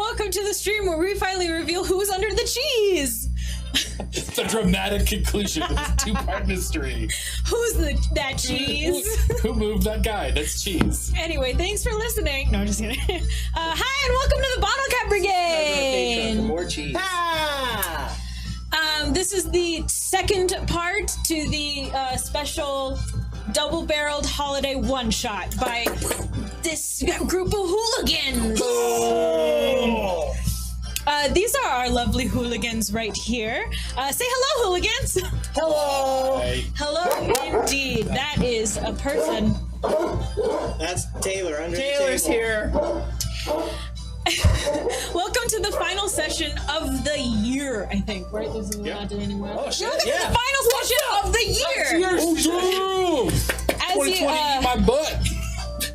welcome to the stream where we finally reveal who's under the cheese. The dramatic conclusion of this two-part mystery. Who's that cheese? Who moved that guy? That's cheese. Anyway, thanks for listening. No, I'm just kidding. Hi, and welcome to the Bottlecap Brigade. For more cheese. This is the second part to the special double-barreled holiday one-shot by this group of hooligans. Oh! These are our lovely hooligans right here. Say hello, hooligans. Hello. Hey. Hello, indeed. That is a person. That's Taylor under Taylor's the table. here. Welcome to the final session of the year, I think, right? This is not doing anymore. Oh, shit. Welcome to the final session of the year. Oh, As 2020 you, eat my butt.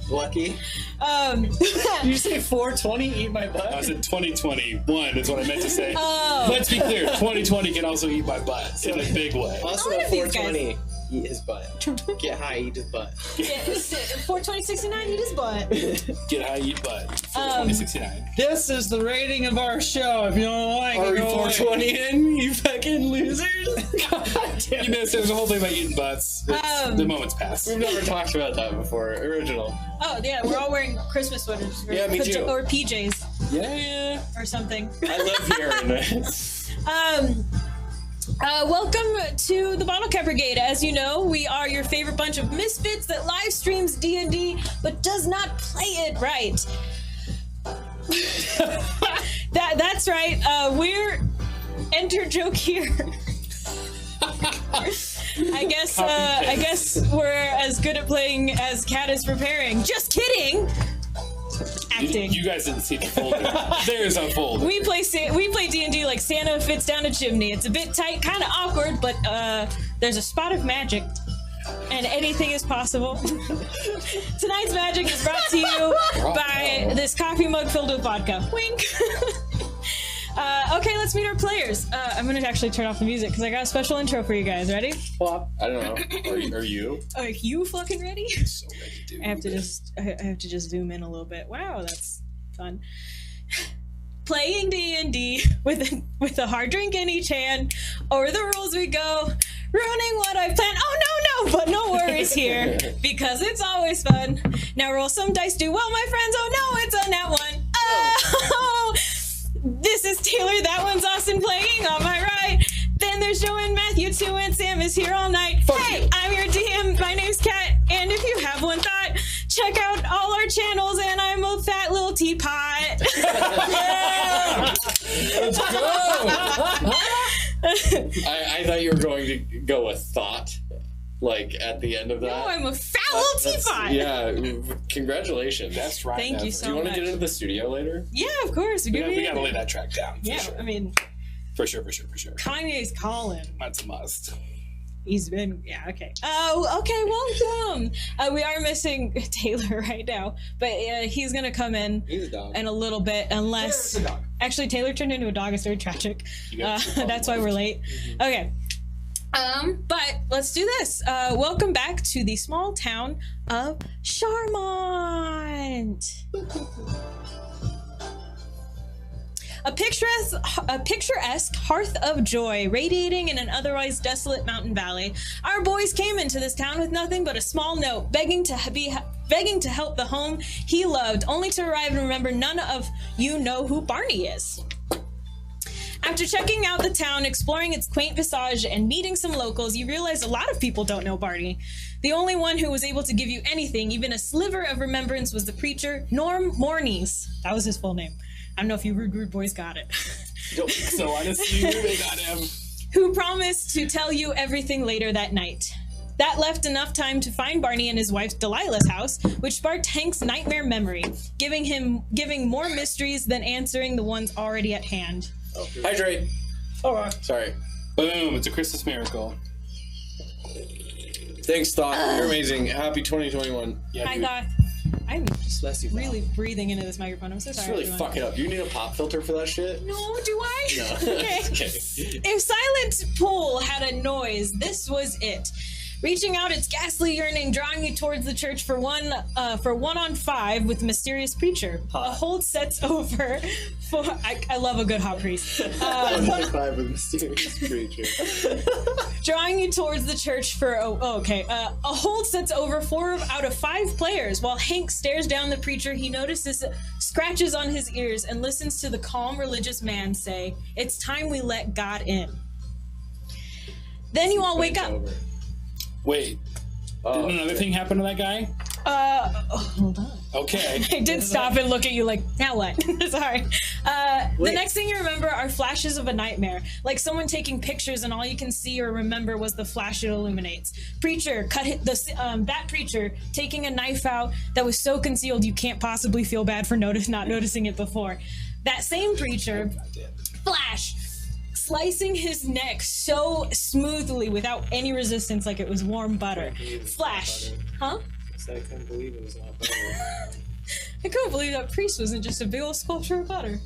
Lucky. Did you say 420 eat my butt? I said 2021 is what I meant to say. Oh. Let's be clear, 2020 can also eat my butt in a big way. Also One at of these 420, eat his butt. Get high, eat his butt. 42069, eat his butt. Get high, eat butt. 2069. This is the rating of our show. If you don't like Are it, we go away. 420 in, you fucking losers? You know, there's a whole thing about eating butts. The moment's passed. We've never talked about that before. Original. Oh, yeah, we're all wearing Christmas sweaters. Yeah, me too. Or PJs Yeah. or something. I live here. Welcome to the Bottlecap Brigade. As you know, we are your favorite bunch of misfits that live streams D&D but does not play it right. That's right. We're enter joke here. I guess we're as good at playing as Kat is preparing. Just kidding. Acting. You guys didn't see the folder. There's a folder. We play D&D like Santa fits down a chimney. It's a bit tight, kind of awkward, but there's a spot of magic, and anything is possible. Tonight's magic is brought to you by this coffee mug filled with vodka. Wink. Okay, let's meet our players. I'm gonna actually turn off the music because I got a special intro for you guys. Ready? Well, I don't know. Are you? Are you fucking ready? So ready, dude. I have to just zoom in a little bit. Wow, that's fun. Playing D&D with a hard drink in each hand. Over the rules we go, ruining what I planned. Oh no, but no worries here because it's always fun. Now roll some dice, do well, my friends. Oh no, it's a nat one. Oh, this is Taylor. That one's Austin playing on my right. Then there's Joe and Matthew too, and Sam is here all night. Hey, I'm your DM. My name's Kat, and if you have one thought, check out all our channels. And I'm a fat little teapot. Yeah! Let's go! I thought you were going to go with thought, like at the end of that. No, I'm a fat little teapot. Yeah, congratulations. That's right. Thank you so Do you want much. to get into the studio later? Yeah, of course. We gotta lay that track down. For Yeah, sure. I mean, For sure. Kanye's calling. That's a must. He's been, yeah, okay. Oh, okay, welcome. We are missing Taylor right now, but he's gonna come in He's a dog. a little bit, unless... Taylor's a dog. Actually, Taylor turned into a dog. It's very tragic. That's That's why we're late. Okay. But let's do this. Welcome back to the small town of Charmont. A picturesque hearth of joy radiating in an otherwise desolate mountain valley. Our boys came into this town with nothing but a small note, begging to help the home he loved, only to arrive and remember none of you know who Barney is. After checking out the town, exploring its quaint visage, and meeting some locals, you realize a lot of people don't know Barney. The only one who was able to give you anything, even a sliver of remembrance, was the preacher, Norm Mornies. That was his full name. I don't know if you rude boys got it. So honestly, they got him. Who promised to tell you everything later that night. That left enough time to find Barney in his wife Delilah's house, which sparked Hank's nightmare memory, giving more mysteries than answering the ones already at hand. Oh, hydrate. Oh, Sorry. Boom! It's a Christmas miracle. Thanks, Thought. You're amazing. Happy 2021. Yeah, I dude. thought I'm Bless you, Thought. really breathing into this microphone. I'm so Just sorry. really everyone. fuck it up. Do you need a pop filter for that shit? No, do I? No. Okay. Okay. If Silent Pool had a noise, this was it. Reaching out its ghastly yearning, drawing you towards the church for one on 5 with the mysterious preacher. Hot. A hold sets over for... I love a good hot priest. 1.5 with mysterious creature. Drawing you towards the church for... a hold sets over 4 out of 5 players. While Hank stares down the preacher, he notices scratches on his ears and listens to the calm religious man say, "It's time we let God in." Then you all wake up. Wait. Did another thing happen to that guy? Hold on. Okay. I did stop and look at you like, now what? Sorry. The next thing you remember are flashes of a nightmare. Like someone taking pictures and all you can see or remember was the flash it illuminates. That preacher taking a knife out that was so concealed you can't possibly feel bad for not noticing it before. That same preacher, flash, slicing his neck so smoothly without any resistance like it was warm butter. Flash. Huh? I couldn't believe it was not butter. I couldn't believe that priest wasn't just a big old sculpture of butter.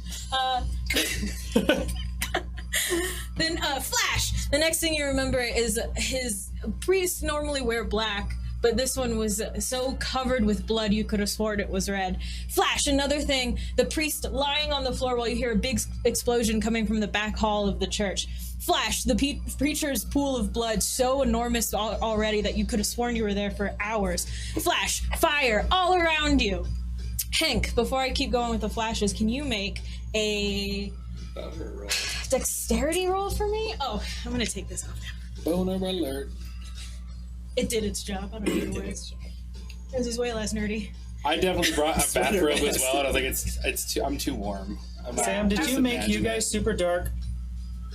Then Flash. The next thing you remember is his priests normally wear black, but this one was so covered with blood you could have sworn it was red. Flash, another thing, the priest lying on the floor while you hear a big explosion coming from the back hall of the church. Flash, the preacher's pool of blood so enormous already that you could have sworn you were there for hours. Flash, fire all around you. Hank, before I keep going with the flashes, can you make a dexterity roll for me? Oh, I'm gonna take this off now. Boner alert. It did its job. I don't need to worry. This is way less nerdy. I definitely brought a bathrobe as well, and I was like, I'm too warm. Sam, did you make you guys super dark?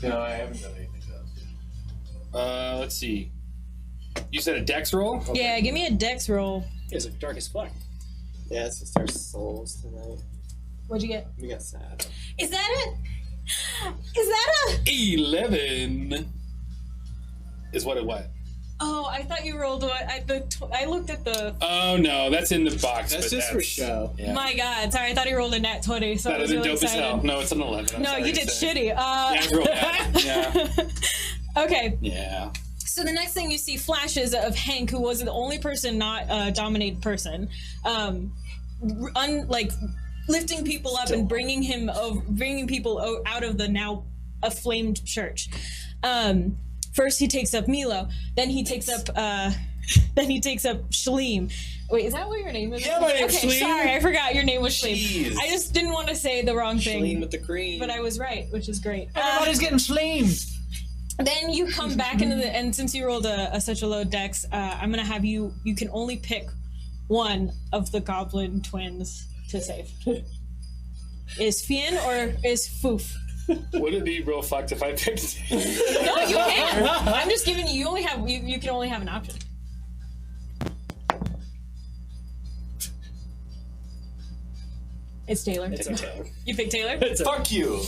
No, I haven't done anything else. Let's see. You said a dex roll? Okay. Yeah, give me a dex roll. It's dark as fuck. Yeah, it's just our souls tonight. What'd you get? We got sad. Is that it? Is that a... 11 is what it was. Oh, I thought you rolled what? I looked at the... Oh, no, that's in the box. That's but just for show. Yeah. My God, sorry, I thought he rolled a nat 20, so That I was is really dope excited. as hell. No, it's an 11. I'm No, sorry you to did say. shitty. Yeah, I rolled that. Yeah. Okay. Yeah. So the next thing you see flashes of Hank, who was the only person not a dominated person, lifting people up and bringing people out of the now aflamed church. First he takes up Milo, then he takes up Shaleem. Wait, is that what your name is? Yeah, my name's Okay, Shaleem. sorry, I forgot your name was Shaleem. Jeez. I just didn't want to say the wrong thing. Clean with the cream. But I was right, which is great. Everybody's getting flamed. Then you come back into and since you rolled such a low dex, I'm gonna have you can only pick one of the goblin twins to save. Is Fien or is Foof? Would it be real fucked if I picked No, you can. I'm just giving you. You can only have an option. It's Taylor. It's a Taylor. You pick Taylor. Fuck you.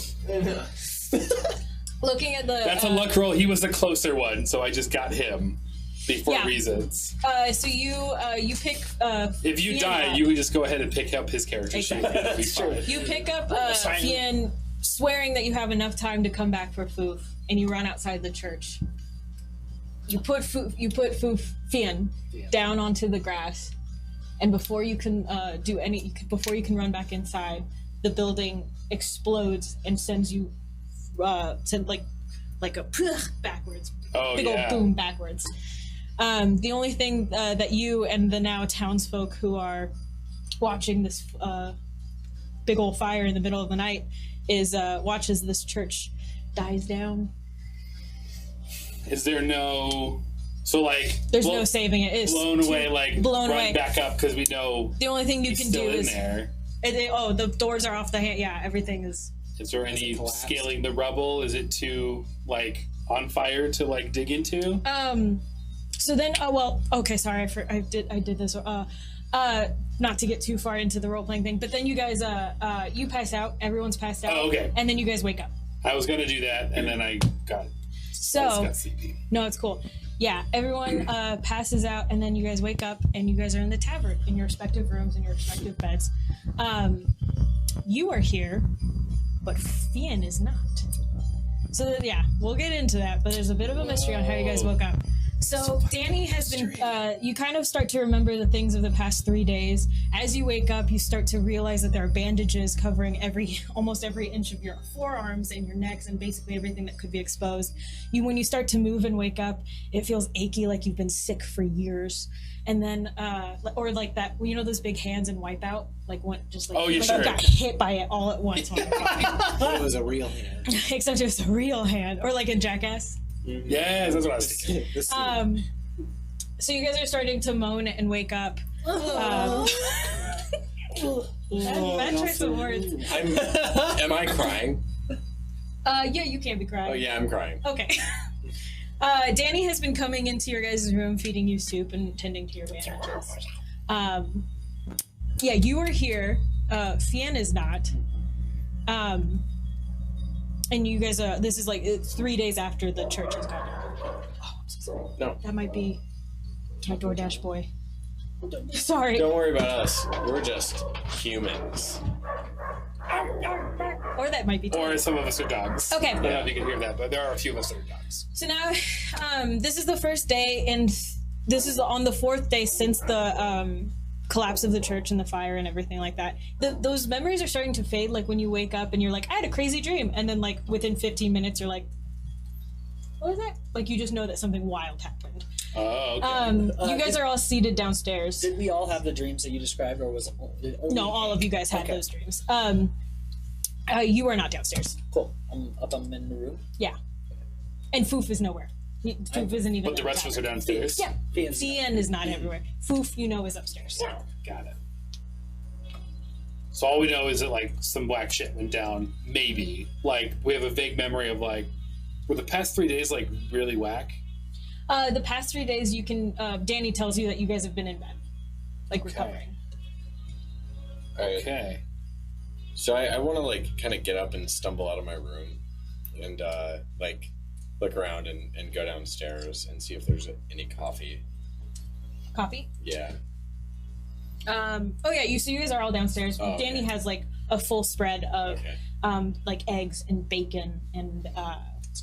Looking at the. That's a luck roll. He was the closer one, so I just got him before reasons. So you pick. If you Fien die, up. you can just go ahead and pick up his character sheet. Exactly. It'll be fine. You pick up Fien, swearing that you have enough time to come back for Foof, and you run outside the church. You put Fien down onto the grass, and before you can before you can run back inside, the building explodes and sends you like a backwards. Oh, Big yeah. old boom backwards. The only thing that you and the now townsfolk who are watching this big old fire in the middle of the night is watch as this church dies down. Is there no... So, like... There's no saving it. It's blown away, like, blown run away. back up because we know The only thing you he's can still do in is... there. the doors are off the hand. Yeah, everything is... Is there any collapsed? scaling the rubble? Is it too, like, on fire to, like, dig into? So then, okay, sorry, I did this. Not to get too far into the role-playing thing, but then you guys, you pass out. Everyone's passed out. Oh, okay. And then you guys wake up. I was gonna do that, and then I got So, CP. no, it's cool. Yeah, everyone passes out, and then you guys wake up, and you guys are in the tavern, in your respective rooms, in your respective beds. You are here, but Fien is not. So yeah, we'll get into that, but there's a bit of a mystery on how you guys woke up. So Danny has been, you kind of start to remember the things of the past 3 days. As you wake up, you start to realize that there are bandages covering almost every inch of your forearms and your necks and basically everything that could be exposed. When you start to move and wake up, it feels achy, like you've been sick for years. And then, or like that, you know those big hands in Wipeout? Like one, just like, you got hit by it all at once. It was a real hand. Except it was a real hand. Or like in Jackass. Mm-hmm. Yes, that's what I was thinking. So you guys are starting to moan and wake up. Bad choice of words. Am I crying? Yeah, you can be crying. Oh yeah, I'm crying. Okay. Danny has been coming into your guys' room, feeding you soup and tending to your bandages. Yeah, you are here. Fien is not. And you guys are, this is like, it's 3 days after the church has gone down. Oh, I'm so sorry. No. That might be my DoorDash boy. Sorry. Don't worry about us. We're just humans. Or that might be too. Or some of us are dogs. Okay. I don't know if you can hear that, but there are a few of us that are dogs. So now, this is the first day, and this is on the 4th day since the collapse of the church and the fire and everything like that. Those memories are starting to fade, like when you wake up and you're like, I had a crazy dream, and then like within 15 minutes you're like, what was that? Like you just know that something wild happened. Oh, okay. You guys are all seated downstairs. Did we all have the dreams that you described, or was it only No, all of you guys had those dreams. You are not downstairs. Cool. I'm in the room. Yeah. And Foof is nowhere. Foof isn't even. But the rest of us are downstairs? Yeah. Cn is not everywhere. Foof, you know, is upstairs. Got it. So all we know is that like some black shit went down, maybe. Like we have a vague memory of like, were the past 3 days like really whack? The past 3 days, you can. Danny tells you that you guys have been in bed, like recovering. All right. Okay. So I want to like kind of get up and stumble out of my room, and like look around and go downstairs and see if there's any coffee. Coffee? Yeah. Oh yeah. So you guys are all downstairs. Oh, Danny okay. has like a full spread of Okay. like eggs and bacon and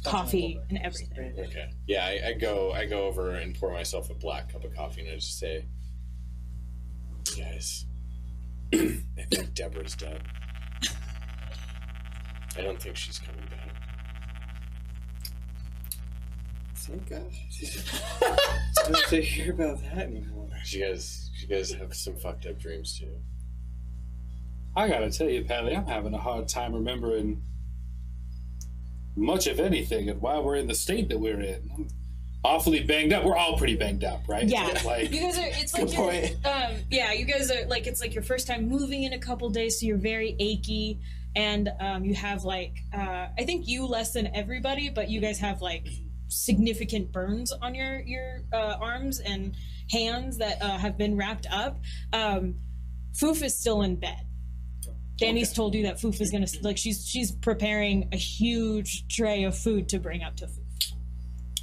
coffee and everything. Okay. Yeah, I go over and pour myself a black cup of coffee, and I just say, guys, I think Deborah's dead. I don't think she's coming back. Thank God. I don't have to hear about that anymore. You guys have some fucked up dreams too. I gotta tell you, Pally, I'm having a hard time remembering much of anything and why we're in the state that we're in. I'm awfully banged up. We're all pretty banged up, right? Yeah. Like, You guys are. It's like you're, yeah. You guys are like, it's like your first time moving in a couple days, so you're very achy, and you have like I think you less than everybody, but you guys have like significant burns on your arms and hands that have been wrapped up. Foof is still in bed. Danny's told you that Foof is gonna like she's preparing a huge tray of food to bring up to Foof.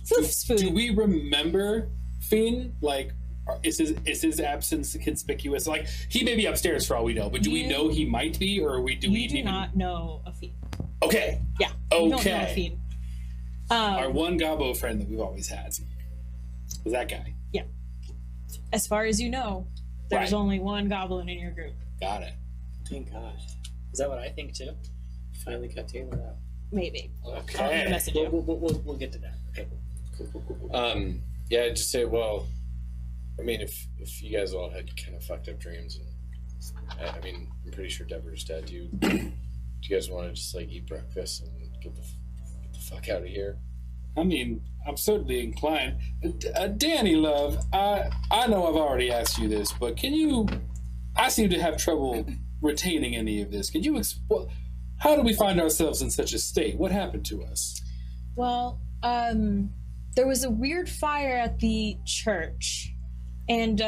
Foof's food. do we remember Fiend? Like, is his absence conspicuous? Like, he may be upstairs for all we know, but do we know he might be, or we do not know a Fiend. Okay. Yeah. Okay. You don't know a Fiend. Our one Gobbo friend that we've always had was that guy. Yeah. As far as you know, there's Right. only one goblin in your group. Got it. Thank God. Is that what I think too? Finally got Taylor out. Maybe. Okay. I'll message you. We'll get to that. Okay. Cool. Yeah, I'd just say, well, I mean, if you guys all had kind of fucked up dreams, and I mean, I'm pretty sure Deborah's dead. Do you guys want to just like eat breakfast and get the fuck out of here? I mean, I'm certainly inclined. Danny, love, I know I've already asked you this, but can you? I seem to have trouble retaining any of this. Can you explain? How do we find ourselves in such a state? What happened to us? Well, there was a weird fire at the church, and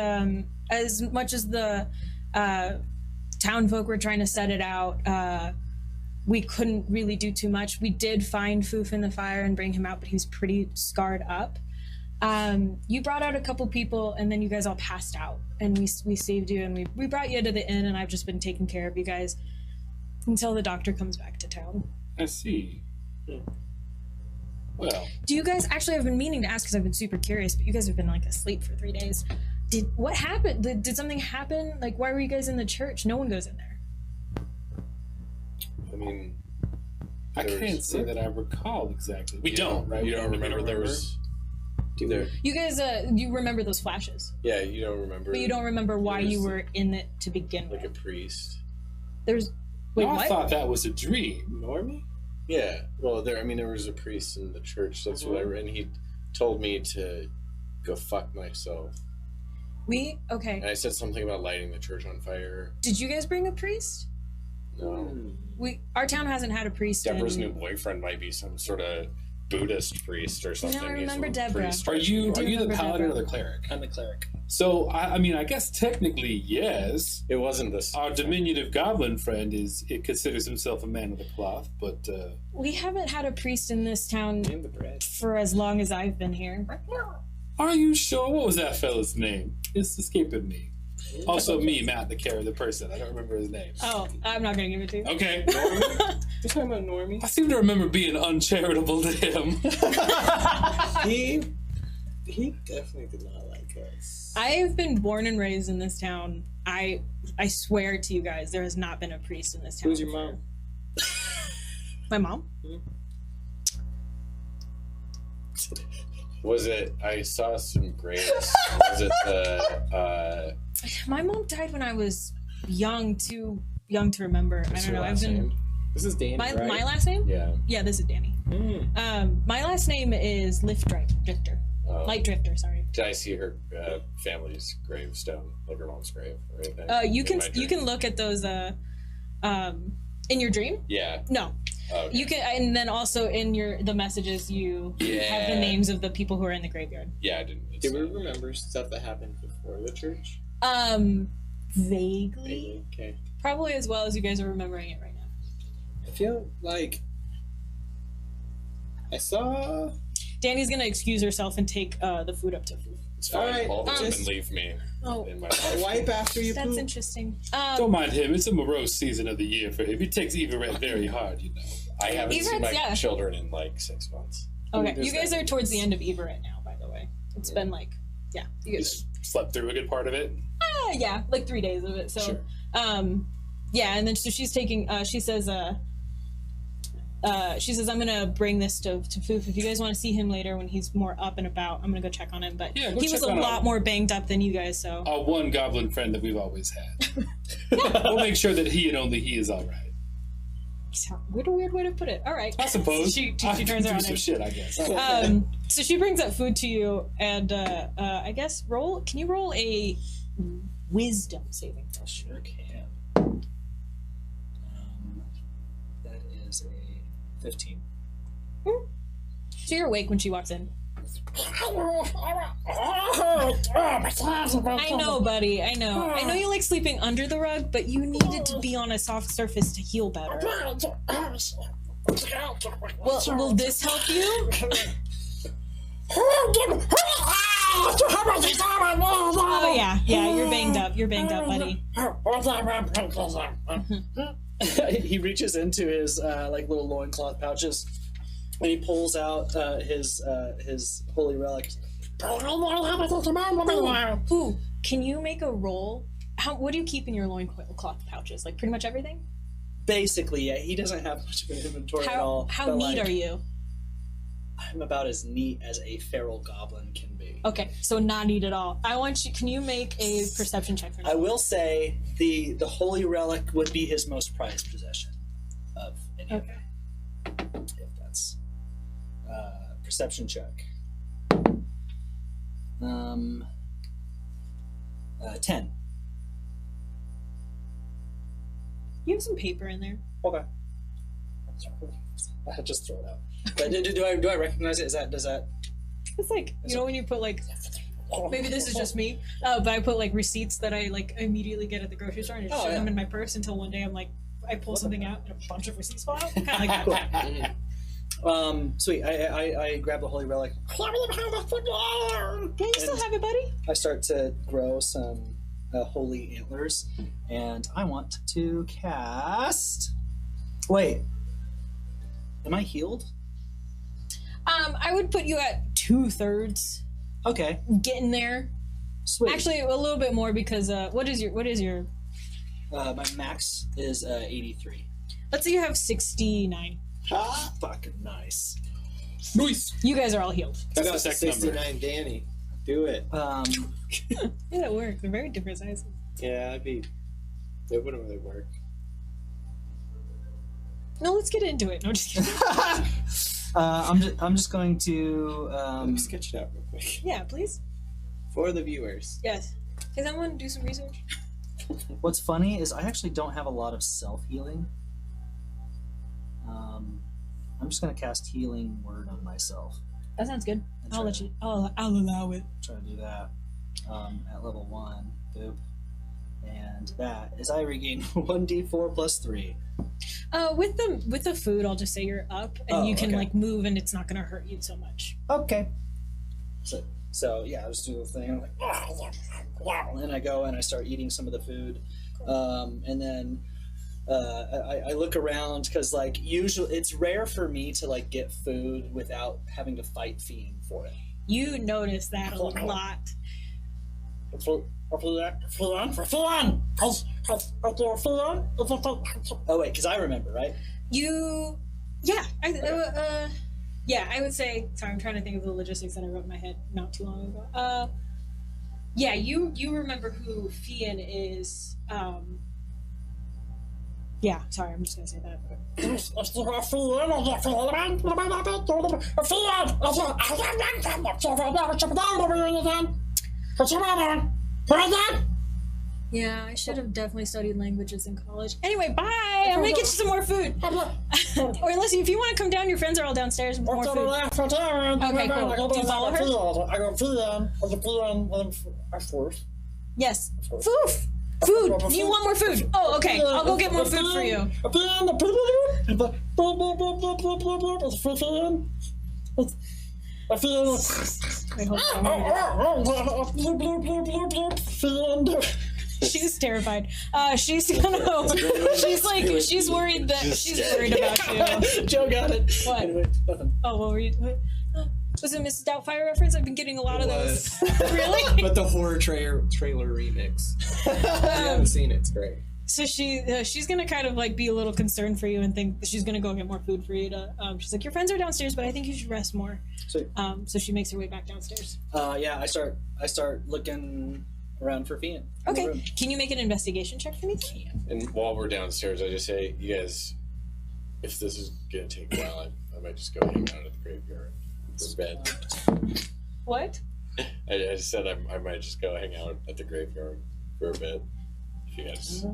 as much as the town folk were trying to set it out, we couldn't really do too much. We did find Foof in the fire and bring him out, but he was pretty scarred up. You brought out a couple people, and then you guys all passed out, and we saved you, and we brought you to the inn, and I've just been taking care of you guys until the doctor comes back to town. I see. Well, Do you guys actually? I've been meaning to ask because I've been super curious, but you guys have been like asleep for 3 days. What happened? Did something happen? Like, why were you guys in the church? No one goes in there. I mean, I there can't was- say that I recall exactly. We You don't, right? You don't remember there was. There, You guys, you remember those flashes, yeah, you don't remember. but you don't remember why There's you were in it to begin like with. a priest. There's, wait, I what? thought that was a dream. Normie? Yeah, well, there was a priest in the church. That's what I read, and he told me to go fuck myself. Okay. And I said something about lighting the church on fire. Did you guys bring a priest? No, Our town hasn't had a priest. Deborah's in... new boyfriend might be some sort of Buddhist priest or something. I He's remember a Deborah. priest. Are you do the remember paladin or Deborah. the cleric? I'm the cleric. So I mean, I guess technically yes. It wasn't this. Our diminutive goblin friend considers himself a man of the cloth, but We haven't had a priest in this town And the bread. for as long as I've been here. are you sure? What was that fella's name? It's escaping me. Also, me, Matt, the person. I don't remember his name. Oh, I'm not gonna give it to you. Okay. You're talking about Normie? I seem to remember being uncharitable to him. He definitely did not like us. I've been born and raised in this town. I swear to you guys, there has not been a priest in this town. Who's your mom? My mom? Was it? I saw some graves. Was it the? My mom died when I was too young to remember. I what's don't your know. I've last been name? This is Danny, my right? last name? Yeah. Yeah, this is Danny. My last name is Drifter. Light Drifter, sorry. Did I see her family's gravestone, like her mom's grave or anything? You in my can dream? look at those in your dream? Yeah. No. Okay. You can, and then also in the messages you have the Yeah. names of the people who are in the graveyard. Yeah, I didn't. it's Did we not- remember stuff that happened before the church? Vaguely. Okay. Probably as well as you guys are remembering it right now. I feel like I saw. Danny's gonna excuse herself and take the food up to food. It's fine. Alright, All of them just- and leave me Oh, in my Wipe after you that's poop. interesting. Don't mind him. It's a morose season of the year for him. He takes Everett very hard, you know. I haven't seen Everett's- my yeah. children in like 6 months. Okay, There's you guys that. are towards the end of Everett now, by the way. It's been like, yeah, you guys. Just slept through a good part of it. Yeah, like 3 days of it. So, Sure. yeah, and then so she's taking. She says, I'm gonna bring this to Foof. If you guys want to see him later when he's more up and about, I'm gonna go check on him. But Yeah, go he was check a on lot him. more banged up than you guys. So Our one goblin friend that we've always had. We'll make sure that he and only he is all right. what a weird way to put it. All right, I suppose. she I turns do around. some And, shit, I guess. so she brings up food to you, and I guess roll. Can you roll a wisdom saving throw? Sure can. That is a 15. So you're awake when she walks in. I know, buddy. I know. I know you like sleeping under the rug, but you need it to be on a soft surface to heal better. Well, will this help you? Oh yeah, you're banged up. You're banged up, buddy. He reaches into his like little loincloth pouches and he pulls out his holy relic. Ooh, can you make a roll? What do you keep in your loincloth pouches? Like pretty much everything? Basically, yeah, he doesn't have much of an inventory at all. How but, neat like, are you? I'm about as neat as a feral goblin can be. Okay, so not neat at all. I want you. Can you make a perception check for me? I will say the holy relic would be his most prized possession of any of them. If that's perception check. 10. You have some paper in there. Okay. I just throw it out. But do I recognize it? Does that? It's like when you put like. Maybe this is just me, but I put like receipts that I like immediately get at the grocery store and just shove them in my purse until one day I'm like, I pull something out and a bunch of receipts fall out. Kind of like that. Sweet. I grab the holy relic. Yeah, you still have it, buddy. I start to grow some holy antlers, and I want to cast. Wait, am I healed? I would put you at 2/3 Okay, getting there. sweet. Actually, a little bit more because what is your? My max is 83. Let's say you have 69. Ha! Fucking nice. Nice. You guys are all healed. That's Got the sex number. 69, Danny. Do it. Yeah, that works. They're very different sizes. Yeah, it wouldn't really work. No, let's get into it. No, just kidding. I'm just going to Let me sketch it out real quick. Yeah, please. For the viewers. Yes. Does anyone do some research? What's funny is I actually don't have a lot of self-healing. I'm just gonna cast Healing Word on myself. That sounds good. And I'll try let to- you. I'll allow it. Try to do that at level 1. Boop. And that is I regain 1d4 plus 3. With the food, I'll just say you're up and you can okay. like move and it's not gonna hurt you so much. Okay. So yeah, I just do the thing. I'm like, wow, and I go and I start eating some of the food, and then I look around because like usually it's rare for me to like get food without having to fight Fiend for it. You notice that a lot. Oh wait, because I remember, right? Yeah, I would say. Sorry, I'm trying to think of the logistics that I wrote in my head not too long ago. Yeah, you remember who Fian is. Yeah, sorry, I'm just gonna say that. Yeah, I should have definitely studied languages in college. Anyway, bye! I'm gonna get you some more food. Or listen, if you want to come down, your friends are all downstairs with more food. Okay, cool. Do you follow her? Yes. Foof! Food! You want more food? Oh, okay. I'll go get more food for you. Wait, hold on. She's terrified. She's worried that she's worried about you. Joe got it. What? Anyway, nothing. Oh, what were you? Was it Mrs. Doubtfire reference? I've been getting a lot of those. Really? But the horror trailer remix. I haven't seen it. It's great. So she's gonna kind of like be a little concerned for you and think she's gonna go get more food for you to. She's like, your friends are downstairs, but I think you should rest more. Sweet. So she makes her way back downstairs. Yeah, I start looking around for Fiend. Okay. Can you make an investigation check for me? And while we're downstairs, I just say, you guys, if this is gonna take a while, I might just go hang out at the graveyard for bed. What? I just said I might just go hang out at the graveyard for a bit. If you guys.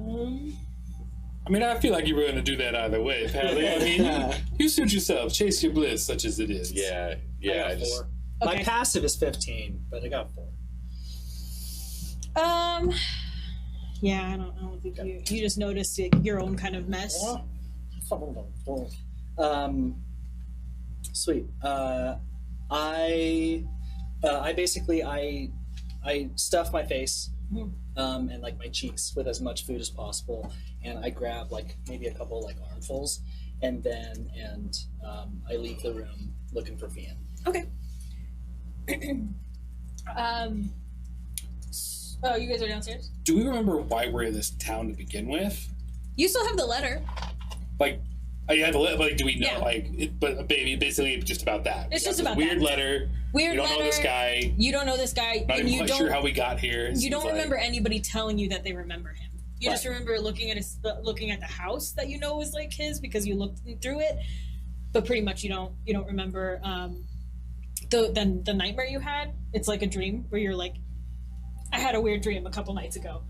I mean, I feel like you were going to do that either way, Pally. I mean, you suit yourself. Chase your bliss, such as it is. Yeah. I got 4. My Okay. passive is 15, but I got 4. Yeah, I don't think you just noticed your own kind of mess. Sweet. I basically I stuff my face and like my cheeks with as much food as possible, and I grab like maybe a couple like armfuls, and then I leave the room looking for Fian. Okay. Oh, you guys are downstairs? Do we remember why we're in this town to begin with? You still have the letter. Like, I had the letter, like, do we know? Yeah. Like, but baby, basically just about that. It's We just got about this weird that. letter. Weird We don't letter. know this guy. You don't know this guy, Not and even you quite don't. sure how we got here. You don't remember anybody telling you that they remember him. You just Right. remember looking at the house that you know was like his because you looked through it. But pretty much you don't remember the nightmare you had. It's like a dream where you're like, I had a weird dream a couple nights ago.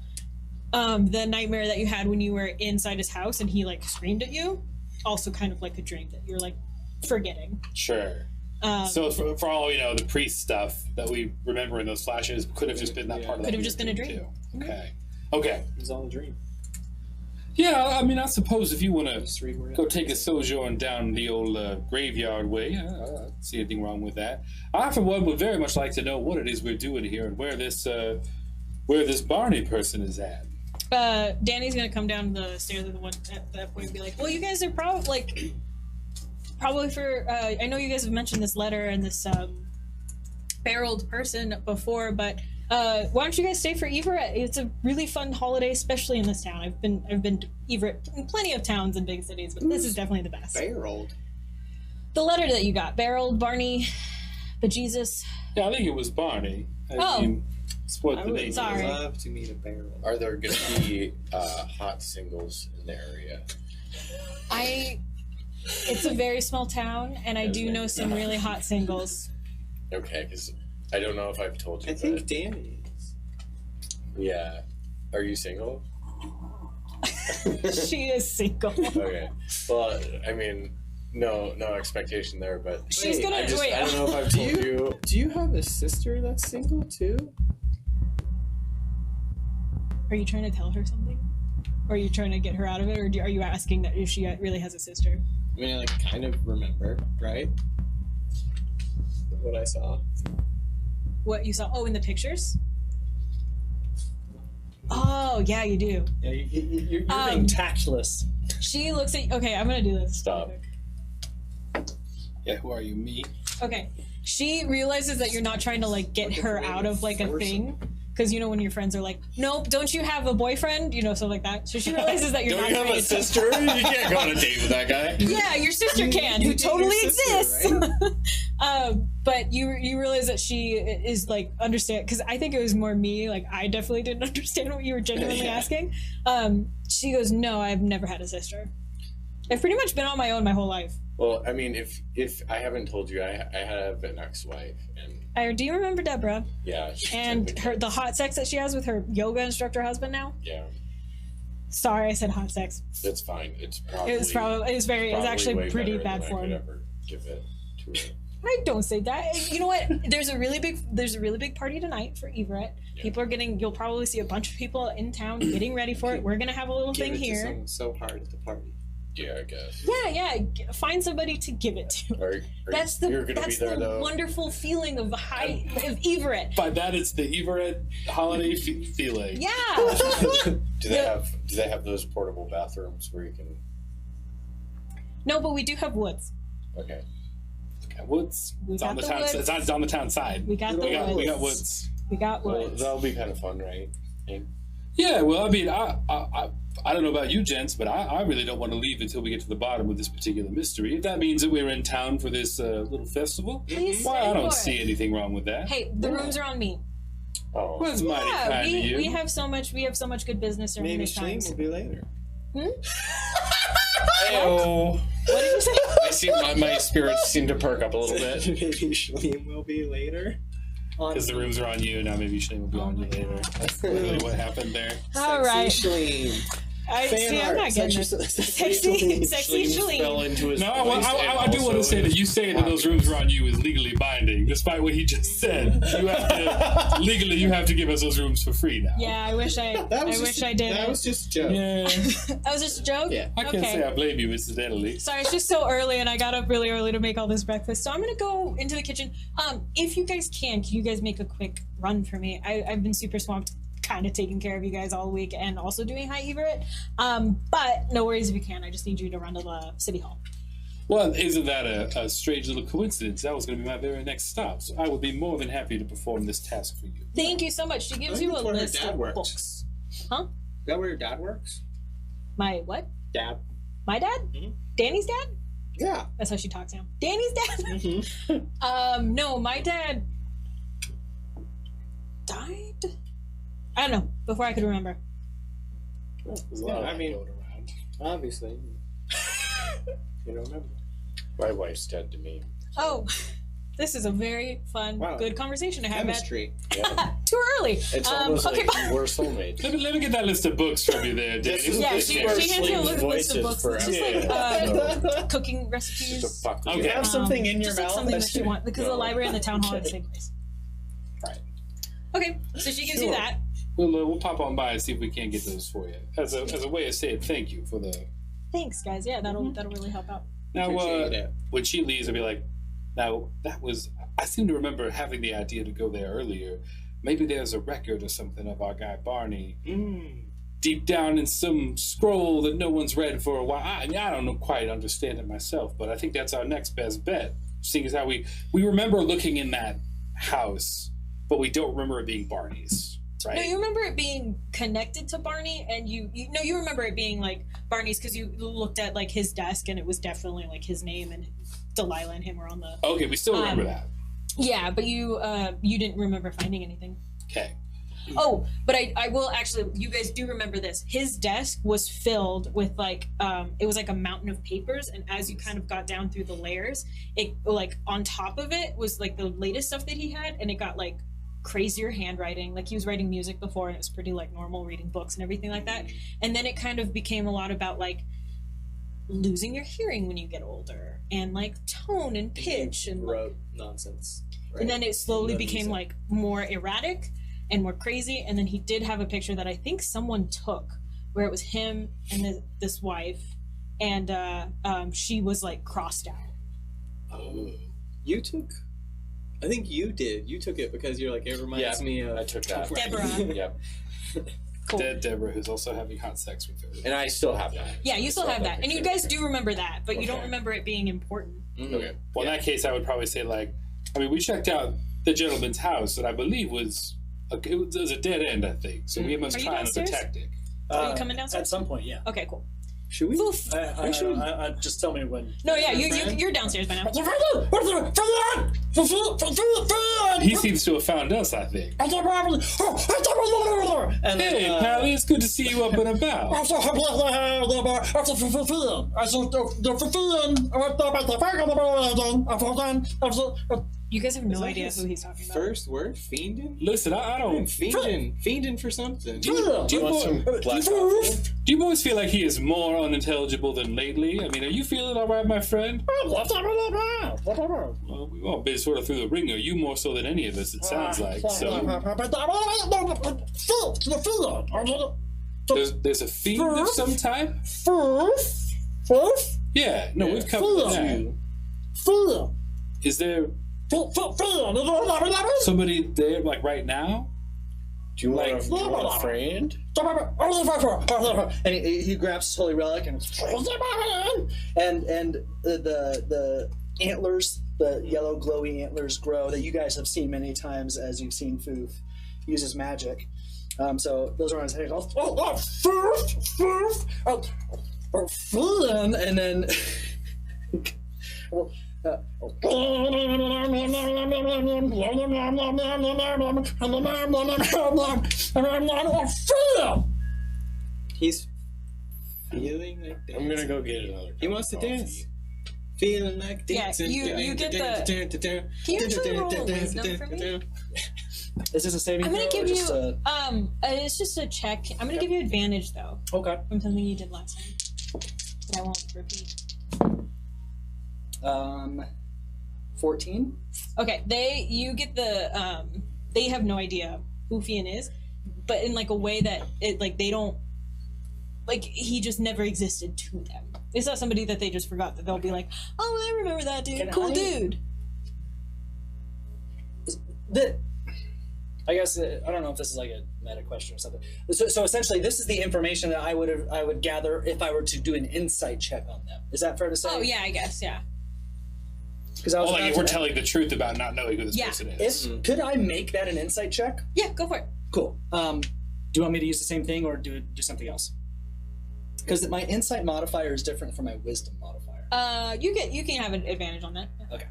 The nightmare that you had when you were inside his house and he like screamed at you, also kind of like a dream that you're like forgetting. Sure. So for all we know, the priest stuff that we remember in those flashes could have just been that part of that. Could have just been a dream, dream. too. Okay. Okay. It was all a dream. Yeah, I mean, I suppose if you want to Just read more. go take a sojourn down the old graveyard way, I don't see anything wrong with that. I, for one, would very much like to know what it is we're doing here and where this Barney person is at. Danny's gonna come down the stairs at that point and be like, well, you guys are probably like, probably for. I know you guys have mentioned this letter and this barreled person before, but why don't you guys stay for Everett? It's a really fun holiday, especially in this town. I've been to Everett in plenty of towns and big cities, but this is definitely the best. Barreled. The letter that you got, barreled, Barney, bejesus. Yeah, I think it was Barney. I mean, it's what the name is. Sorry. Love to meet a barrel. Are there going to be hot singles in the area? It's a very small town, and I do know some really hot singles. Okay, because I don't know if I've told you. I think Danny is. Yeah. Are you single? She is single. Okay. Well, I mean, no expectation there, but She's gonna I wait. don't know if I've told you. Do you have a sister that's single too? Are you trying to tell her something? Or are you trying to get her out of it? Or are you asking that if she really has a sister? I mean, I like kind of remember, right? What I saw. What you saw? Oh, in the pictures? Oh, yeah, you do. Yeah, you're being tactless. She looks at. Okay, I'm gonna do this. Stop. Yeah, who are you? Me? Okay. She realizes that you're not trying to like get her out of like a thing. Because you know when your friends are like, nope, don't you have a boyfriend? You know, stuff like that. So she realizes that you're Don't not you have trying a sister? You can't go on a date with that guy. Yeah, your sister can, who date your totally sister, exists. But you realize that she is like understand, because I think it was more me. Like I definitely didn't understand what you were genuinely asking. She goes, no, I've never had a sister. I've pretty much been on my own my whole life. Well, I mean, if I haven't told you, I have an ex-wife, and Do you remember Deborah? yeah, And technically- the hot sex that she has with her yoga instructor husband now? yeah, Sorry, I said hot sex. that's fine. It's It was actually way pretty better bad than I form. could ever give it to her. I don't say that. You know what? There's a really big party tonight for Everett. Yeah. People are you'll probably see a bunch of people in town getting ready for it. We're gonna have a little Give thing it to here. someone so hard at the party. Yeah, I guess. Yeah. Find somebody to give it to. That's you're gonna the be there though. wonderful feeling of Everett. By that, it's the Everett holiday feeling. Yeah. Do they have those portable bathrooms where you can? No, but we do have woods. Okay. Woods. It's on the town. woods. It's on the town side. We got the woods. We got woods. We got Well, woods. that'll be kind of fun, right? Yeah. Well, I mean, I don't know about you gents, but I really don't want to leave until we get to the bottom of this particular mystery. If that means that we're in town for this little festival, Please why stay I don't for see it. anything wrong with that. Hey, the rooms are on me. Oh, Well, that's mighty Yeah, kind of you. we have so much good business during Maybe these Shane times. will be later. Hey-o. What did you say? I see my spirits seem to perk up a little bit. Maybe Shane will be later. Because the rooms are on you, now maybe Shane will be on you later. That's really what happened there. All right. Shane. I'm not getting this. Sexy Shalene fell Shleen. into his No, voice I and do want to also say that you saying that those rooms are on you is legally binding, despite what he just said. You have to legally you have to give us those rooms for free now. Yeah, I wish I did. That it. was just a joke. Yeah, That was just a joke? Yeah. I can't say I blame you, incidentally. Sorry, it's just so early and I got up really early to make all this breakfast. So I'm gonna go into the kitchen. If you guys can you guys make a quick run for me? I've been super swamped kind of taking care of you guys all week and also doing High Everett. But no worries if you can. I just need you to run to the city hall. Well, isn't that a strange little coincidence? That was going to be my very next stop, so I would be more than happy to perform this task for you. Thank you so much. She gives I think you a that's where her list dad of works. books. Huh? Is that where your dad works? My what? Dad. My dad? Mhm. Danny's dad? Yeah. That's how she talks now. Danny's dad? Mm-hmm. No, my dad died? I don't know. Before I could remember. There's a lot of I that mean- going around. Obviously. You don't remember. My wife's dead to me. Oh, this is a very fun, Wow. good conversation to have. Chemistry. Yeah. Too early. It's almost okay, like we're soulmates. Let me get that list of books from you there, Danny. Yeah, she hands you a list of voices books. for It's just like everyone. cooking Just recipes. a fuck with Okay. you. Have something in your just like mouth. something that's that you want because the No. library and the town hall are the same place. Right. Okay, so she gives you Sure. that. We'll pop on by and see if we can't get those for you as a way of saying thank you for the. Thanks, guys. Yeah, that'll really help out. Now, Appreciate it. when she leaves, I'll be like, now that was. I seem to remember having the idea to go there earlier. Maybe there's a record or something of our guy Barney. Mm. deep down in some scroll that no one's read for a while. I don't quite understand it myself, but I think that's our next best bet. Seeing as how we remember looking in that house, but we don't remember it being Barney's, right? No, you remember it being connected to Barney, and you remember it being like Barney's because you looked at like his desk, and it was definitely like his name, and Delilah and him were on the. Okay, we still remember that. Yeah, but you didn't remember finding anything. Okay. Oh, but I will actually. You guys do remember this? His desk was filled with like it was like a mountain of papers, and as you kind of got down through the layers, it like on top of it was like the latest stuff that he had, and it got like crazier handwriting. Like he was writing music before, and it was pretty like normal reading books and everything like that. And then it kind of became a lot about like losing your hearing when you get older, and like tone and pitch, and wrote nonsense. Right? and then it slowly Wrote became music. like more erratic and more crazy. And then he did have a picture that I think someone took where it was him and this wife, and she was like crossed out. Oh. You took? I think you did. You took it because you're like, it reminds me of... I took that. Deborah. Yep. Cool. Dead Deborah, who's also having hot sex with her. And I still have that. Yeah, you still have that, and you picture. guys do remember that, but you don't Okay. remember it being important. Okay. Well, in that case, I would probably say, like, I mean, we checked out the gentleman's house that I believe was a dead end, I think. So we must Are you try another downstairs? tactic. Are you coming downstairs? At some point, yeah. Okay, cool. Should we? Oof. Just tell me when. No, yeah, you're downstairs by now. He seems to have found us, I think. And Hey, Pally, it's good to see you up and about. You guys have no Is that idea his who he's talking about. First word? Fiendin'? Listen, I don't. Fiendin' for something. Do you, Do you want some black coffee? do you boys feel like he is more unintelligible than lately? I mean, are you feeling all right, my friend? Well, we've all been sort of through the ringer. You more so than any of us, it sounds like. So there's a fiend of some type. Yeah, no, we've covered that. Is there somebody there, like right now? Do you want a friend? And he grabs his holy relic and the antlers, the yellow glowy antlers grow that you guys have seen many times as you've seen Foof uses magic. So those are on his head. And then He's feeling like dancing. I'm gonna go get another. He wants to coffee. dance. Feeling like Yeah, dancing. you get the- Can you actually roll a wisdom for me? is this a saving I'm gonna throw or give just you it's just a check. I'm gonna give you advantage though okay. from something you did last time that I won't repeat. 14. Okay, you get the they have no idea who Fian is, but in like a way that it like they don't like he just never existed to them. It's not somebody that they just forgot that they'll be like, oh, I remember that dude, Can cool I- dude. I guess I don't know if this is like a meta question or something. So essentially, this is the information that I would gather if I were to do an insight check on them. Is that fair to say? Oh yeah, I guess yeah. Because I was Oh, like about if we're to- telling the truth about not knowing who this Yeah. person is. Could I make that an insight check? Yeah, go for it. Cool. Do you want me to use the same thing or do something else? Because my insight modifier is different from my wisdom modifier. You can have an advantage on that. Yeah. Okay.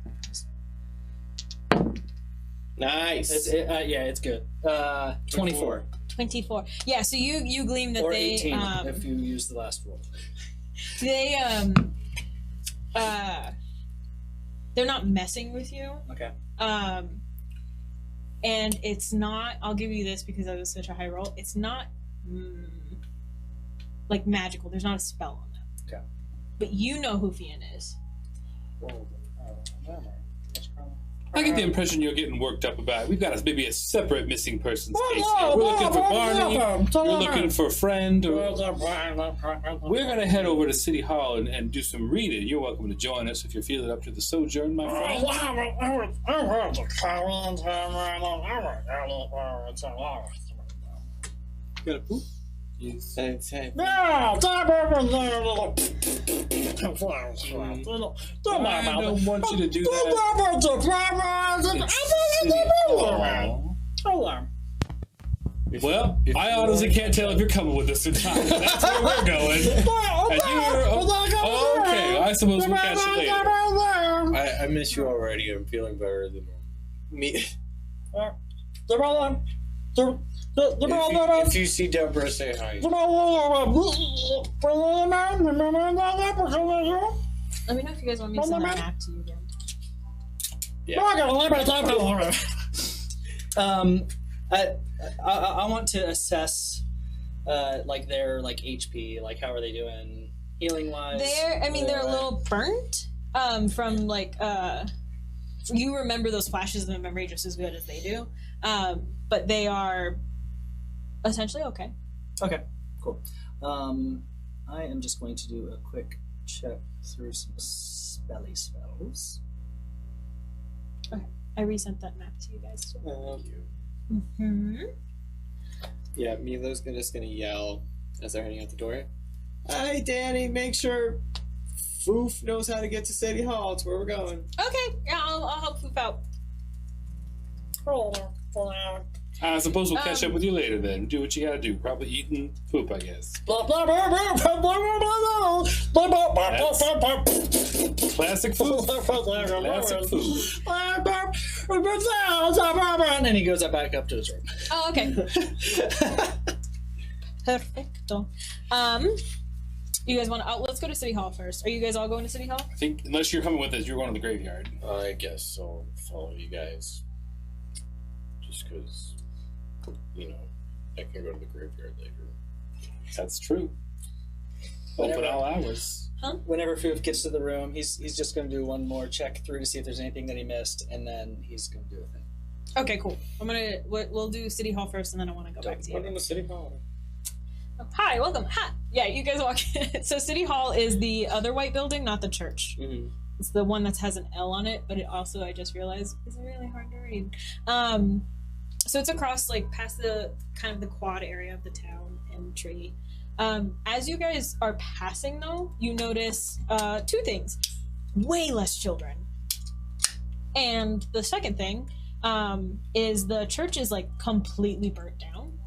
Nice. It's good. 24 24. Yeah, so you glean that or they 18 if you use the last roll. they they're not messing with you. Okay. And it's not, I'll give you this because that was such a high roll. It's not like magical. There's not a spell on them. Okay. But you know who Fian is. I get the impression you're getting worked up about it. We've got maybe a separate missing persons case here. We're looking for Barney. You're looking for a friend. Or... We're going to head over to City Hall and do some reading. You're welcome to join us if you're feeling up to the sojourn, my friend. Got a poop? Hey. I don't want you to do that. Well, I honestly can't tell if you're coming with us or not. That's where we're going. And okay, I suppose we'll catch you later. I miss you already. I'm feeling better than normal. Me. If you see Deborah, say hi. Let me know if you guys want me to send that map to you again. I want to assess like their like HP, like how are they doing healing wise? They're a little burnt from like you remember those flashes of memory just as good as they do, but they are essentially okay. Okay, cool. I am just going to do a quick check through some spelly spells. Okay, I resent that map to you guys too. Thank you. Mm-hmm. Yeah, Milo's just gonna yell as they're heading out the door. Hey, Danny, make sure Foof knows how to get to City Hall. It's where we're going. Okay, yeah, I'll help Foof out. I suppose we'll catch up with you later then. Do what you gotta do. Probably eating poop, I guess. Classic food. Classic food. And then he goes back up to his room. Oh, okay. Perfecto. You guys want to? Let's go to City Hall first. Are you guys all going to City Hall? I think, unless you're coming with us, you're going to the graveyard. I guess I'll follow you guys. Just because, you know, I can go to the graveyard later. That's true. Open all hours. Whenever Foof gets to the room, he's just going to do one more check through to see if there's anything that he missed, and then he's going to do a thing. Okay, cool. We'll do City Hall first, and then I want to go back to you. Welcome to City Hall. Hi, welcome. Hi. Yeah, you guys walk in. So City Hall is the other white building, not the church. Mm-hmm. It's the one that has an L on it, but it also, I just realized, is really hard to read. So it's across, like, past the kind of the quad area of the town entry. As you guys are passing, though, you notice two things. Way less children. And the second thing is the church is, like, completely burnt down.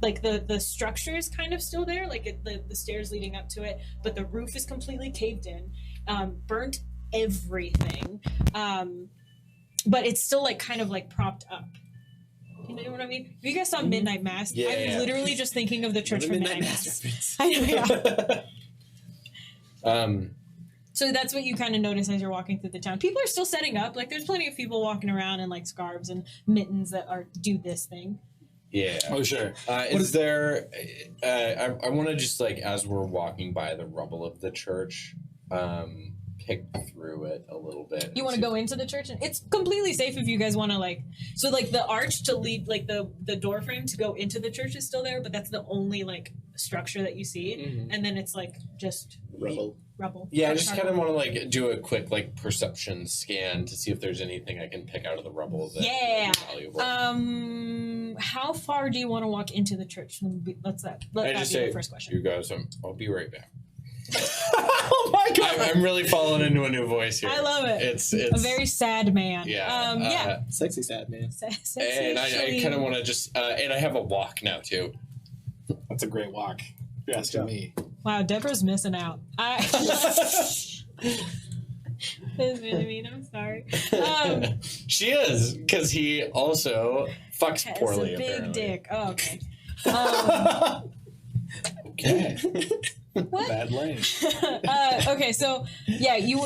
Like, the structure is kind of still there, like the stairs leading up to it, but the roof is completely caved in, burnt everything. But it's still, like, kind of, like, propped up. You know what I mean? If you guys saw Midnight Mass, Yeah. I'm literally just thinking of the church from Midnight Mass. I know, yeah. So that's what you kind of notice as you're walking through the town. People are still setting up. Like, there's plenty of people walking around in, like, scarves and mittens that do this thing. Yeah. Oh, sure. Is there... I want to just, like, as we're walking by the rubble of the church, pick through it a little bit. You want to go into the church? And it's completely safe if you guys want to, like... So, like, the arch to lead, like, the door frame to go into the church is still there, but that's the only, like, structure that you see. Mm-hmm. And then it's, like, just... Rubble. Yeah, I just kind of want to, like, do a quick, like, perception scan to see if there's anything I can pick out of the rubble that Yeah. valuable. How far do you want to walk into the church? Let that be the first question. You guys, I'll be right back. Oh my god! I'm really falling into a new voice here. I love it. It's a very sad man. Yeah. Sexy sad man. And I kind of want to just, and I have a walk now too. That's a great walk. If you're asking me. Wow, Deborah's missing out. That's really mean. I'm sorry. She is, because he also fucks poorly. It's a big apparently. dick. Oh, okay. Okay. What? Bad lane. Okay, so yeah, you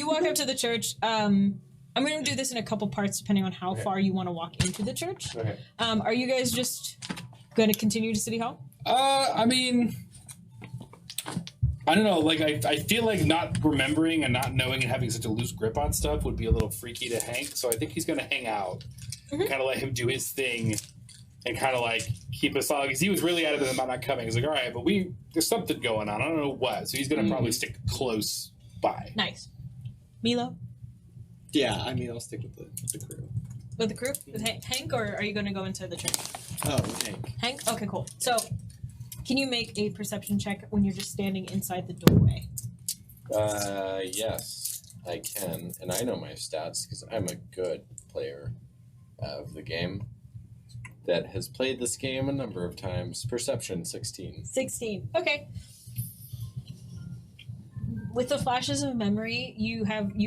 walk up to the church. I'm going to do this in a couple parts depending on how far you want to walk into the church. Okay. Are you guys just going to continue to City Hall? I mean, I don't know. Like, I feel like not remembering and not knowing and having such a loose grip on stuff would be a little freaky to Hank. So I think he's going to hang out, kind of let him do his thing, and kind of like keep us on. Because he was really adamant about not coming. He's like, all right, but there's something going on. I don't know what. So he's going to probably stick close by. Nice. Milo? Yeah, I mean, I'll stick with the crew. With the crew? With Hank, or are you going to go into the church? Oh, Hank. Hank? Okay, cool. So, can you make a perception check when you're just standing inside the doorway? Yes, I can. And I know my stats because I'm a good player of the game that has played this game a number of times. Perception, 16. 16. Okay. With the flashes of memory, you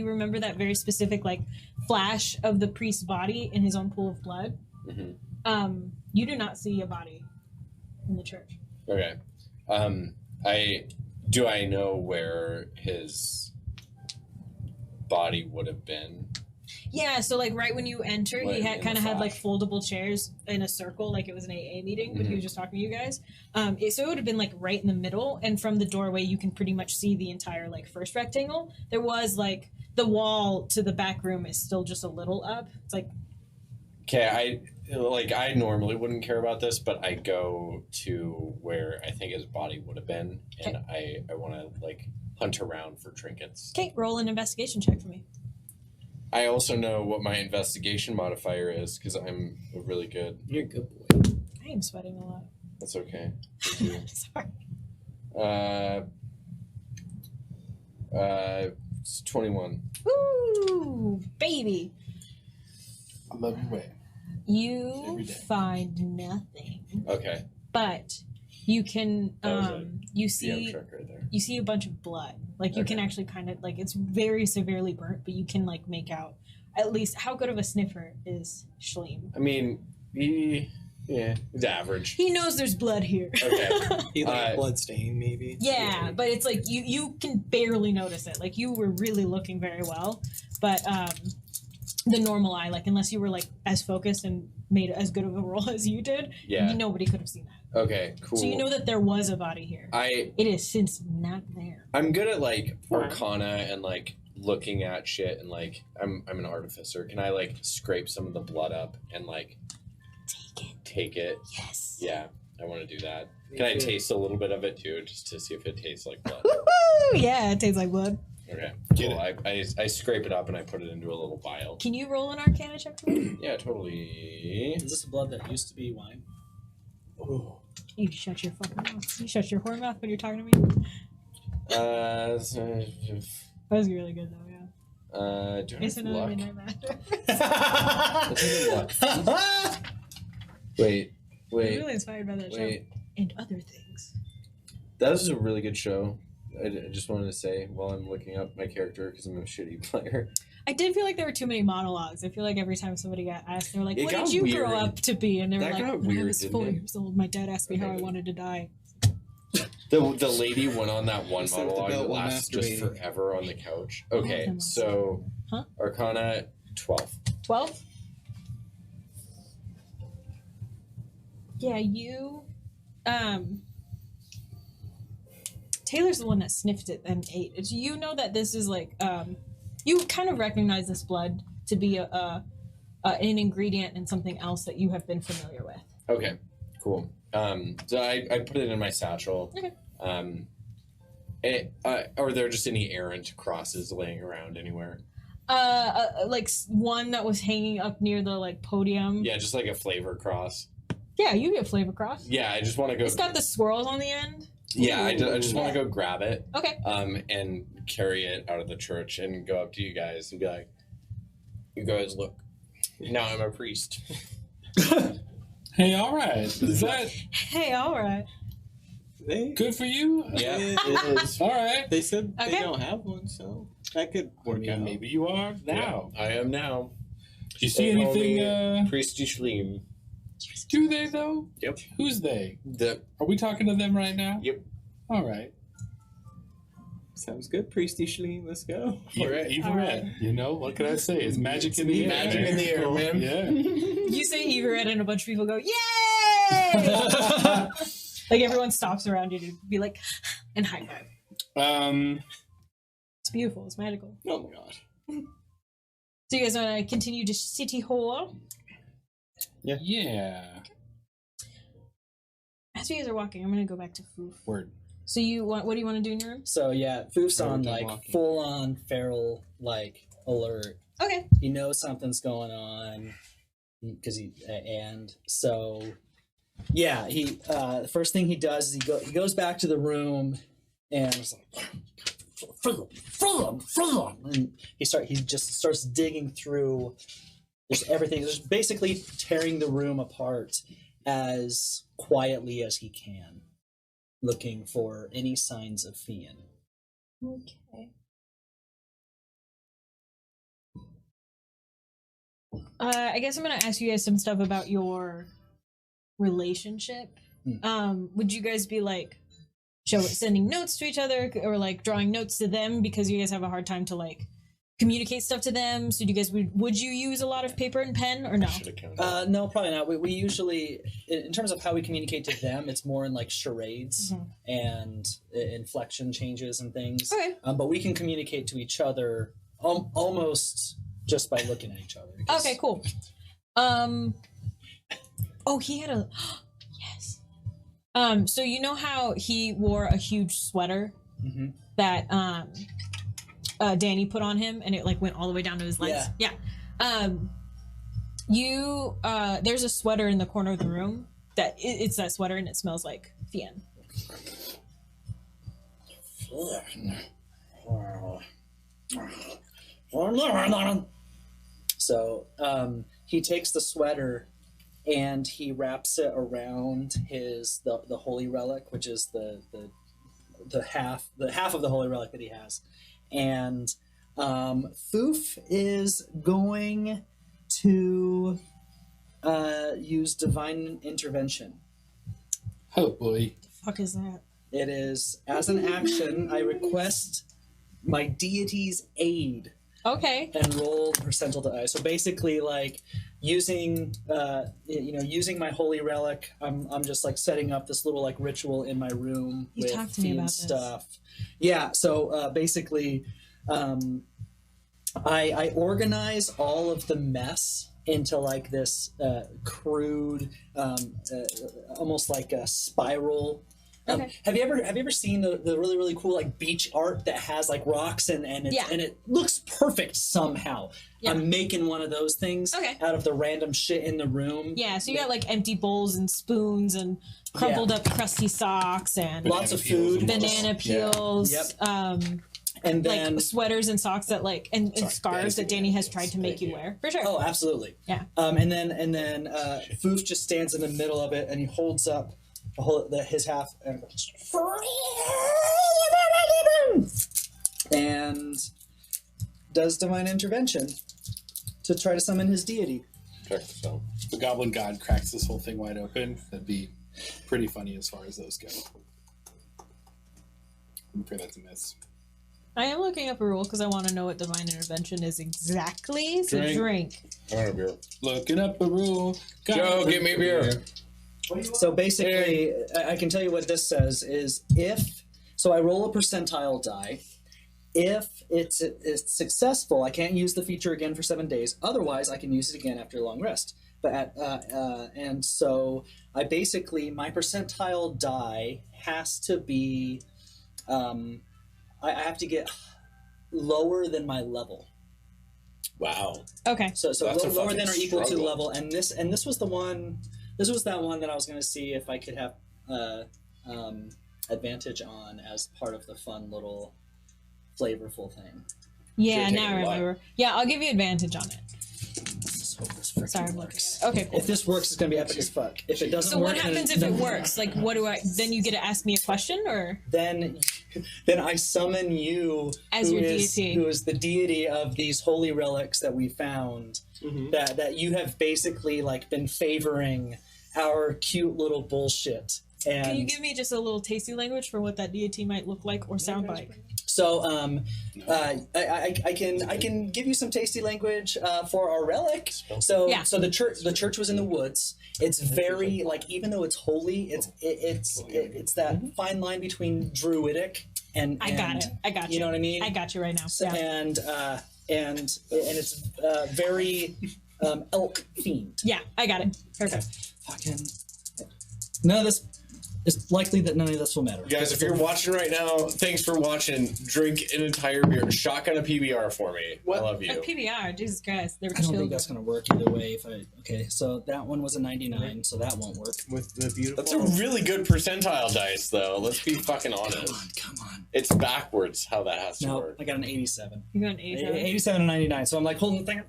remember that very specific like flash of the priest's body in his own pool of blood. Mm-hmm. You do not see a body in the church. Okay. I know where his body would have been? Yeah, so like right when you enter, Like, he had in kind the of had like flash. foldable chairs in a circle, like it was an AA meeting, but he Mhm. was just talking to you guys. So it would have been like right in the middle, and from the doorway you can pretty much see the entire like first rectangle. There was like the wall to the back room is still just a little up. It's like Okay, I normally wouldn't care about this, but I go to where I think his body would have been, and I want to like hunt around for trinkets. okay, roll an investigation check for me. I also know what my investigation modifier is because I'm really good. You're a good boy. I am sweating a lot. That's okay. Sorry. It's 21. Ooh, baby. I love your way. You Every day. find nothing, Okay. but you can That was a you DM see trick right there. you see a bunch of blood. Like you can Okay. actually kind of like it's very severely burnt, but you can like make out at least how good of a sniffer is Schleem. I mean, it's average. He knows there's blood here. Okay. He like Uh, a blood stain, maybe. Yeah, but it's like you can barely notice it. Like you were really looking very well, but the normal eye, like unless you were like as focused and made as good of a roll as you did, Yeah. nobody could have seen that. Okay. Cool. So you know that there was a body here. It is since not there. I'm good at like Arcana and like looking at shit and like I'm an artificer. Can I like scrape some of the blood up and like take it? Yes. Yeah, I want to do that. Can I taste a little bit of it too, just to see if it tastes like blood? Woo! Yeah, it tastes like blood. Okay, Get cool. I scrape it up and I put it into a little vial. Can you roll an Arcana check for me? Yeah, totally. Is this blood that used to be wine? Oh. You shut your fucking mouth. You shut your whore mouth when you're talking to me. Uh, That was really good though, yeah. do I It's have another luck? midnight matter. Let's have luck. Wait. I'm really inspired by that show. Wait. And other things. That was a really good show. I just wanted to say while I'm looking up my character because I'm a shitty player. I did feel like there were too many monologues. I feel like every time somebody got asked, they were like, It "What got did you weird. grow up to be?" And they were That like, got "When I weird, was didn't 4 it? years old, my dad asked me how I Okay. wanted to die." The lady went on that one Except the monologue belt that while lasts just masturbating. forever on the couch. All of Okay, them so Huh? Arcana 12. 12? Yeah, you Taylor's the one that sniffed it and ate it. You know that this is like you kind of recognize this blood to be an ingredient in something else that you have been familiar with. Okay, cool. So I put it in my satchel. Okay. Are there just any errant crosses laying around anywhere? Like one that was hanging up near the like podium. Yeah, just like a flavor cross. Yeah, you get flavor cross. Yeah, I just want to go. It's got the swirls on the end. Yeah, I just want to Yeah. go grab it. Okay. And carry it out of the church and go up to you guys and be like, "You guys look. Now I'm a priest." Hey, all right. Is that Hey, all right. They, good for you? Yeah. it is. All right. They said Okay. they don't have one, so that could work out. Maybe you are now. I am now. Do you see They call anything? me Priesty Schleem. Do they though? Yep. Who's they? The Are we talking to them right now? Yep. All right. Sounds good, Priesty Schleem. Let's go. All right. Everett. You know what can I say? It's magic in the air. Magic in the air, man. Yeah. You say Everett and a bunch of people go, "Yay!" Like everyone stops around you to be like, and high five. It's beautiful. It's magical. Oh my god. So you guys want to continue to City Hall? Yeah. As you guys are walking, I'm gonna go back to Foof. Word. So you want? What do you want to do in your room? So yeah, Foof's Oh, on good like walking. full on feral like alert. Okay. He knows something's going on because he and so Yeah, he the first thing he does is he goes back to the room and he's like, and he just starts digging through just everything, just basically tearing the room apart as quietly as he can, looking for any signs of Fian. Okay. I guess I'm gonna ask you guys some stuff about your relationship. Would you guys be like sending notes to each other or like drawing notes to them because you guys have a hard time to like communicate stuff to them? So do you guys would you use a lot of paper and pen or no? No, probably not. We usually, in terms of how we communicate to them, it's more in like charades and inflection changes and things. Okay. But we can communicate to each other almost just by looking at each other. Okay, cool. Oh, he had a yes. So you know how he wore a huge sweater that Danny put on him, and it like went all the way down to his legs. Yeah. There's a sweater in the corner of the room that it's that sweater, and it smells like Fian. So he takes the sweater and he wraps it around the holy relic, which is the half of the holy relic that he has. And Foof is going to use divine intervention. Oh boy. The fuck is that? It is, as an action, I request my deity's aid. Okay. And roll percentile die. So basically, like using my holy relic, I'm just like setting up this little like ritual in my room You with talked to me about this. stuff. Yeah. So basically, I organize all of the mess into like this crude, almost like a spiral. Okay. Have you ever seen the really really cool like beach art that has like rocks and it looks perfect somehow? Yeah. I'm making one of those things out of the random shit in the room. Yeah, so you got like empty bowls and spoons and crumpled up crusty socks and lots of food, banana peels. Yep. And then like sweaters and socks that like and scarves that Danny has tried to make you wear for sure. Oh, absolutely. Yeah. And then Foof just stands in the middle of it and he holds up his half and does divine intervention to try to summon his deity. Check this out. The Goblin God cracks this whole thing wide open. That'd be pretty funny as far as those go. I'm afraid that's a miss. I am looking up a rule because I want to know what divine intervention is exactly. So drink. I want a beer. Looking up a rule. Joe, give me a beer. So basically, I can tell you what this says is I roll a percentile die. If it's successful, I can't use the feature again for 7 days. Otherwise, I can use it again after a long rest. And so I basically, my percentile die has to be, I have to get lower than my level. Wow. Okay. So lower than or equal to struggle. level. And this was the one. This was that one that I was going to see if I could have advantage on as part of the fun little flavorful thing. Yeah, Should now I take a lot. remember. Yeah, I'll give you advantage on it. Let's hope this freaking Sorry, I'm works. looking at it. Okay, cool. If this works, it's going to be epic as fuck. If it doesn't So work, what happens if it works? Like, what do I? Then you get to ask me a question, or Then I summon you As who your is- deity. who is the deity of these holy relics that we found. That you have basically like been favoring our cute little bullshit. And can you give me just a little tasty language for what that deity might look like or sound like? so I can give you some tasty language for our relic. So Yeah. so the church was in the woods. It's very like, even though it's holy, it's that fine line between druidic and I got it. I got you. You know what I mean? I got you right now. Yeah. And it's very elk themed. Yeah, I got it. Perfect. Fucking none of this it's likely that none of this will matter. Guys, if you're watching right now, thanks for watching. Drink an entire beer. Shotgun a PBR for me. I love A you. PBR, Jesus Christ. They're I don't think chilled. that's going to work either way. Okay, so that one was a 99, so that won't work. With the beautiful. That's a really good percentile dice, though. Let's be fucking honest. Come on. It's backwards how that has to No, work. I got an 87. You got an 87? 87 and 99, so I'm like holding the thing.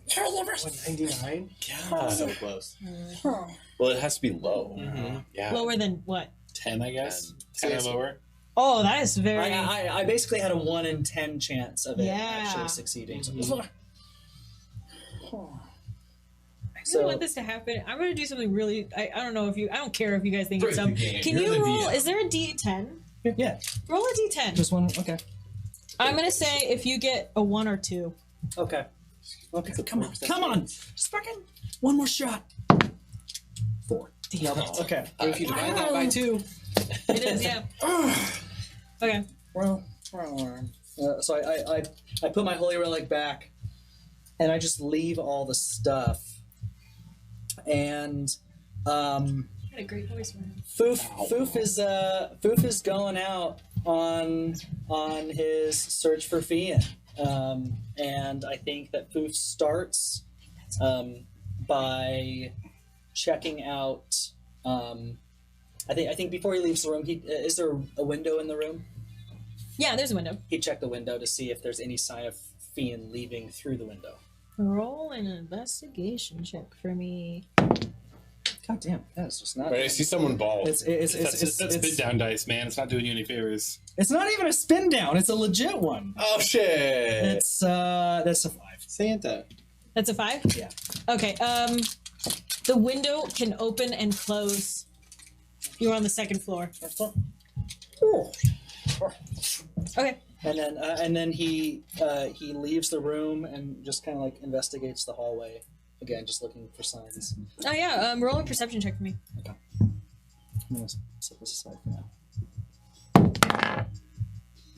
99. God. So close. Well, it has to be low. Mm-hmm. Yeah. Lower than what? 10, I guess. 10 or Seriously. lower. Oh, that is very. I basically had a 1 in 10 chance of it Yeah. actually succeeding. So, I really want this to happen. I'm gonna do something really. I don't know if you. I don't care if you guys think it's dumb. Can you roll? Is there a D10? yeah, Roll a D10. just one. Okay. I'm gonna say if you get a 1 or 2. Okay. Okay. Come on. Just fucking one more shot. 4. Damn it. Okay. What if you divide that by 2? It is, yeah. Okay. Well, so I put my holy relic back, and I just leave all the stuff, and Got a great voice, man. Foof is going out on his search for Fian, and I think that Foof starts by checking out. I think before he leaves the room, is there a window in the room? Yeah, there's a window. He checked the window to see if there's any sign of Fian leaving through the window. Roll an investigation check for me. God damn, that's just not. Wait, I see someone bald. It's That's spit down dice, man. It's not doing you any favors. It's not even a spin down. It's a legit one. Oh shit! It's that's a 5. Santa. That's a 5? Yeah. Okay, the window can open and close. You're on the second floor. Okay. And then he leaves the room and just kind of like investigates the hallway again, just looking for signs. Oh yeah, roll a perception check for me. I'm gonna set this aside for now.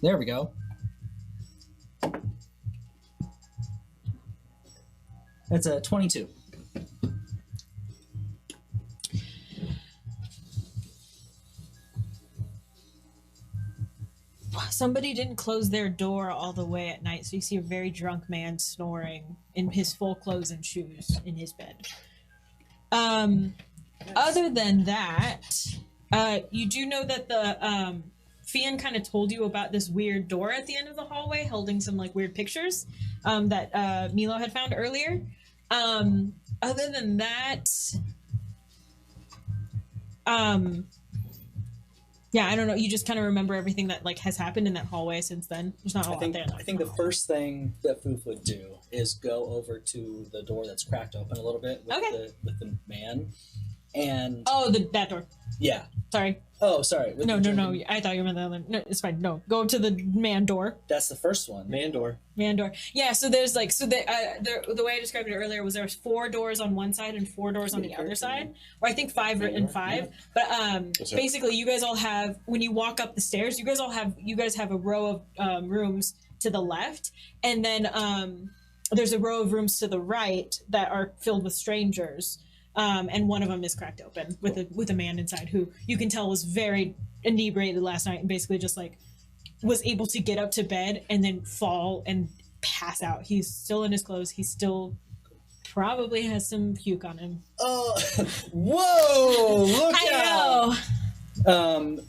There we go. That's a 22. Somebody didn't close their door all the way at night, so you see a very drunk man snoring in his full clothes and shoes in his bed. Other than that, you do know that the Fian kind of told you about this weird door at the end of the hallway holding some like weird pictures that Milo had found earlier. Other than that, yeah, I don't know. You just kind of remember everything that like has happened in that hallway since then. There's not a lot there. I think the first thing that Foof would do is go over to the door that's cracked open a little bit with the man, and that door. Yeah. Sorry. Oh, sorry. No. I thought you meant the other. No, it's fine. No, go to the man door. That's the first one. Man door. Yeah. So there's like the way I described it earlier was there's 4 doors on one side and 4 doors on the other side, or I think 5 and 5. But basically, you guys all have when you walk up the stairs, you guys have a row of rooms to the left, and then there's a row of rooms to the right that are filled with strangers. And one of them is cracked open with a man inside who you can tell was very inebriated last night and basically just like was able to get up to bed and then fall and pass out. He's still in his clothes. He still probably has some puke on him. Oh, whoa! Look I know.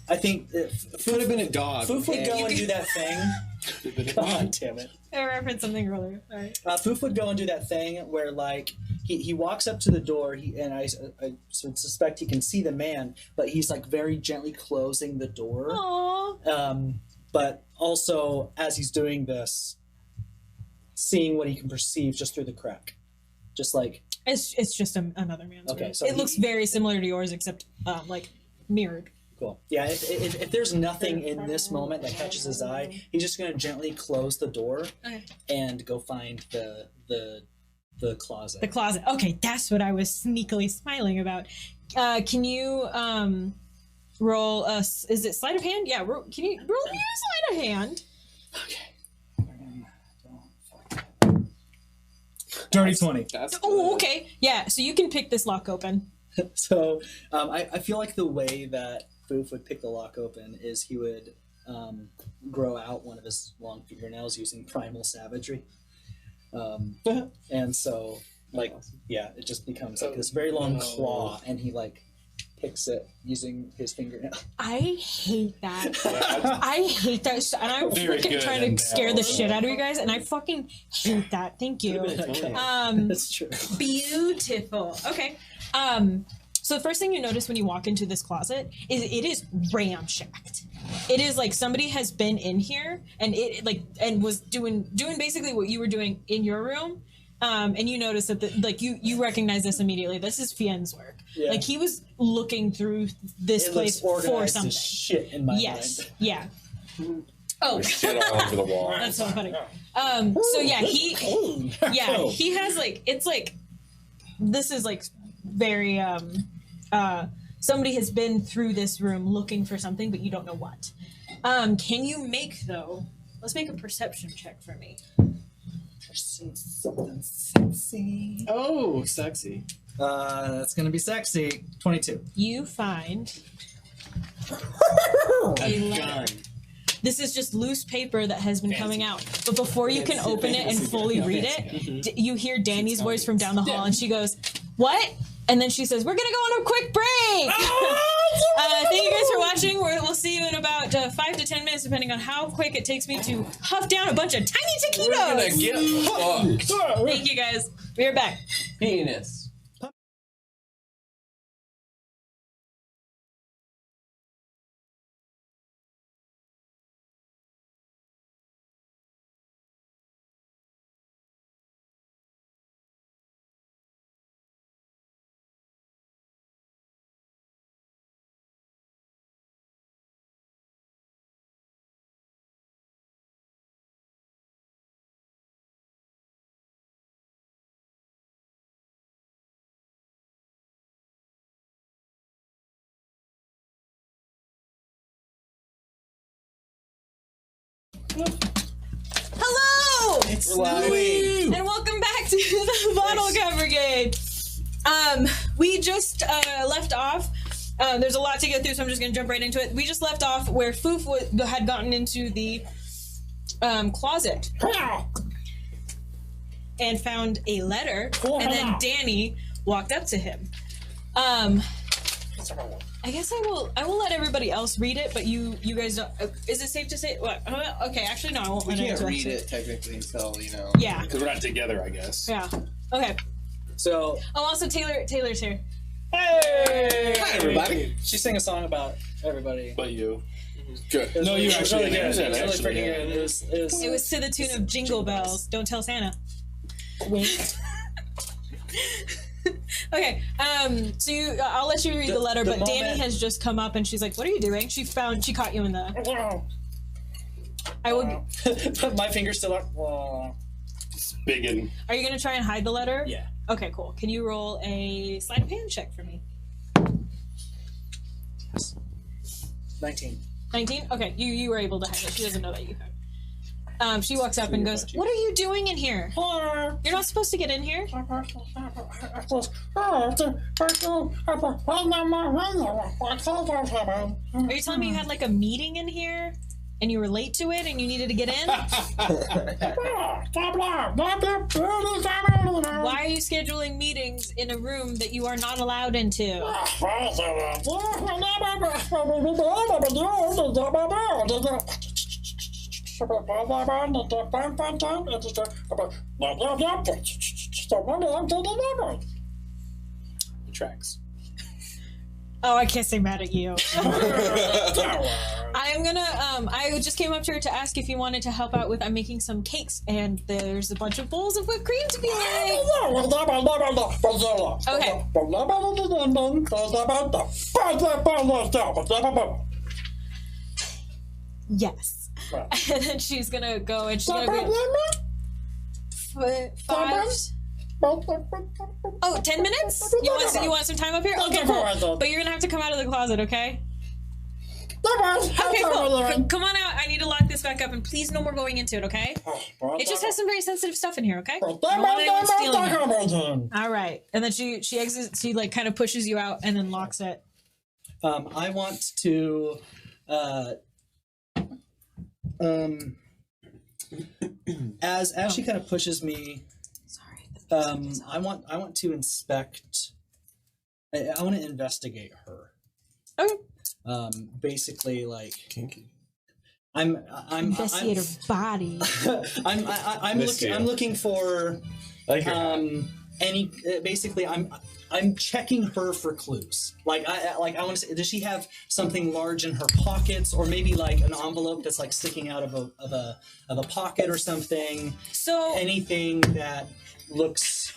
I think Could have been a dog. Foof would go and do that thing. God damn it. I referenced something earlier. All right. Foof would go and do that thing where, like, he walks up to the door, and I suspect he can see the man, but he's, like, very gently closing the door. Aww. But also, as he's doing this, seeing what he can perceive just through the crack. Just like... It's just another man's room. So it looks very similar to yours, except, like, mirrored. Cool. Yeah, if there's nothing in this moment that catches his eye, he's just going to gently close the door and go find the closet. The closet. Okay, that's what I was sneakily smiling about. Can you roll a... Is it sleight of hand? Yeah, can you roll me a sleight of hand? Okay. Dirty 20. Oh, okay. Yeah, so you can pick this lock open. So I feel like the way that Foof would pick the lock open is he would grow out one of his long fingernails using primal savagery. And so, like, yeah, it just becomes like this very long claw, and he like picks it using his fingernail. I hate that. I hate that. And I'm Very freaking good trying to scare the nails. shit out of you guys, and I fucking hate that. Thank you. That's true. Beautiful. Okay. So the first thing you notice when you walk into this closet is it is ramshacked. It is like somebody has been in here and it like and was doing basically what you were doing in your room. And you notice that you recognize this immediately. This is Fien's work. Yeah. Like he was looking through this It place looks for organized something. as shit in my Yes. mind. Yeah. Oh. There's shit all over the wall. That's so funny. So yeah, he has like it's like this is like very somebody has been through this room looking for something, but you don't know what. Can you make though? Let's make a perception check for me. Something sexy. Oh, sexy. That's gonna be sexy. 22. You find A a letter. gun. This is just loose paper that has been coming out. But before you can open it and fully read it, you hear Danny's voice from down the hall, and she goes, "What?" And then she says, "We're gonna go on a quick break." Thank you guys for watching. We'll see you in about 5 to 10 minutes, depending on how quick it takes me to huff down a bunch of tiny We're gonna taquitos. get fucked. Thank you guys. We're back. Penis. Hello! It's And welcome back to the Bottlecap Brigade. We just left off. There's a lot to get through, so I'm just going to jump right into it. We just left off where Foof had gotten into the closet and found a letter, and then Danny walked up to him. I guess I will let everybody else read it, but you guys don't. Is it safe to say? What? Okay, actually no, I won't. We let can't anyone read say it technically until, you know. Yeah. Because we're not together, I guess. Yeah. Okay. So, Oh, also Taylor's here. hey! Hi, everybody. She sang a song about everybody. But you. Good. It was No, you it was actually really good. answered, It was actually, really freaking yeah. good. It was to the tune of Jingle Bells. Don't tell Santa. Wink. Okay. So I'll let you read the letter, the but Danny moment- has just come up and she's like, "What are you doing?" She caught you in the. I will. My finger's still up. It's big and Are you gonna try and hide the letter? Yeah. Okay, cool. Can you roll a sleight of hand check for me? 19. 19? Okay, you were able to hide it. She doesn't know that you have. She walks up and goes, "What are you doing in here? You're not supposed to get in here." Are you telling me you had like a meeting in here and you were late to it and you needed to get in? Why are you scheduling meetings in a room that you are not allowed into? it tracks. Oh, I can't say mad at you. I am gonna, I just came up to her to ask if you wanted to help out with, I'm making some cakes and there's a bunch of bowls of whipped cream to be like. Yes. And then she's gonna go and she's gonna be 5. Oh, 10 minutes? You want some time up here? Okay, cool. But you're gonna have to come out of the closet, okay? Okay, cool. Come on out. I need to lock this back up, and please no more going into it, okay? It just has some very sensitive stuff in here, okay? I don't want anyone stealing it. All right. And then she exits. She like kind of pushes you out and then locks it. I want to. As she kind of pushes me, I want to inspect. I want to investigate her. Okay. Basically, like Kinky. Investigate her body. I'm looking for Like your any. Basically, I'm checking her for clues. I want to say, does she have something large in her pockets, or maybe like an envelope that's like sticking out of a pocket or something? So Anything that looks.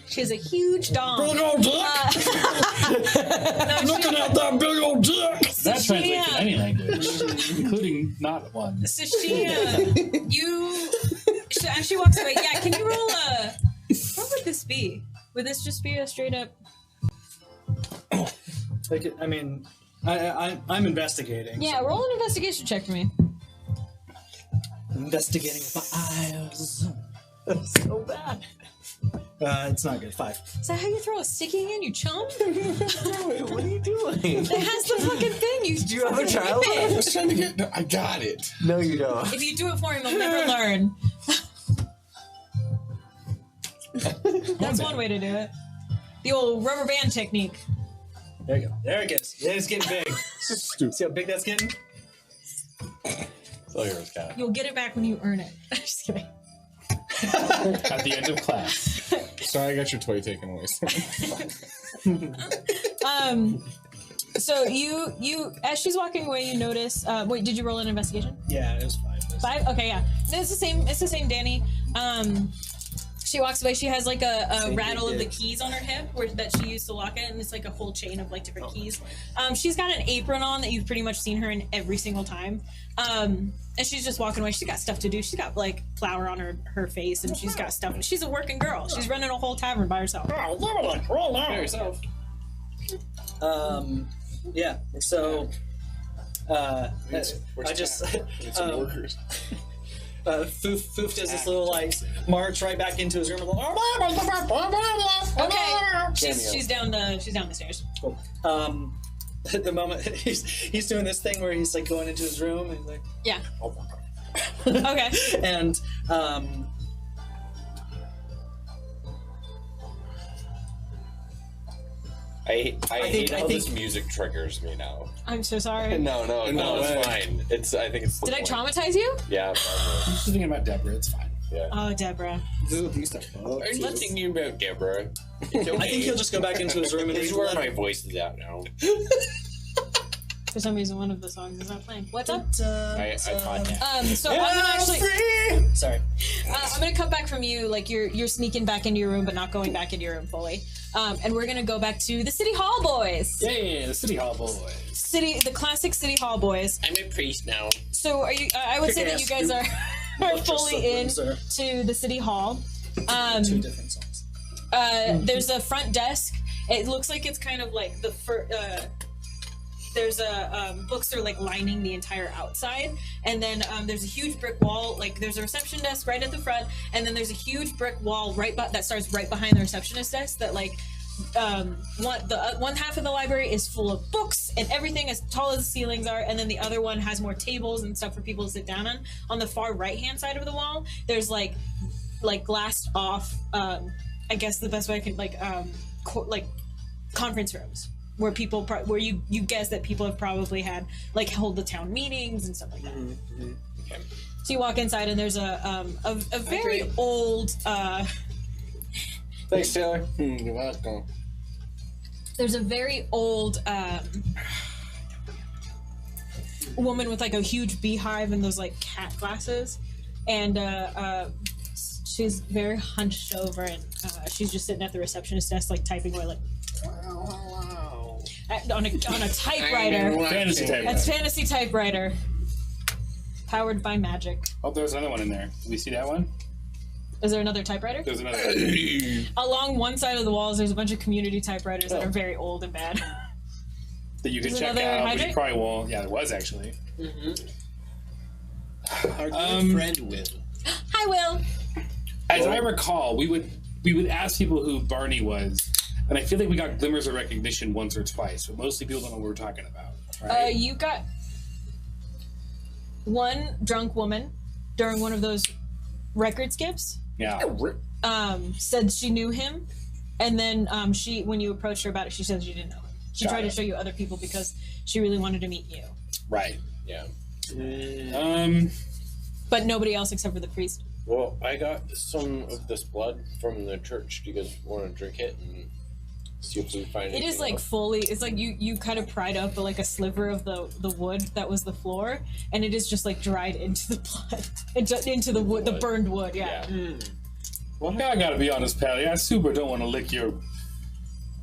she has a huge dong. Big old dick! Looking at that big old dick! That translates to any language, including not one. So as she walks away, yeah, can you roll a... What would this be? Would this just be a straight up... I'm investigating. Yeah, roll an investigation check for me. Investigating with my eyes. That's so bad. It's not good. 5. Is that how you throw a sticky in, you chump? What are you doing? It has the fucking thing. Do you have a child? Whip I it. was trying to get. No, I got it. No, you don't. If you do it for him, he'll never learn. That's one way to do it. The old rubber band technique. There you go. There it goes. Yeah, it's getting big. Stupid. See how big that's getting? all yours, cat. You'll get it back when you earn it. Just kidding. At the end of class. Sorry, I got your toy taken away. So you as she's walking away, you notice. Wait, did you roll an investigation? Yeah, it was 5. 5? Okay, yeah. It's the same, Danny. She walks away. She has like a rattle of the keys on her hip that she used to lock it, and it's like a whole chain of like different keys. She's got an apron on that you've pretty much seen her in every single time. And she's just walking away. She's got stuff to do. She's got like flour on her face, and she's got stuff. She's a working girl. She's running a whole tavern by herself. By yourself. Yeah. So, I Where's just Need some workers. Foof does this little like march right back into his room. Okay, she's down the stairs. Cool. The moment he's doing this thing where he's like going into his room and he's like, Yeah. Okay. and I hate how think- this music triggers me now. I'm so sorry. No, way. it's fine. I think it's. the Did I point. traumatize you? Yeah, probably. I'm just thinking about Deborah. It's fine. Yeah. Oh, Deborah. Are you thinking about Deborah? It's okay. I think he'll just go back into his room and This read is the where letter. my voice is at now. For some reason, one of the songs is not playing. What's up? I thought that. So I'm gonna actually. Sorry. I'm gonna come back from you, like you're sneaking back into your room, but not going back into your room fully. And we're gonna go back to the City Hall boys. Yeah, the City Hall boys. The classic City Hall boys. I'm a priest now. So are you? I would say that you guys are fully in Sir. to the City Hall. 2 different songs. There's a front desk. It looks like it's kind of like there's books are like lining the entire outside, and then there's a huge brick wall. Like there's a reception desk right at the front, and then there's a huge brick wall that starts right behind the receptionist desk. That like one half of the library is full of books and everything as tall as the ceilings are, and then the other one has more tables and stuff for people to sit down on. On the far right hand side of the wall, there's like glassed off. I guess the best way I could like conference rooms. Where people, where you guess that people have probably had like hold the town meetings and stuff like that. Mm-hmm. Okay. So you walk inside and there's a very old. Thanks, Taylor. You're welcome. There's a very old woman with like a huge beehive and those like cat glasses, and she's very hunched over, and she's just sitting at the receptionist desk like typing away like. On a typewriter. Fantasy typewriter. That's fantasy typewriter. Powered by magic. Oh, there's another one in there. Did we see that one? Is there another typewriter? There's another. Along one side of the walls, there's a bunch of community typewriters that are very old and bad. That you can Is check another out, but hydrant? you probably won't. Yeah, there was actually. Our good friend Will. Hi, Will. As I recall, we would ask people who Barney was, And I feel like we got glimmers of recognition once or twice, but mostly people don't know what we're talking about. Right? You got one drunk woman during one of those record skips. Yeah. Said she knew him, and then she, when you approached her about it, she said she didn't know him. She Got tried to it. show you other people because she really wanted to meet you, Right. Yeah. but nobody else except for the priest. Well, I got some of this blood from the church. Do you guys want to drink it and see if we find It is like else? fully. It's like you kind of pried up like a sliver of the wood that was the floor, and it is just like dried into the blood, into the wood, the burned wood. Yeah. Well, I gotta be honest, Pally. I super don't want to lick your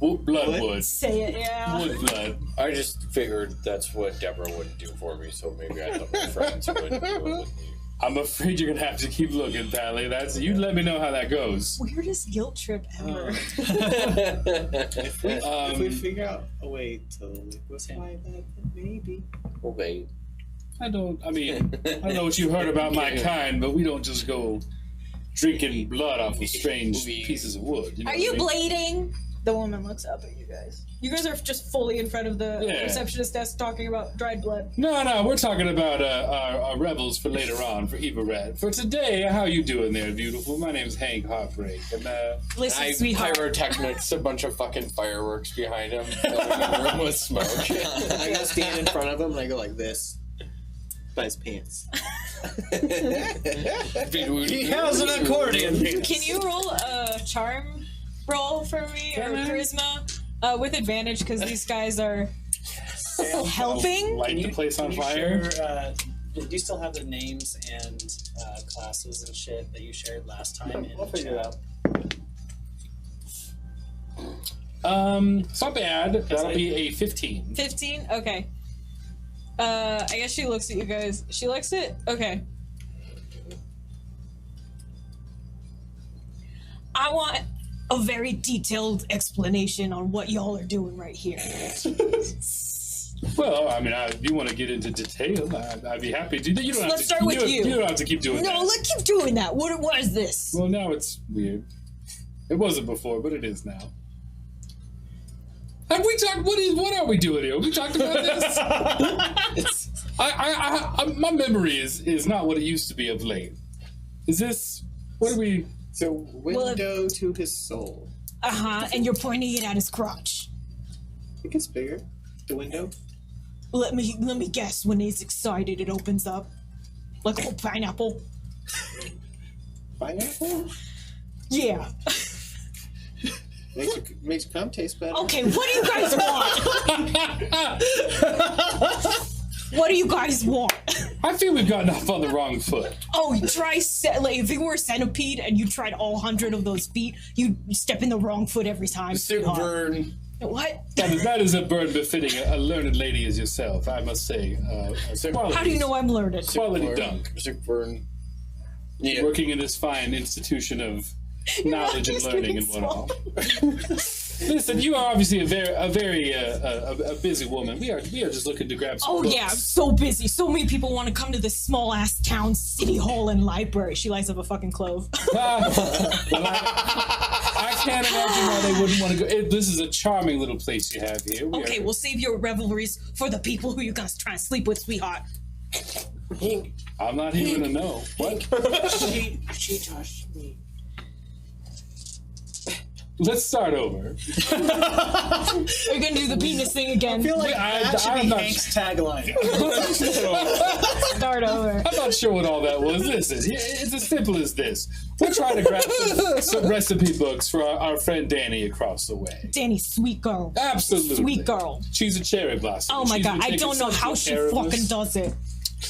blood wood. Say it. Yeah. Wood blood. I just figured that's what Deborah wouldn't do for me, so maybe I thought my friends would do it with me. I'm afraid you're gonna have to keep looking, Pally. You let me know how that goes. Weirdest guilt trip ever. If we figure out a way to liquefy that, then maybe. Well, wait. I don't know what you heard about my kind, but we don't just go drinking blood off of strange pieces of wood. You know Are what you I mean? bleeding? The woman looks up at you guys. You guys are just fully in front of the receptionist desk talking about dried blood. No, we're talking about our revels for later on, for Eva Red. For today, how you doing there, beautiful? My name's Hank Heartbreak, and Listen, sweetheart. Pyrotechnics, a bunch of fucking fireworks behind him, filling the room with smoke. I go stand in front of him and I go like this. By his pants. He has an accordion. Can you roll a charm roll for me or charisma with advantage because these guys are helping? light the place on fire. Do you still have the names and classes and shit that you shared last time? We'll figure it out. It's not bad. That'll be a 15. 15? Okay. I guess she looks at you guys. She looks at... Okay. I want a very detailed explanation on what y'all are doing right here. Well, I mean, if you want to get into detail, I'd be happy to. You don't have Let's to, start with you. You don't have to keep doing that. No, let's keep doing that. What is this? Well, now it's weird. It wasn't before, but it is now. Have we talked? What are we doing here? Have we talked about this? My memory is not what it used to be of late. Is this? What are we? So, window to his soul. And you're pointing it at his crotch. It gets bigger. The window. Let me guess. When he's excited, it opens up like a whole pineapple. Pineapple? Yeah. Makes cum taste better. Okay, what do you guys want? What do you guys want? I feel we've gotten off on the wrong foot. Oh, like if you were a centipede and you tried all 100 of those feet, you'd step in the wrong foot every time. sweetheart. Burn. What? That is a burn befitting a learned lady as yourself, I must say. How do you know I'm learned? Quality dunk. Sick burn. Yeah. Working in this fine institution of knowledge and learning and whatnot. Listen, you are obviously a very busy woman. We are just looking to grab some Oh books. yeah, I'm so busy. So many people want to come to this small ass town, city hall, and library. She lights up a fucking clove. Well, I can't imagine why they wouldn't want to go. This is a charming little place you have here. Okay, we'll save your revelries for the people who you're gonna try and sleep with, sweetheart. I'm not even gonna know. What? She touched me. Let's start over. Are you gonna do the penis thing again? I feel like that should be I'm not- Hank's tagline. Start over. I'm not sure what all that was. Listen, it's as simple as this. We're trying to grab some recipe books for our friend Danny across the way. Danny, sweet girl. Absolutely. Sweet girl. She's a cherry blossom. Oh my She's god, been I taking don't know such how good she care of us. fucking does it.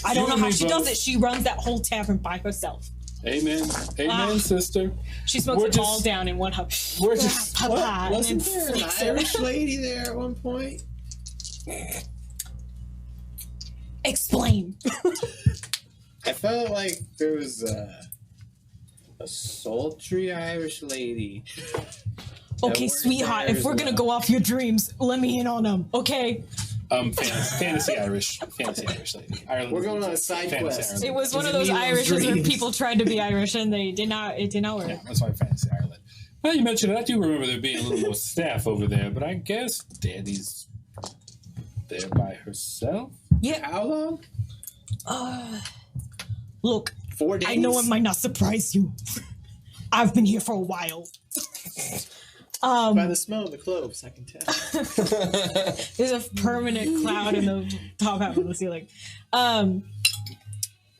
I You don't know and how me she does both. it. She runs that whole tavern by herself. Amen. Amen, sister. She smokes We're it all just- down in one huff. We're just. Wasn't there an Irish lady there at one point? Explain. I felt like there was a sultry Irish lady. Okay, sweetheart, if we're gonna go off your dreams, let me in on them, okay? Fantasy Irish lady. Ireland. We're going on a side Fantasy quest. Ireland. It was one of Is it those Neil's Irishes where dreams? people tried to be Irish and it did not work. Yeah, that's why Fantasy Ireland. Well, you mentioned it. I do remember there being a little more staff over there, but I guess Danny's there by herself. Yeah. How long? Look, 4 days. I know it might not surprise you. I've been here for a while. By the smell of the cloves, I can tell. There's a permanent cloud in the top half of the ceiling.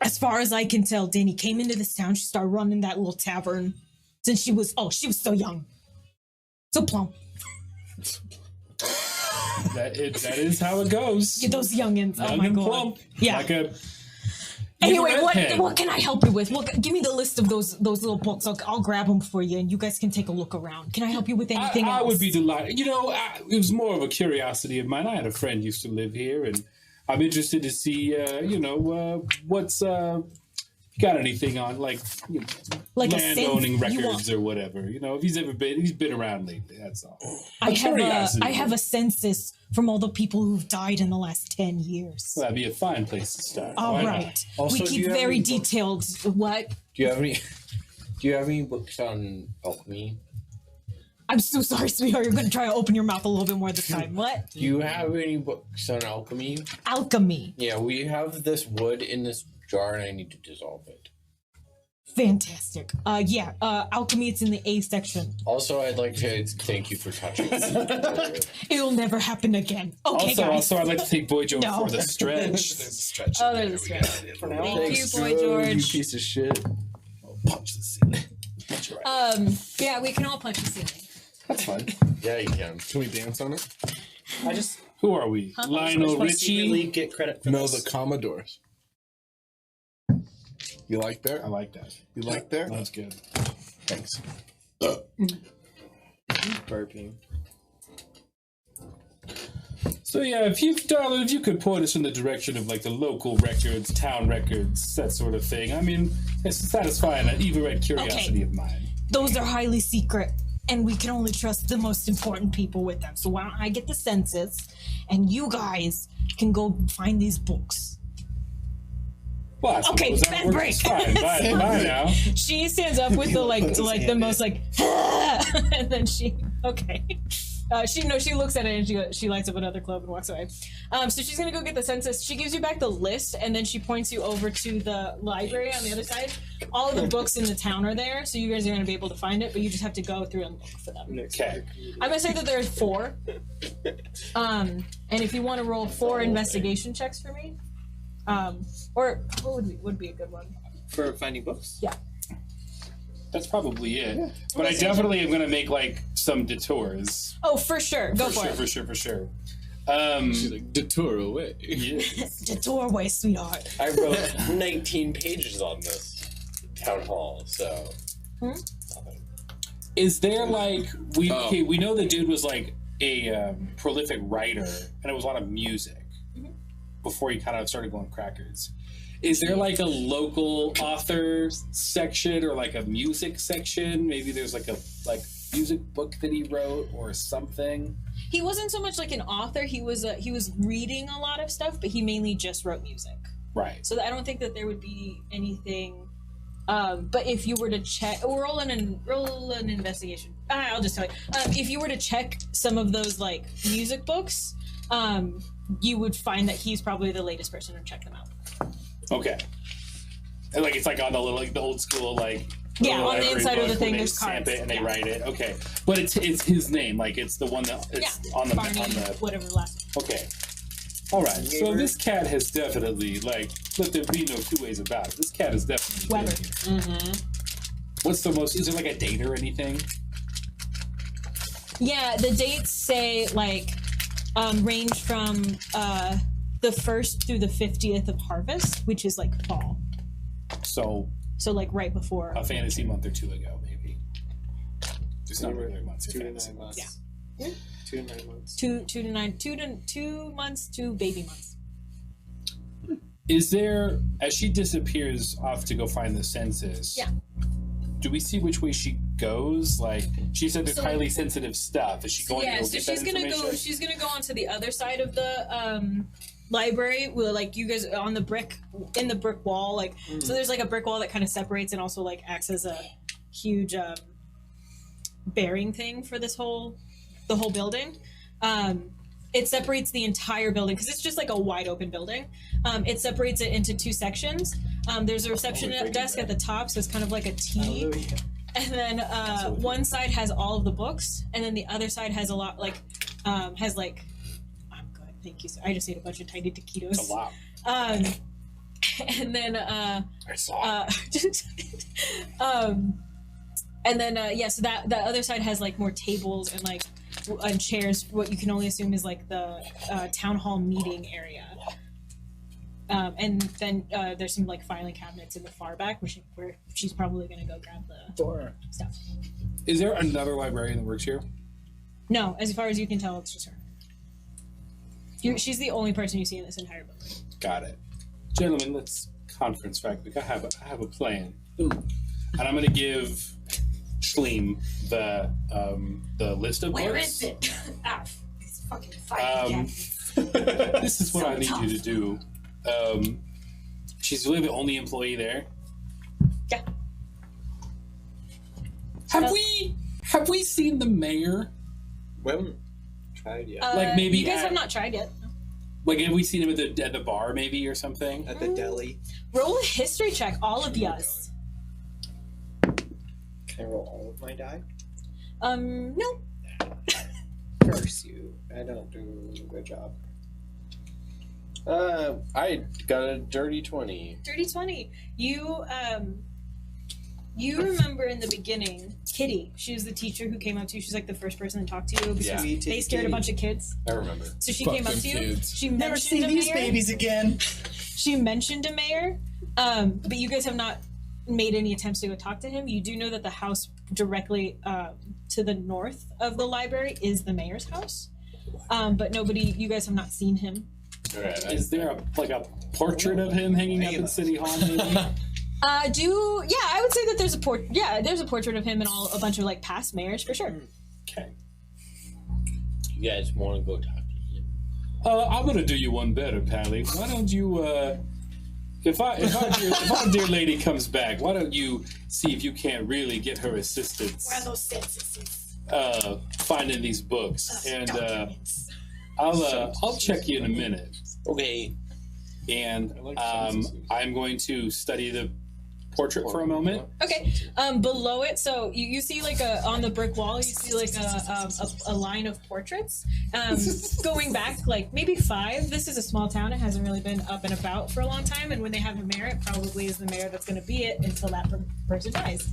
As far as I can tell, Danny came into this town. She started running that little tavern since she was so young. So plump. That is how it goes. Get those youngins. Oh Young my and god. plump, Yeah. Like a Anyway, redhead. what can I help you with? Give me the list of those little books. I'll grab them for you, and you guys can take a look around. Can I help you with anything else? I would be delighted. You know, it was more of a curiosity of mine. I had a friend who used to live here, and I'm interested to see, what's got anything on like Like a land sense owning you records want. or whatever. You know, if he's been around lately. That's all. I curiosity. have a census from all the people who've died in the last 10 years. Well, that'd be a fine place to start. All Why right. not? Also, We do keep you have very any books? detailed. What? Do you have any books on alchemy? I'm so sorry, sweetheart. You're going to try to open your mouth a little bit more this time. What? Do you have any books on alchemy? Alchemy. Yeah, we have this wood in this jar, and I need to dissolve it. Fantastic. Alchemy, it's in the A section. Also, I'd like to thank you for touching me. It'll never happen again. Okay, guys. Also, I'd like to take Boy Joe No. for the stretch. There's a stretch. Oh, there's a stretch. Thank you, Boy You George. piece of shit. I'll punch the ceiling. Punch it right. Yeah, we can all punch the ceiling. That's fine. Yeah, you can. Can we dance on it? I just Who are we? Lionel want to secretly Richie. get credit for No, this. the Commodores. You like I there? like that. You like there? That's good. Thanks. Burping. So yeah, if you could point us in the direction of like the local records, town records, that sort of thing. I mean, it's satisfying an even-read curiosity of mine. Those are highly secret, and we can only trust the most important people with them. So why don't I get the census, and you guys can go find these books. Well, I Okay, suppose that bad works break. fine. Bye now. She stands up with the the most and then she she looks at it and she lights up another clove and walks away. So she's gonna go get the census. She gives you back the list and then she points you over to the library on the other side. All of the books in the town are there, so you guys are gonna be able to find it, but you just have to go through and look for them. Okay. I'm gonna say that there's 4. And if you want to roll 4 investigation checks for me, or what would be a good one? For finding books? Yeah. That's probably it. But I definitely am gonna make like some detours. Oh, for sure. Go for it. For sure. She's like, detour away. Yes. The doorway, sweetheart. I wrote 19 pages on this town hall, so. Is there like we Oh. know the dude was like a prolific writer and it was a lot of music before he kind of started going crackers. Is there like a local author section or like a music section? Maybe there's like a music book that he wrote or something. He wasn't so much like an author. He was reading a lot of stuff, but he mainly just wrote music. Right. So I don't think that there would be anything. But if you were to check, roll an investigation. I'll just tell you. If you were to check some of those like music books, you would find that he's probably the latest person to check them out. Okay. And like it's like on the little like the old school like Yeah, little on the library inside of book the thing, where they there's stamp cards. it and they Yeah. write it. Okay, but it's his name. Like it's the one that it's on the Barney, on the. whatever the last. Okay. All right. So this cat has definitely like let there be no two ways about it. This cat has definitely been Weathered. here. What's the most? Is there like a date or anything? Yeah, the dates say like range from the 1st through the 50th of harvest, which is like fall. So So like right before. a fantasy month or two ago, maybe. It's not Anywhere regular months. 2 to fantasy 9 months. months. Yeah. 2 to 9 months. 2 months to baby months. Is there, as she disappears off to go find the census? Yeah. Do we see which way she goes? Like she said, there's So, highly sensitive stuff. Is she going Yeah, to go so get she's that gonna information? go. She's gonna go onto the other side of the library. Where like you guys on the brick wall. Like so, there's like a brick wall that kind of separates and also like acts as a huge bearing thing for the whole building. It separates the entire building because it's just like a wide open building. It separates it into 2 sections. There's a reception desk at the top, so it's kind of like a T. Hallelujah. And then one side has all of the books, and then the other side has a lot I'm good, thank you. I just ate a bunch of tiny taquitos. It's a lot. And then I saw. And then so that the other side has like more tables and chairs. What you can only assume is like the town hall meeting area. And then there's some like filing cabinets in the far back, where she's probably gonna go grab the stuff. Is there another librarian that works here? No, as far as you can tell, it's just her. She's the only person you see in this entire building. Got it. Gentlemen, let's conference fact. I have a plan, and I'm gonna give Schleem the list of Where books. is it? It's fucking fighting. This is what I need you to do. She's really the only employee there. Yeah. Have we seen the mayor? We haven't tried yet. Like maybe you guys have not tried yet. Like have we seen him at the bar maybe or something? At the deli. Roll a history check, all of yous. Can I roll all of my die? No. Curse you. I don't do a good job. I got a dirty 20. Dirty 20. You remember in the beginning, Kitty. She was the teacher who came up to you. She's like the first person to talk to you because Yeah. they scared a bunch of kids. I remember. So she Fuck came up them to you. kids. She Never mentioned see a these mayor. babies again. She mentioned a mayor, but you guys have not made any attempts to go talk to him. You do know that the house directly to the north of the library is the mayor's house, but you guys have not seen him. Alright, Is there a portrait of him hanging up in City Hall maybe? I would say that there's a portrait of him and a bunch of like past mayors for sure. Okay. you guys want to go talk to him? I'm gonna do you one better, Pally. Why don't you if our dear lady comes back, why don't you see if you can't really get her assistance Where are those censuses? finding these books, and Documents. I'll check you in a minute. Okay. And I like censuses. I'm going to study the portrait for a moment. Okay. Below it, so you see like on the brick wall, you see like a line of portraits. Going back like maybe 5. This is a small town. It hasn't really been up and about for a long time. And when they have a mayor, it probably is the mayor that's going to be it until that person dies.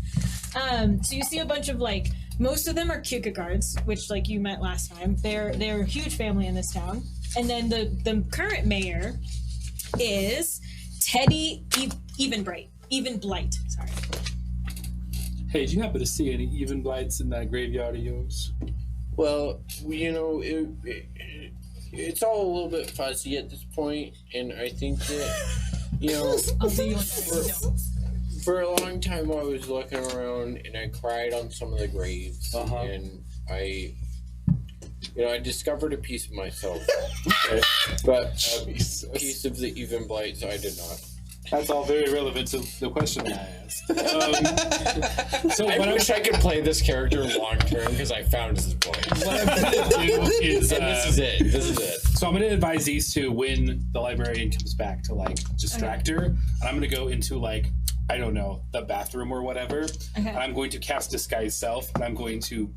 So you see a bunch of like, most of them are Kierkegaards, which like you met last time. They're a huge family in this town. And then the current mayor is Teddy Evenblight. Sorry. Hey, did you happen to see any even blights in that graveyard of yours? Well, you know, it's all a little bit fuzzy at this point, and I think that, you know, I'll do you one. for a long time I was looking around and I cried on some of the graves, and I discovered a piece of myself, but a piece of the even blights I did not. That's all very relevant to the question I asked. So I what wish I could play this character long term because I found his point. what I'm going to do is, And this is it. so I'm going to advise these two when the librarian comes back to like distract her, and I'm going to go into like, I don't know, the bathroom or whatever. Okay. And I'm going to cast disguise self, and I'm going to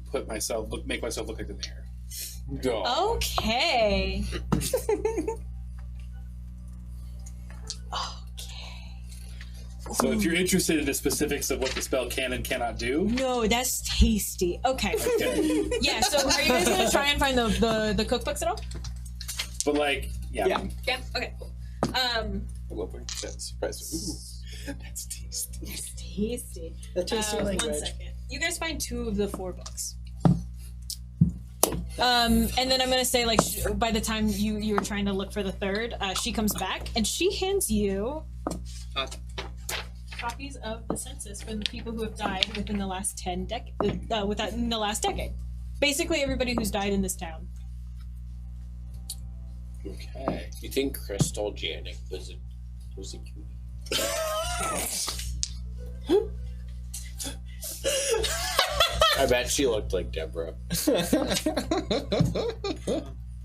make myself look like the mayor. Okay. So if you're interested in the specifics of what the spell can and cannot do, No, that's tasty. Okay. okay. Yeah, so are you guys gonna try and find the cookbooks at all? But like, yeah. Yeah, okay, cool. I love when that surprise. Ooh, that's tasty. It's tasty. The tasty 1 language. second. You guys find 2 of the 4 books. And then I'm gonna say, like, by the time you were trying to look for the 3rd, she comes back and she hands you copies of the census for the people who have died within the last in the last decade. Basically, everybody who's died in this town. Okay. You think Crystal Janik was a cutie? I bet she looked like Deborah.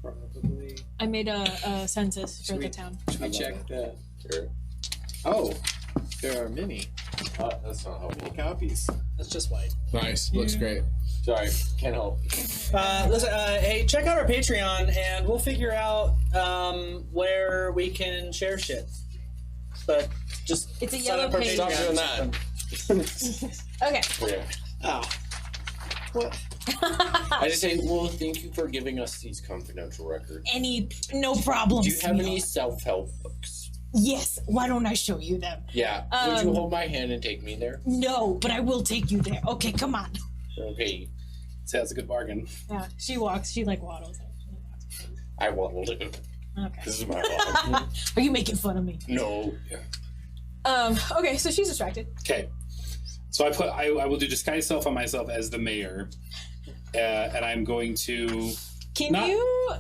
Probably. I made a census for Should the we- town. Should we check the? Sure. Oh, there are many That's not helpful. copies. That's just white. Nice. Looks great. Sorry, can't help. Listen, hey, check out our Patreon, and we'll figure out where we can share shit. But just It's a sign yellow up our page. Stop Patreon doing or that. something. Okay. Yeah. Oh, what? I just say, well, thank you for giving us these confidential records. No problem. Do you have any sweetheart. self-help books? Yes. Why don't I show you them? Yeah. Would you hold my hand and take me there? No, but I will take you there. Okay, come on. Okay. So that's a good bargain. Yeah, she walks. She like waddles. I waddled it. Okay. This is my walk. Are you making fun of me? No. Okay, so she's distracted. Okay. So I will do disguise self on myself as the mayor, and I'm going to. Can you?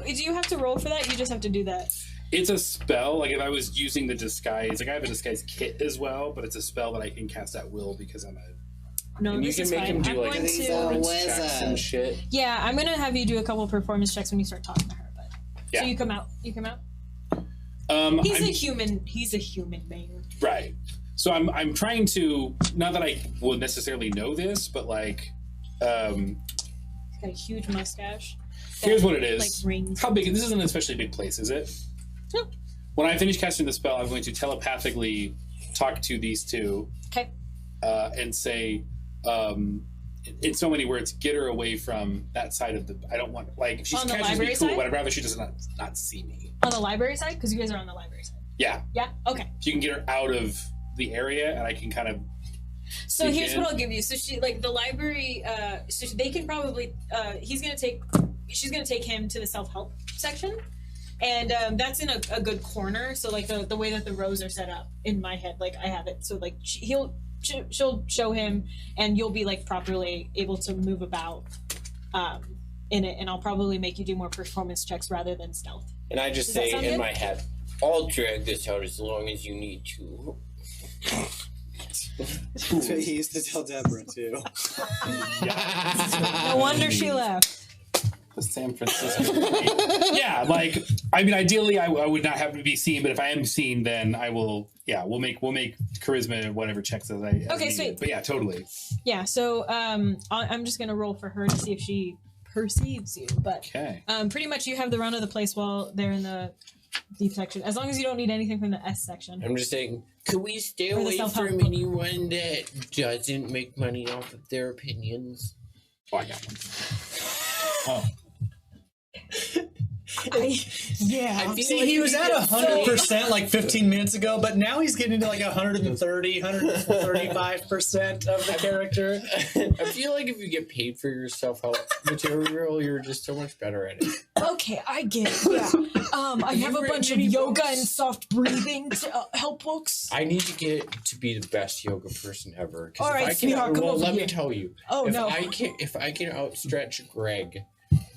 Do you have to roll for that? You just have to do that. It's a spell. Like if I was using the disguise, like I have a disguise kit as well, but it's a spell that I can cast at will because I'm a. No, And you this can is make fine. him do I'm like going to. performance Wizard. checks and shit. Yeah, I'm gonna have you do a couple of performance checks when you start talking to her. But Yeah. so you come out. You come out. I'm- He's a human mayor. Right. So I'm trying to, not that I would necessarily know this, but like, He's got a huge mustache. here's what it Like is. rings. How big? This isn't an especially big place, is it? No. When I finish casting the spell, I'm going to telepathically talk to these two Okay. and say, in so many words, get her away from that side of the. I don't want like if she's On the catches me library cool, side? but I'd rather she does not see me. On the library side, because you guys are on the library side. Yeah, Yeah. Okay. if you can get her out of the area, and I can kind of. So You here's can? what I'll give you. So she like the library. So they can probably. She's gonna take him to the self-help section, and that's in a good corner. So like the way that the rows are set up in my head, like I have it. So like she'll show him, and you'll be like properly able to move about in it. And I'll probably make you do more performance checks rather than stealth. And I just Does that say sound in good? my head, I'll drag this out as long as you need to. That's what he used to tell Deborah too. No wonder she left. The San Francisco. Yeah, like I mean, ideally, I would not have to be seen, but if I am seen, then I will. Yeah, we'll make charisma and whatever checks as Okay, needed. sweet. But yeah, totally. Yeah. So I'm just gonna roll for her to see if she perceives you, but. Okay. Pretty much you have the run of the place while they're in the deep section. As long as you don't need anything from the S section. I'm just saying, could we stay Or the away self-help from book. anyone that doesn't make money off of their opinions? Oh, I got one. Oh, Yeah. I feel See, like he if was you at get 100% like 15 minutes ago, but now he's getting to like 130, 135% of the character. I feel like if you get paid for your self-help material, you're just so much better at it. Okay, I get it. Yeah. I have a read bunch of any yoga books? and soft breathing help books. I need to get to be the best yoga person ever. 'Cause All if right, I can, sweetheart, come well, over let here. me tell you. Oh, if no. if I can outstretch Greg,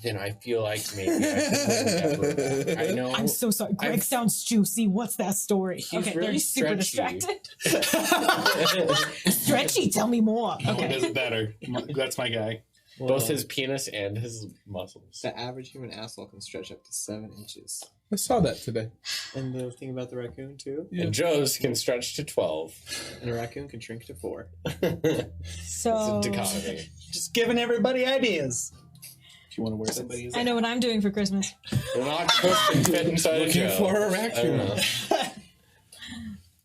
then I feel like maybe I can win Deborah. I know. I'm so sorry. Greg I've- sounds juicy. What's that story? He's Okay, really they're super stretchy. distracted. Stretchy, tell me more. no one Okay. does it better. That's my guy. Both his penis and his muscles. The average human asshole can stretch up to 7 inches. I saw that today. And the thing about the raccoon too, And Joe's can stretch to 12. and a raccoon can shrink to 4. So It's a dichotomy. Just giving everybody ideas. If you want to wear somebody's. I know what I'm doing for Christmas. An octopus can fit inside a Looking Joe. for a I raccoon.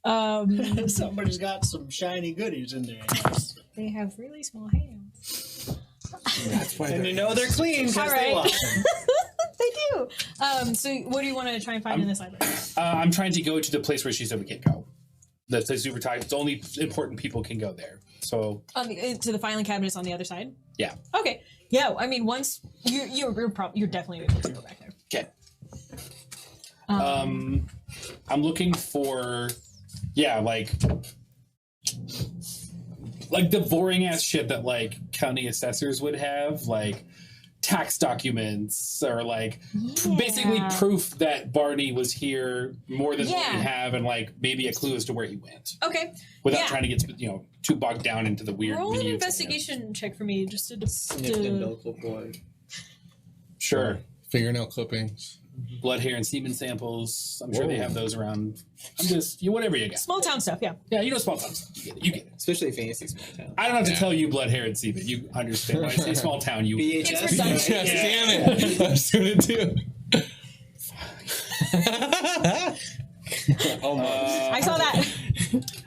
don't know. Somebody's got some shiny goodies in there. They have really small hands. That's why. And you know they're clean because All they right. wash. They do. So what do you want to try and find in this library? I'm trying to go to the place where she said we can't go. The super tight. It's only important people can go there. So To the filing cabinets on the other side. yeah. Okay. Yeah. I mean, once you're definitely able to go back there. Okay. I'm looking for, like the boring ass shit that like county assessors would have, like tax documents or like basically proof that Barney was here more than what we have, and like maybe a clue as to where he went. Okay. Without trying to get too bogged down into the weird. Roll an investigation check for me, just to Sniff the umbilical cord. Sure. Fingernail clippings. Blood, hair, and semen samples. I'm sure they have those around. I'm just whatever you got. small town stuff. Yeah. Yeah, you know small town stuff. You get it. Especially fancy small town. I don't have to tell you blood, hair, and semen. You understand. When I say small town, you. It's redundant. Damn it! I was doing it too. I saw that.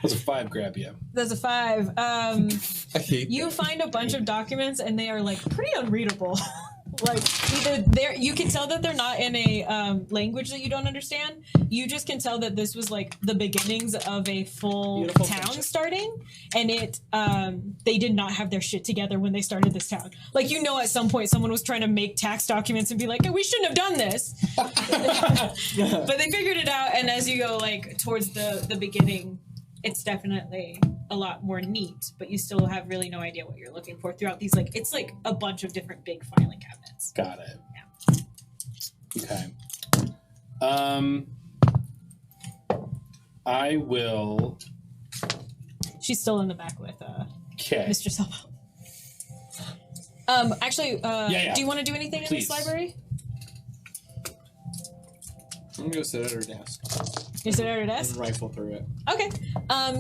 That's a 5 grab, yeah. There's a 5. I hate You find a bunch of documents and they are like pretty unreadable. Like either you can tell that they're not in a language that you don't understand. You just can tell that this was like the beginnings of a full Beautiful town picture. starting, and they did not have their shit together when they started this town. Like at some point someone was trying to make tax documents and be like, hey, we shouldn't have done this. But they figured it out, and as you go like towards the beginning, it's definitely a lot more neat, but you still have really no idea what you're looking for throughout these. Like it's like a bunch of different big filing cabinets. Got it. Yeah. Okay. I will. She's still in the back with Okay. Mr. Selbo. Actually, yeah. do you want to do anything in Please. this library? I'm gonna go sit at her desk You sit at her and desk? rifle through it. Okay.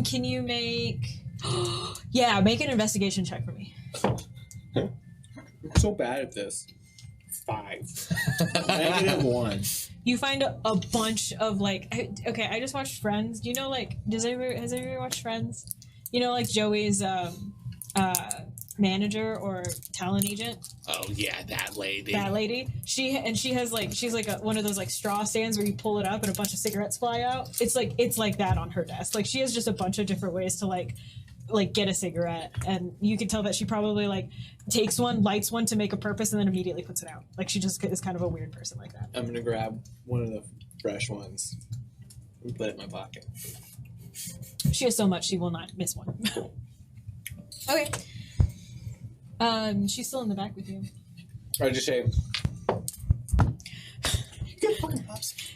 Can you make make an investigation check for me. I'm so bad at this. 5. -1. You find a bunch of like I just watched Friends. Do you know like has everybody watched Friends? You know like Joey's manager or talent agent? Oh yeah, that lady. That lady. She has like she's like one of those like straw stands where you pull it up and a bunch of cigarettes fly out. It's like that on her desk. Like she has just a bunch of different ways to like get a cigarette, and you can tell that she probably like takes one, lights one to make a purpose, and then immediately puts it out. Like she just is kind of a weird person like that. I'm gonna grab one of the fresh ones and put it in my pocket. She has so much she will not miss one. Okay. She's still in the back with you. I just say,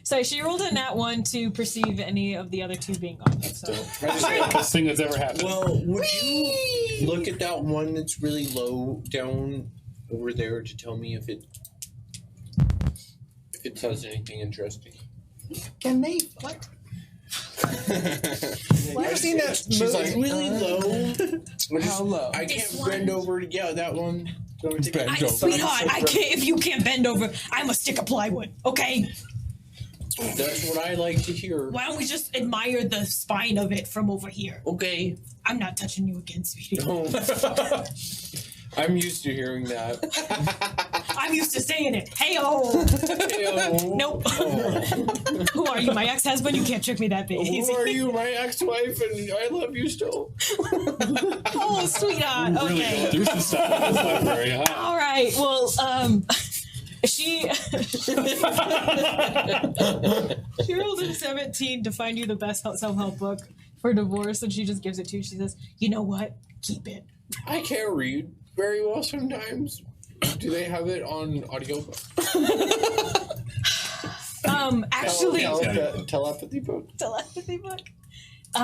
So she rolled a nat 1 to perceive any of the other 2 being gone. So. Best thing that's ever happened. well, would you look at that one that's really low down over there to tell me if it says anything interesting? Can they? What? I've seen that. She's like really low. How low? I This can't one. bend over. Yeah, that one. Bend over. Sweetheart, I can't. If you can't bend over, I'm a stick of plywood. Okay. That's what I like to hear. Why don't we just admire the spine of it from over here? Okay. I'm not touching you again, sweetie. I'm used to hearing that. I'm used to saying it. Hey-oh. Ew. Nope. Oh. Who are you, my ex-husband? You can't trick me that big. Who are you, my ex-wife, and I love you still. Oh, sweetheart. Really Okay. going through some stuff in this library, huh? All right. Well, she rolled a 17 to find you the best self-help book for divorce, and she just gives it to you. She says, "You know what? Keep it." I can't read very well sometimes. Do they have it on audiobook? Actually, Telepathy book. telepathy book. I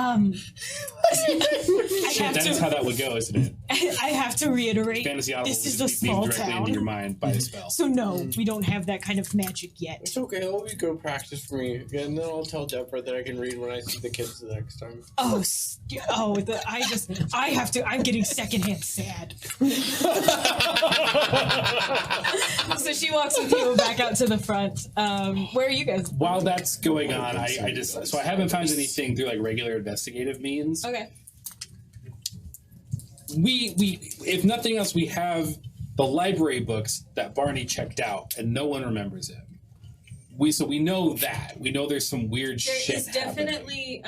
have That is to. how that would go, isn't it? I have to reiterate. Fantasy Audible This is would a just be beamed small directly town. into your mind by a spell. So no, we don't have that kind of magic yet. It's okay. That'll be good practice for me. And then I'll tell Deborah that I can read when I see the kids the next time. I have to. I'm getting secondhand sad. So she walks with you back out to the front. Where are you guys? While that's going on, I haven't found anything through like regular investigative means. Okay. We if nothing else, we have the library books that Barney checked out, and no one remembers it. We know that. We know there's some weird There shit is happening. definitely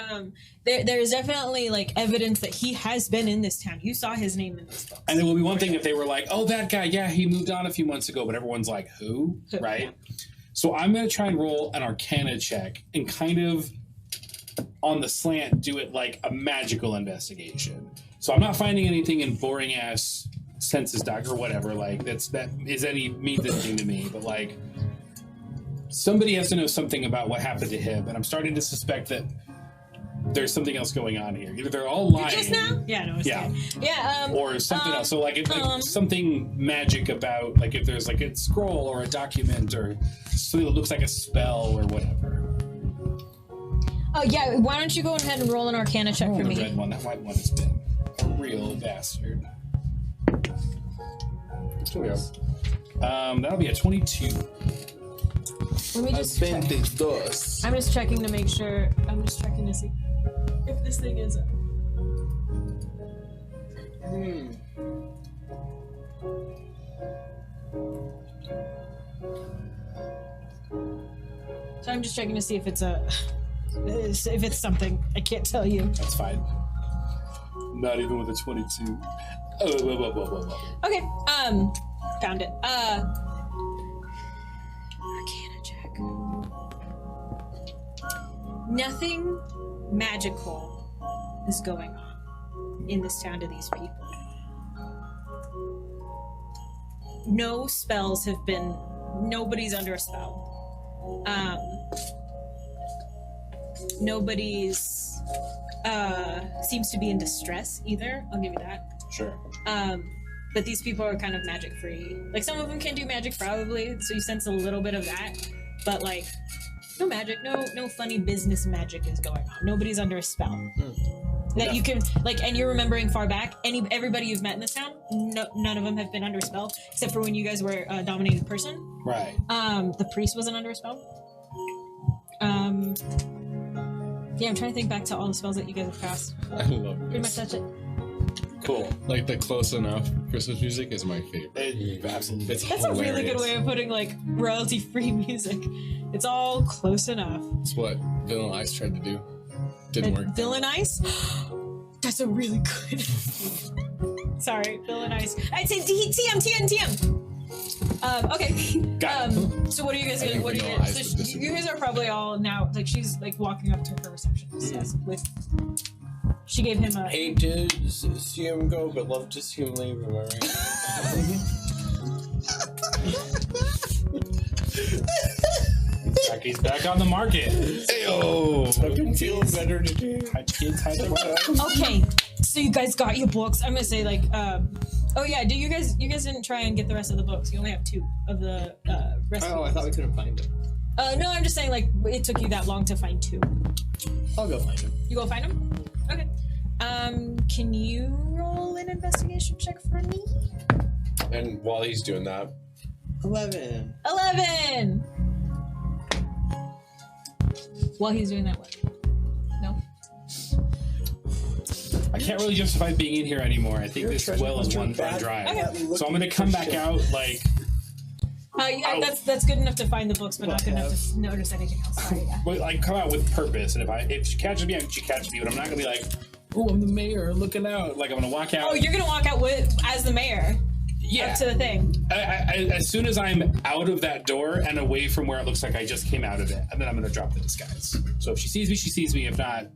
there is definitely like evidence that he has been in this town. You saw his name in this book. And it would be one thing if they were like, "Oh, that guy, yeah, he moved on a few months ago," but everyone's like, "Who?" Right? So I'm going to try and roll an Arcana check and kind of on the slant do it like a magical investigation. So I'm not finding anything in boring ass census doc or whatever. Like that means anything to me. But like, somebody has to know something about what happened to him, and I'm starting to suspect that there's something else going on here. Either they're all lying. Just now? Yeah, no, it's Yeah. good. Yeah, Or something else. So like, something magic about, like if there's like a scroll or a document or something that looks like a spell or whatever. Oh, yeah, why don't you go ahead and roll an Arcana check for The me? red one, that white one has been a real bastard. That'll be a 22. Let me just check. I'm just checking to make sure. I'm just checking to see if this thing is. So I'm just checking to see if it's if it's something. I can't tell you. That's fine. Not even with a 22. Okay. Found it. Arcana check. Nothing magical is going on in this town to these people. No spells have been. Nobody's under a spell. Nobody's seems to be in distress either. I'll give you that. Sure. But these people are kind of magic free. Like some of them can do magic probably, so you sense a little bit of that. But like, no magic, no funny business magic is going on. Nobody's under a spell. That you can like, and you're remembering far back. Everybody you've met in this town, none of them have been under a spell, except for when you guys were a dominated person. Right. The priest wasn't under a spell. Yeah, I'm trying to think back to all the spells that you guys have cast. I love Pretty much that's it. Cool. Like the Close Enough Christmas music is my favorite. Absolutely. It's That's a really good hilarious. way of putting like royalty-free music. It's all close enough. It's what Vanilla Ice tried to do. Didn't work. Villain Ice? That's a really good. Sorry, Villain Ice. I'd say TM. Okay. Got it. So what are you guys gonna? think What are you? Vanilla Gonna, Ice so would disagree. you guys are probably all now. Like she's like walking up to her receptionist desk with. She gave him a. Hate to see him go, but love to see him leave. Am I right? He's back on the market. I've been feeling better today. Okay, so you guys got your books. I'm gonna say like, oh yeah, you guys didn't try and get the rest of the books. You only have 2 of the rest. Oh, of I thought we couldn't find him. No, I'm just saying like it took you that long to find 2. I'll go find him. You go find them? Okay. Can you roll an investigation check for me? And while he's doing that, 11. 11! While he's doing that, what? No? I can't really justify being in here anymore. I think Your this treasure well is hunter one bad drive. Okay. at So I'm looking gonna come for back shit. out like. Yeah, Oh. that's good enough to find the books, but not good enough to notice anything else. Sorry, yeah. Well, like come out with purpose, and if she catches me, she catches me. But I'm not gonna be like, "Oh, I'm the mayor, looking out." Like I'm gonna walk out. Oh, you're gonna walk out as the mayor yeah. up to the thing. As soon as I'm out of that door and away from where it looks like I just came out of it, and then I'm gonna drop the disguise. So if she sees me, she sees me. If not,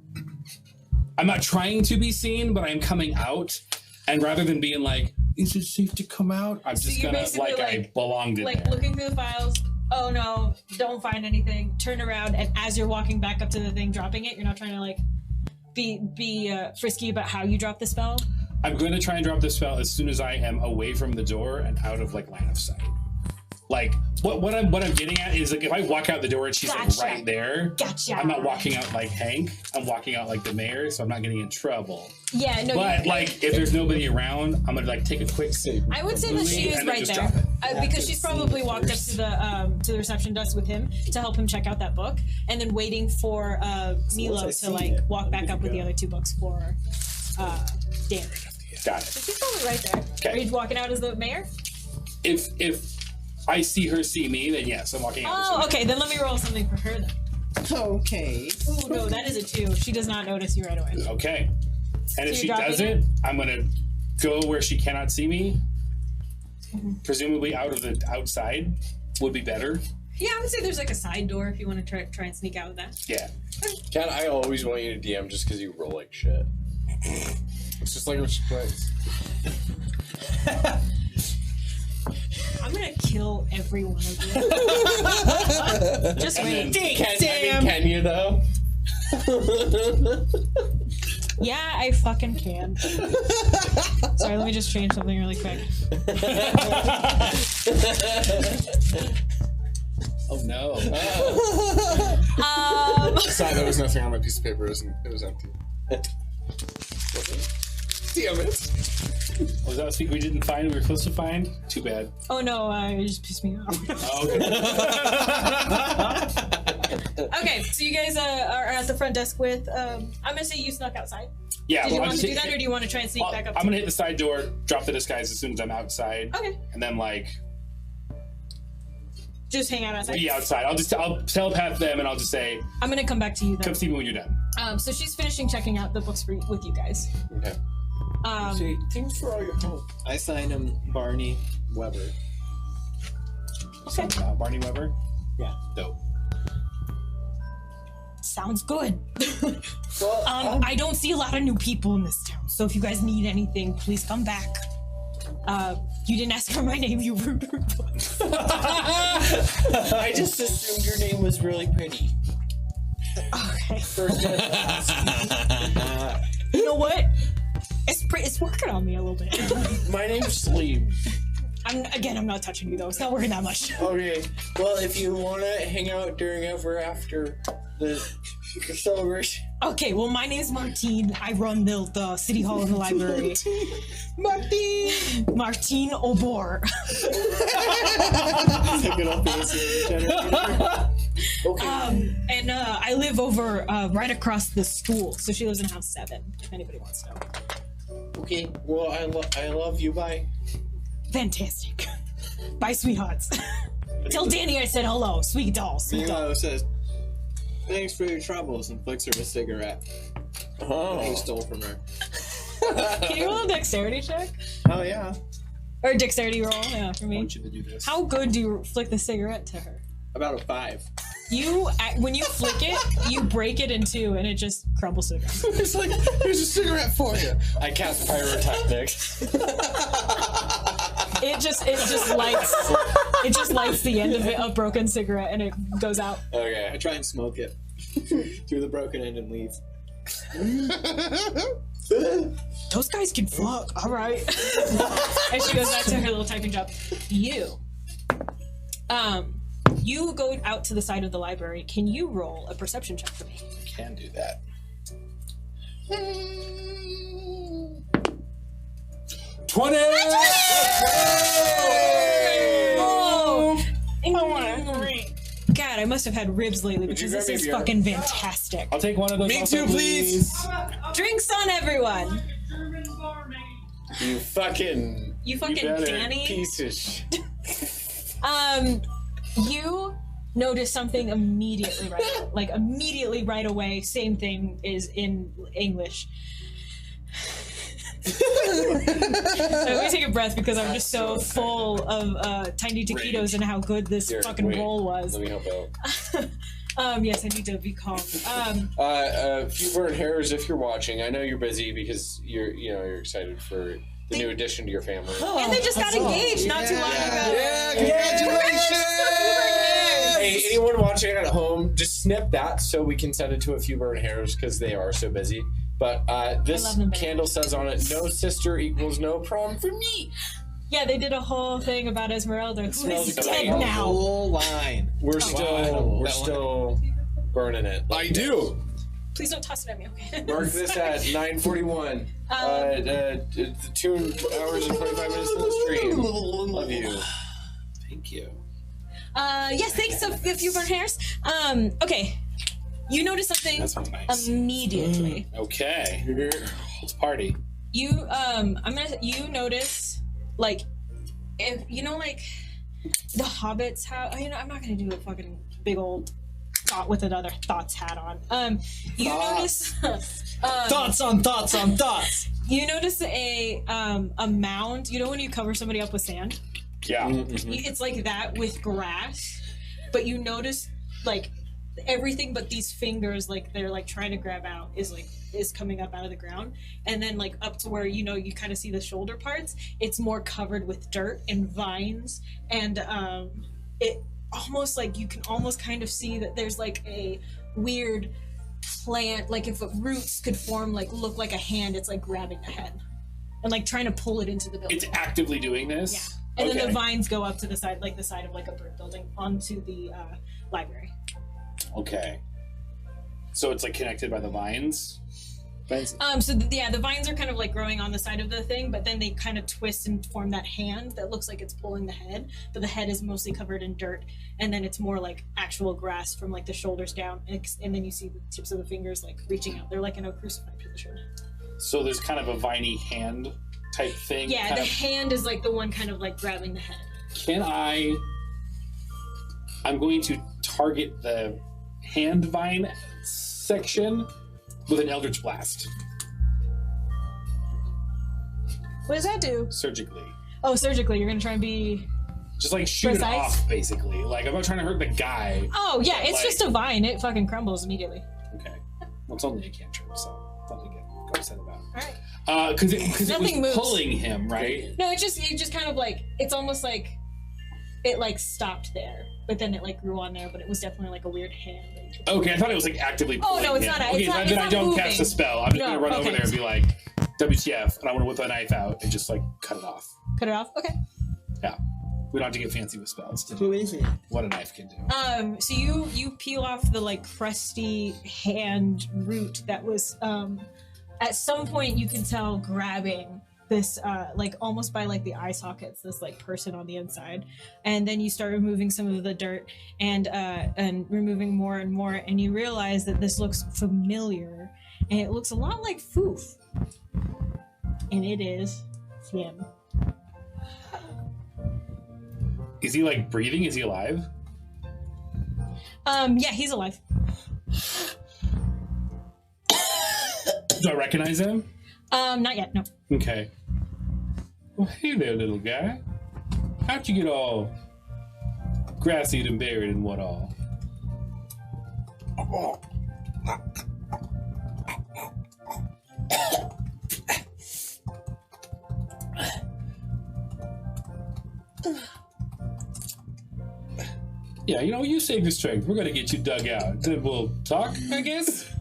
I'm not trying to be seen, but I'm coming out. And rather than being like, "Is it safe to come out?" I'm So just you're gonna basically I belonged in Like there. looking through the files. Oh no, don't find anything. Turn around, and as you're walking back up to the thing, dropping it, you're not trying to like be frisky about how you drop the spell. I'm going to try and drop the spell as soon as I am away from the door and out of like line of sight. Like what I'm getting at is like if I walk out the door and she's Gotcha. like right there, Gotcha. I'm not walking out like Hank. I'm walking out like the mayor, so I'm not getting in trouble. Yeah, no. But like if there's nobody around, I'm gonna like take a quick save. I would say that she is and then right just there drop it. because she's probably walked up to the reception desk with him to help him check out that book, and then waiting for Milo once I to see like it, walk I'm back good up to with the go. other 2 books for Dan. Got So it. she's probably right there. Okay. Are you walking out as the mayor? If I see her see me, then yes, I'm walking out. as the Oh, mayor. okay. Then let me roll something for her then. Okay. Oh no, that is a 2. She does not notice you right away. Okay. And if So she you're dropping doesn't, I'm gonna go where she cannot see me. Presumably out of the outside would be better. Yeah, I would say there's like a side door if you want to try and sneak out with that. Yeah. Ken, I always want you to DM just because you roll like shit. It's just like what she plays. kill every one of you. Just wait. Can you though? Yeah, I fucking can. Sorry, let me just change something really quick. Oh no. Sorry, there was nothing on my piece of paper. It was empty. Damn it. Was that a secret we didn't find we were supposed to find? Too bad. Oh no, it just pissed me off. Oh, okay. Okay, so you guys are at the front desk with, I'm gonna say you snuck outside. Yeah, Did you well, want I'm to do that, or do you want to try and sneak back up? I'm gonna hit the side door, drop the disguise as soon as I'm outside. Okay. And then Just hang out outside. be outside. I'll telepath them and I'll just say, I'm gonna come back to you then. come see me when you're done. So she's finishing checking out the books with you guys. Okay. Sweet. Thanks for all your help. I signed him Barney Weber. Okay. Barney Weber? Yeah. Dope. Sounds good. Well, I don't see a lot of new people in this town, so if you guys need anything, please come back. You didn't ask for my name, you rude. I just assumed your name was really pretty. Okay. First and last. You know what? It's working on me a little bit. My name's Sleep. I'm not touching you though. It's not working that much. Okay. Well, if you want to hang out during after the celebration. Okay, well, my name's Martine. I run the city hall and the library. Martine Obor. Okay. And I live over right across the school. So she lives in house 7. If anybody wants to know. Okay. Well, I love you. Bye. Fantastic. Bye, sweethearts. Tell Danny I said hello, sweet doll. Sweet doll. Milo says, "Thanks for your troubles," and flicks her a cigarette. That he stole from her. Can you roll a dexterity check? Oh yeah. Or a dexterity roll? Yeah, for I me. want you to do this. How good do you flick the cigarette to her? About a 5. When you flick it, you break it in 2, and it just crumbles to the ground. It's like, here's a cigarette for you. I cast pyrotechnics. It just lights the end of it, a broken cigarette, and it goes out. I Okay. try and smoke it through the broken end and leave. Those guys can fuck, all right. And she goes back to her little typing job. You go out to the side of the library. Can you roll a perception check for me? Can do that. 20! Oh! God, I must have had ribs lately because this is fucking fantastic. I'll take one of those. Me also, too, please. Drinks on everyone. You fucking You fucking better. Danny. piece of shit. You notice something immediately right away. Same thing is in English. Let me take a breath because I'm just so full of tiny taquitos and how good this Here, fucking wait. roll was. Let me help out. Yes, I need to be calm. A few burnt hairs if you're watching. I know you're busy because you're excited for the new addition to your family. And they just got engaged not too long ago. Yeah, congratulations! Hey, anyone watching at home, just snip that so we can send it to a few burnt hairs because they are so busy. But this love them very candle says on it, "No sister equals no prom for me." Yeah, they did a whole thing about Esmeralda, who smells is like dead a now. Whole line. We're Wow. still burning it. I do. Please don't toss it at me, okay? Mark this at 9:41. The 2 hours and 25 minutes of the stream. Love you. Thank you. Yes, thanks a few burnt hairs. Okay. You notice something That sounds nice. immediately. Okay. Let's party. You notice if the hobbits have I'm not gonna do a fucking big old thought with another thoughts hat on. You notice Thoughts on thoughts. you notice a mound. You know when you cover somebody up with sand? Yeah. It's like that with grass, but you notice everything but these fingers they're trying to grab out is is coming up out of the ground, and then like up to where you kind of see the shoulder parts. It's more covered with dirt and vines, and it almost like you can almost kind of see that there's like a weird plant, like if roots could form, like look like a hand. It's like grabbing the head and like trying to pull it into the building. It's actively doing this. Yeah. And then the vines go up to the side of like a brick building onto the library. Okay. So it's like connected by the vines. The vines are kind of like growing on the side of the thing, but then they kind of twist and form that hand that looks like it's pulling the head, but the head is mostly covered in dirt, and then it's more like actual grass from like the shoulders down, and then you see the tips of the fingers like reaching out. They're like in a crucified position. So there's kind of a viney hand type thing. Yeah, the hand is like the one kind of like grabbing the head. I'm going to target the hand vine section with an Eldritch Blast. What does that do? Surgically. Oh, surgically. You're gonna try and be just like shoot it off, basically. Like I'm not trying to hurt the guy. Oh yeah, it's just a vine. It fucking crumbles immediately. Okay. Well, it's only a cantrip, so nothing to go set about. All right. Because it was moves. pulling him, right? No, it just kind of like, it's almost like it like stopped there, but then it like grew on there, but it was definitely like a weird hand. Okay, I thought it was like actively pulling no, it's him. not. Okay, then I don't moving. cast a spell. I'm just gonna run over there and be like, WTF, and I want to whip a knife out and just like cut it off. Cut it off? Okay. Yeah. We don't have to get fancy with spells. Who is it? What a knife can do. So you peel off the like crusty hand root that was at some point you can tell grabbing this like almost by like the eye sockets, this like person on the inside, and then you start removing some of the dirt and removing more and more, and you realize that this looks familiar, and it looks a lot like Foof, and it is him. Is he like breathing? Is he alive? Yeah, he's alive. Do I recognize him? Not yet, no. Okay. Well, hey there, little guy. How'd you get all grassy and buried and what all? Yeah, you save your strength. We're gonna get you dug out. Then we'll talk, I guess.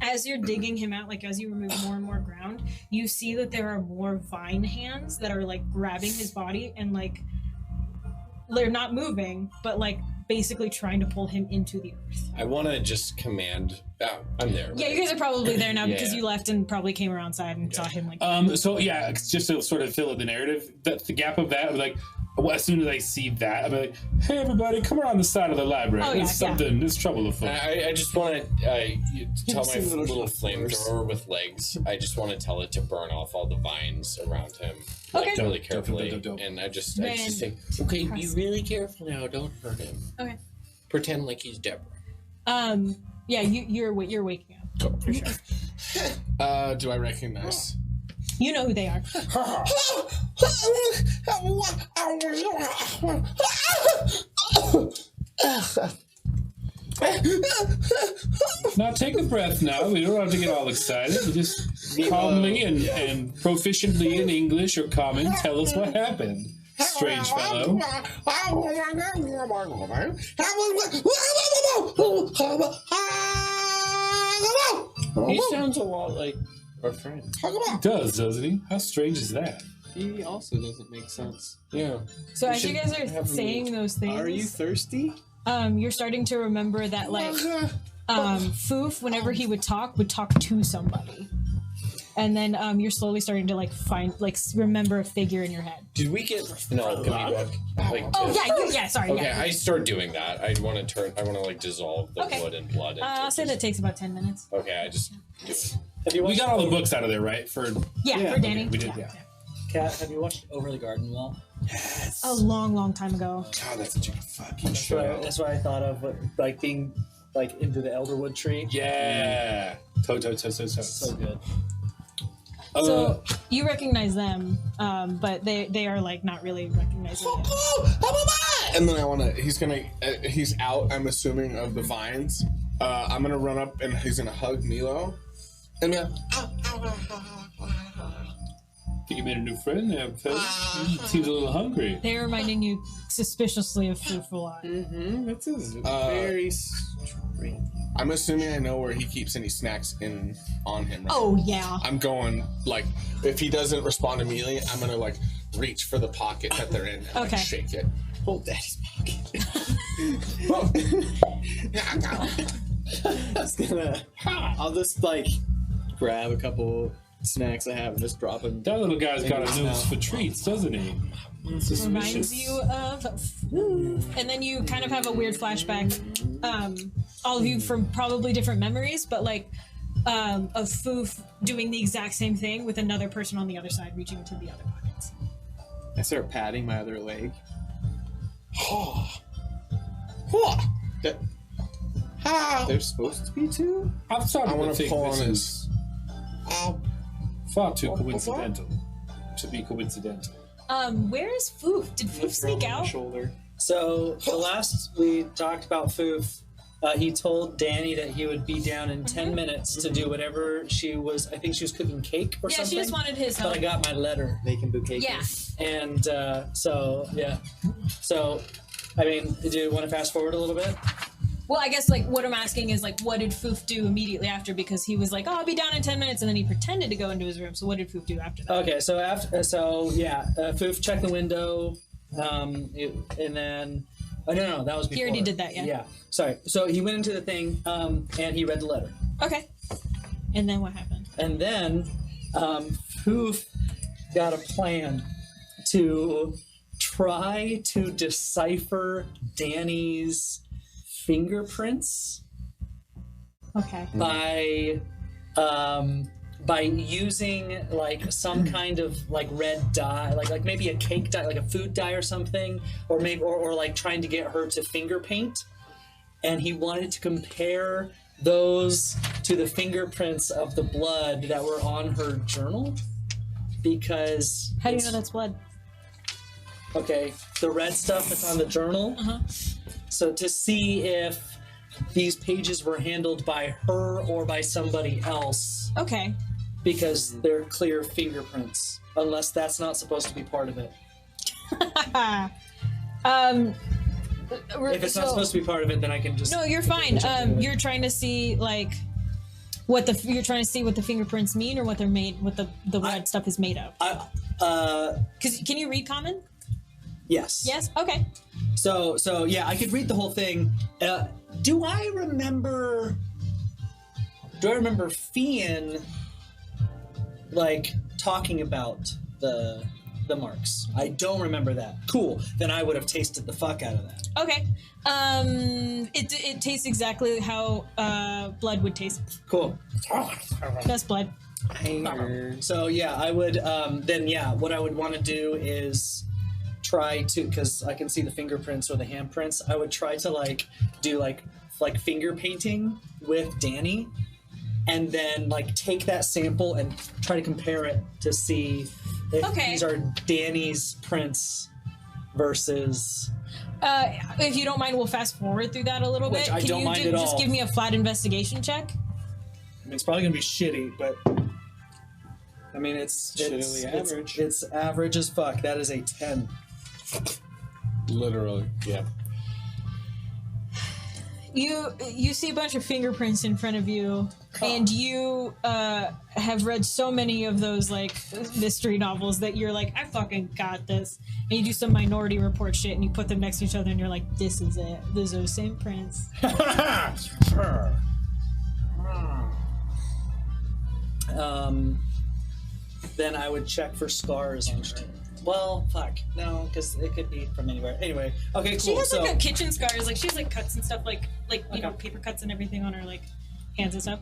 As you're digging him out, like as you remove more and more ground, you see that there are more vine hands that are like grabbing his body and like they're not moving, but like basically trying to pull him into the earth. I want to just command. I'm there. Yeah, right? you guys are probably there now Yeah, because you left and probably came around side and saw him like. So yeah, just to sort of fill in the narrative, the gap of that, like as soon as I see that, I'm like, hey everybody, come around the side of the library. There's trouble afoot. I just want to tell my little flamethrower with legs. I just want to tell it to burn off all the vines around him, like really carefully. And I just say, okay, be really careful now. Don't hurt him. Okay. Pretend like he's Deborah. Yeah, you're waking up. Cool, for sure. Do I recognize? You know who they are. Now take a breath now. We don't have to get all excited. You just calmly and proficiently in English or common tell us what happened. Strange fellow. He sounds a lot like our friend. He does, doesn't he? How strange is that? He also doesn't make sense. Yeah. So as you guys are have saying those things, Are you thirsty? you're starting to remember that like Foof, whenever he would talk to somebody. And then you're slowly starting to remember a figure in your head. Did we get no? Can we back? Sorry. Okay, Yeah. I start doing that. I want to like dissolve the wood and blood. I'll say that takes about 10 minutes. Okay, I just do it. We got all the books out of there, right? For Danny. we did, yeah. Kat, have you watched Over the Garden Wall? Yes. A long time ago. God, that's such a fucking That's show. what I thought of, like being like into the elderwood tree. Yeah. So So good. So you recognize them, but they are like not really recognizing you. And then he's out, I'm assuming, of the vines. I'm gonna run up and he's gonna hug Milo. And be like, Think you made a new friend there, Phil? Seems a little hungry. They're reminding you suspiciously of Foof a lot. That's very strange. I'm assuming I know where he keeps any snacks on him. Right? Oh, yeah. I'm going, like, if he doesn't respond immediately, I'm gonna, like, reach for the pocket that they're in and Okay. like, shake it. Hold daddy's pocket. I'll just like grab a couple snacks I have and just drop them. That little guy's got a Maybe nose smell. for treats, doesn't he? Suspicious. Reminds you of Foof. And then you kind of have a weird flashback. All of you from probably different memories, but like of Foof doing the exact same thing with another person on the other side reaching into the other pockets. I start patting my other leg. That, there's supposed to be two? I'm starting I to want to think pull this on is his. far too coincidental to be coincidental. Where is Foof? Did Foof sneak On my out? shoulder. So the last we talked about Foof, he told Danny that he would be down in 10 minutes to do whatever she was. I think she was cooking cake or Yeah, something. she just wanted his But help. I got my letter, Making bouquet. Yeah. and so yeah. So, I mean, do you want to fast forward a little bit? Well, I guess like what I'm asking is like, what did Foof do immediately after? Because he was like, "Oh, I'll be down in 10 minutes," and then he pretended to go into his room. So what did Foof do after that? Okay, so Foof checked the window, and then no, that was before. He already did that, yeah. Yeah, sorry. So he went into the thing, and he read the letter, Okay. And then what happened? and then Foof got a plan to try to decipher Danny's fingerprints Okay. by using like some kind of like red dye, like maybe a cake dye, like a food dye or something, or maybe or like trying to get her to finger paint, and he wanted to compare those to the fingerprints of the blood that were on her journal, because How do you it's- know that's blood? Okay, the red stuff that's on the journal. So to see if these pages were handled by her or by somebody else, Okay. because they're clear fingerprints, unless that's not supposed to be part of it. If it's not supposed to be part of it, then I can just No, you're fine. check it. You're trying to see like what you're trying to see what the fingerprints mean, or what they're made, what the red stuff is made of. Because can you read common? Yes. Yes. Okay. So yeah, I could read the whole thing. Do I remember Fian like talking about the marks? I don't remember that. Cool. Then I would have tasted the fuck out of that. Okay. It tastes exactly how blood would taste. Cool. That's blood. So yeah, I would then yeah, what I would want to do is try to, because I can see the fingerprints or the handprints, I would try to like do like finger painting with Danny, and then like take that sample and try to compare it to see if Okay. these are Danny's prints versus. If you don't mind, we'll fast forward through that a little Which bit. I Can don't you mind at just all. give me a flat investigation check? I mean, it's probably gonna be shitty, but I mean it's Shittily average. It's average as fuck. That is a 10. Literally. Yeah. You see a bunch of fingerprints in front of you, and you have read so many of those like mystery novels that you're like, I fucking got this. And you do some Minority Report shit, and you put them next to each other, and you're like, this is it. Those are the same prints. Then I would check for scars on her. Well, fuck. No, because it could be from anywhere. Anyway, okay, cool. She has so, like a kitchen scars, like she has like cuts and stuff, like you know, Okay. paper cuts and everything on her like hands and stuff.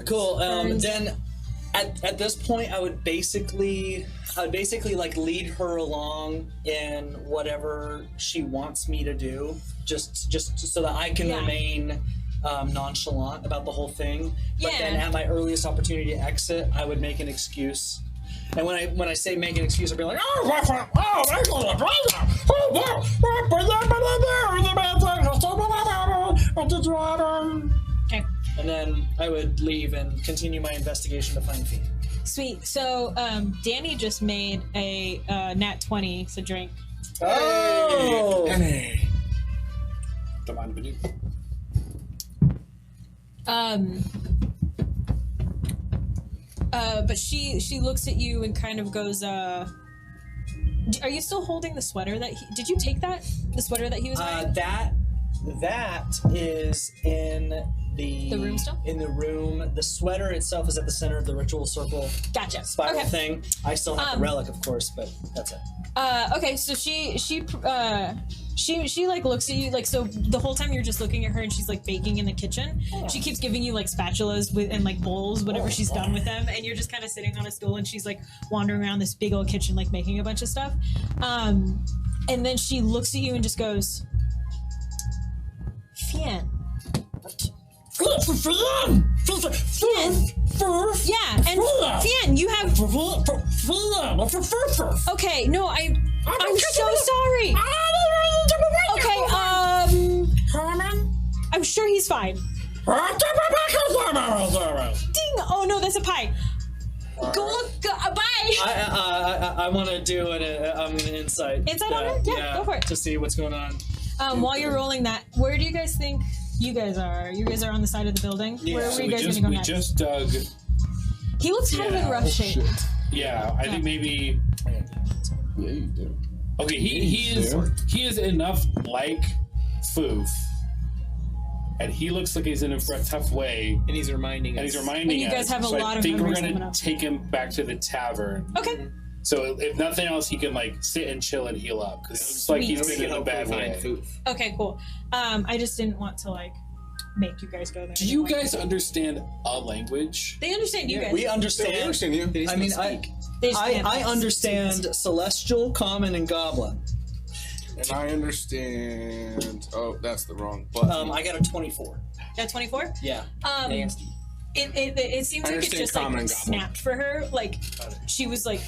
cool. Burns. Then at this point, I would basically like lead her along in whatever she wants me to do, just so that I can Yeah. remain nonchalant about the whole thing. But then Yeah. at my earliest opportunity to exit, I would make an excuse. And when I say make an excuse, I'll be like, Okay. And then I would leave and continue my investigation to find Fiend. Sweet. So, Danny just made a nat 20 to drink. Oh! Don't mind if I do. But she looks at you and kind of goes, are you still holding the sweater that did you take that? The sweater that he was wearing? That is in the room still? In the room. The sweater itself is at the center of the ritual circle Gotcha. spiral Okay. thing. I still have the relic, of course, but that's it. Okay, so she like looks at you like, so the whole time you're just looking at her and she's like baking in the kitchen. She keeps giving you like spatulas and like bowls, whatever she's done with them, and you're just kind of sitting on a stool and she's like wandering around this big old kitchen like making a bunch of stuff. And then she looks at you and just goes, Fien. Yeah, and Fien, you have. Okay, no, I'm so sorry. Okay, I'm sure he's fine. Ding! Oh no, that's a pie. Go, bye. I want to do an insight. Insight on her? Yeah, go for it. To see what's going on. While you're rolling that, where do you guys think you guys are? You guys are on the side of the building? Where are you guys going to go we next? just dug. He looks kind of in rough shape. Yeah, I think maybe. Yeah, you do. Okay, he is enough like Foof, and he looks like he's in a tough way, And he's reminding us. And you guys have a lot of I think we're memories coming gonna up. take him back to the tavern. Okay. So if nothing else, he can like sit and chill and heal up because it looks like he's Sweet. been in a bad Find way. food. Okay, cool. I just didn't want to like make you guys go there. Do you guys understand a language? They understand you guys. We Yeah, we understand. understand you. They just I mean, don't speak. They just can't I pass. understand Celestial, Common, and Goblin. And I understand. Oh, that's the wrong button. I got a 24. At 24? Yeah. Nasty. It seems I like it understand just common like and goblin. snapped for her. Like she was like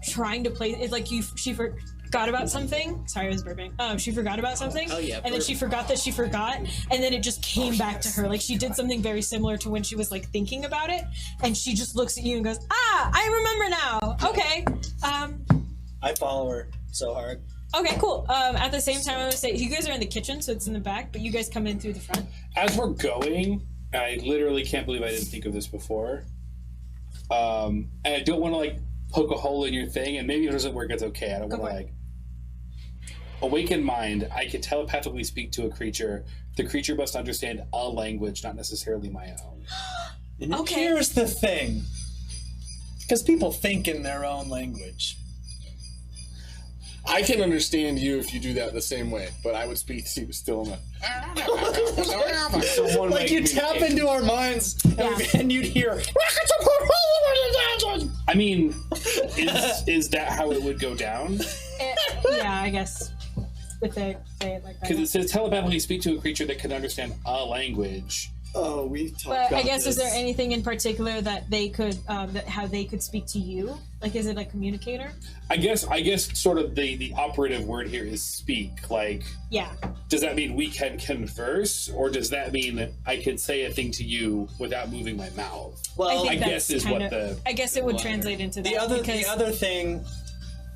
trying to play it, like she forgot about something. Sorry, I was burping. She forgot about something. Oh, yeah, And then she forgot that she forgot, and then it just came back to her. Like she did something very similar to when she was like thinking about it, and she just looks at you and goes, "Ah, I remember now. Okay." I follow her so hard. Okay, cool. At the same time, I would say you guys are in the kitchen, so it's in the back, but you guys come in through the front. As we're going, I literally can't believe I didn't think of this before. And I don't want to like poke a hole in your thing, and maybe if it doesn't work, it's okay. I don't want to like awaken mind. I can telepathically speak to a creature. The creature must understand a language, not necessarily my own. And Okay. here's the thing. Because people think in their own language. I can understand you if you do that the same way, but I would speak to you still in a. Like you tap into our minds and you'd hear. I mean, is that how it would go down? Yeah, I guess if they say it like that. Because it says telepathically speak to a creature that can understand a language. Oh, we've talked But about I guess this. is there anything in particular that they could, that how they could speak to you? Like, is it a communicator? I guess sort of the operative word here is speak. Like, Yeah. does that mean we can converse, or does that mean I can say a thing to you without moving my mouth? Well, I that's guess is kind what of- the I guess it would translate into that. the because other thing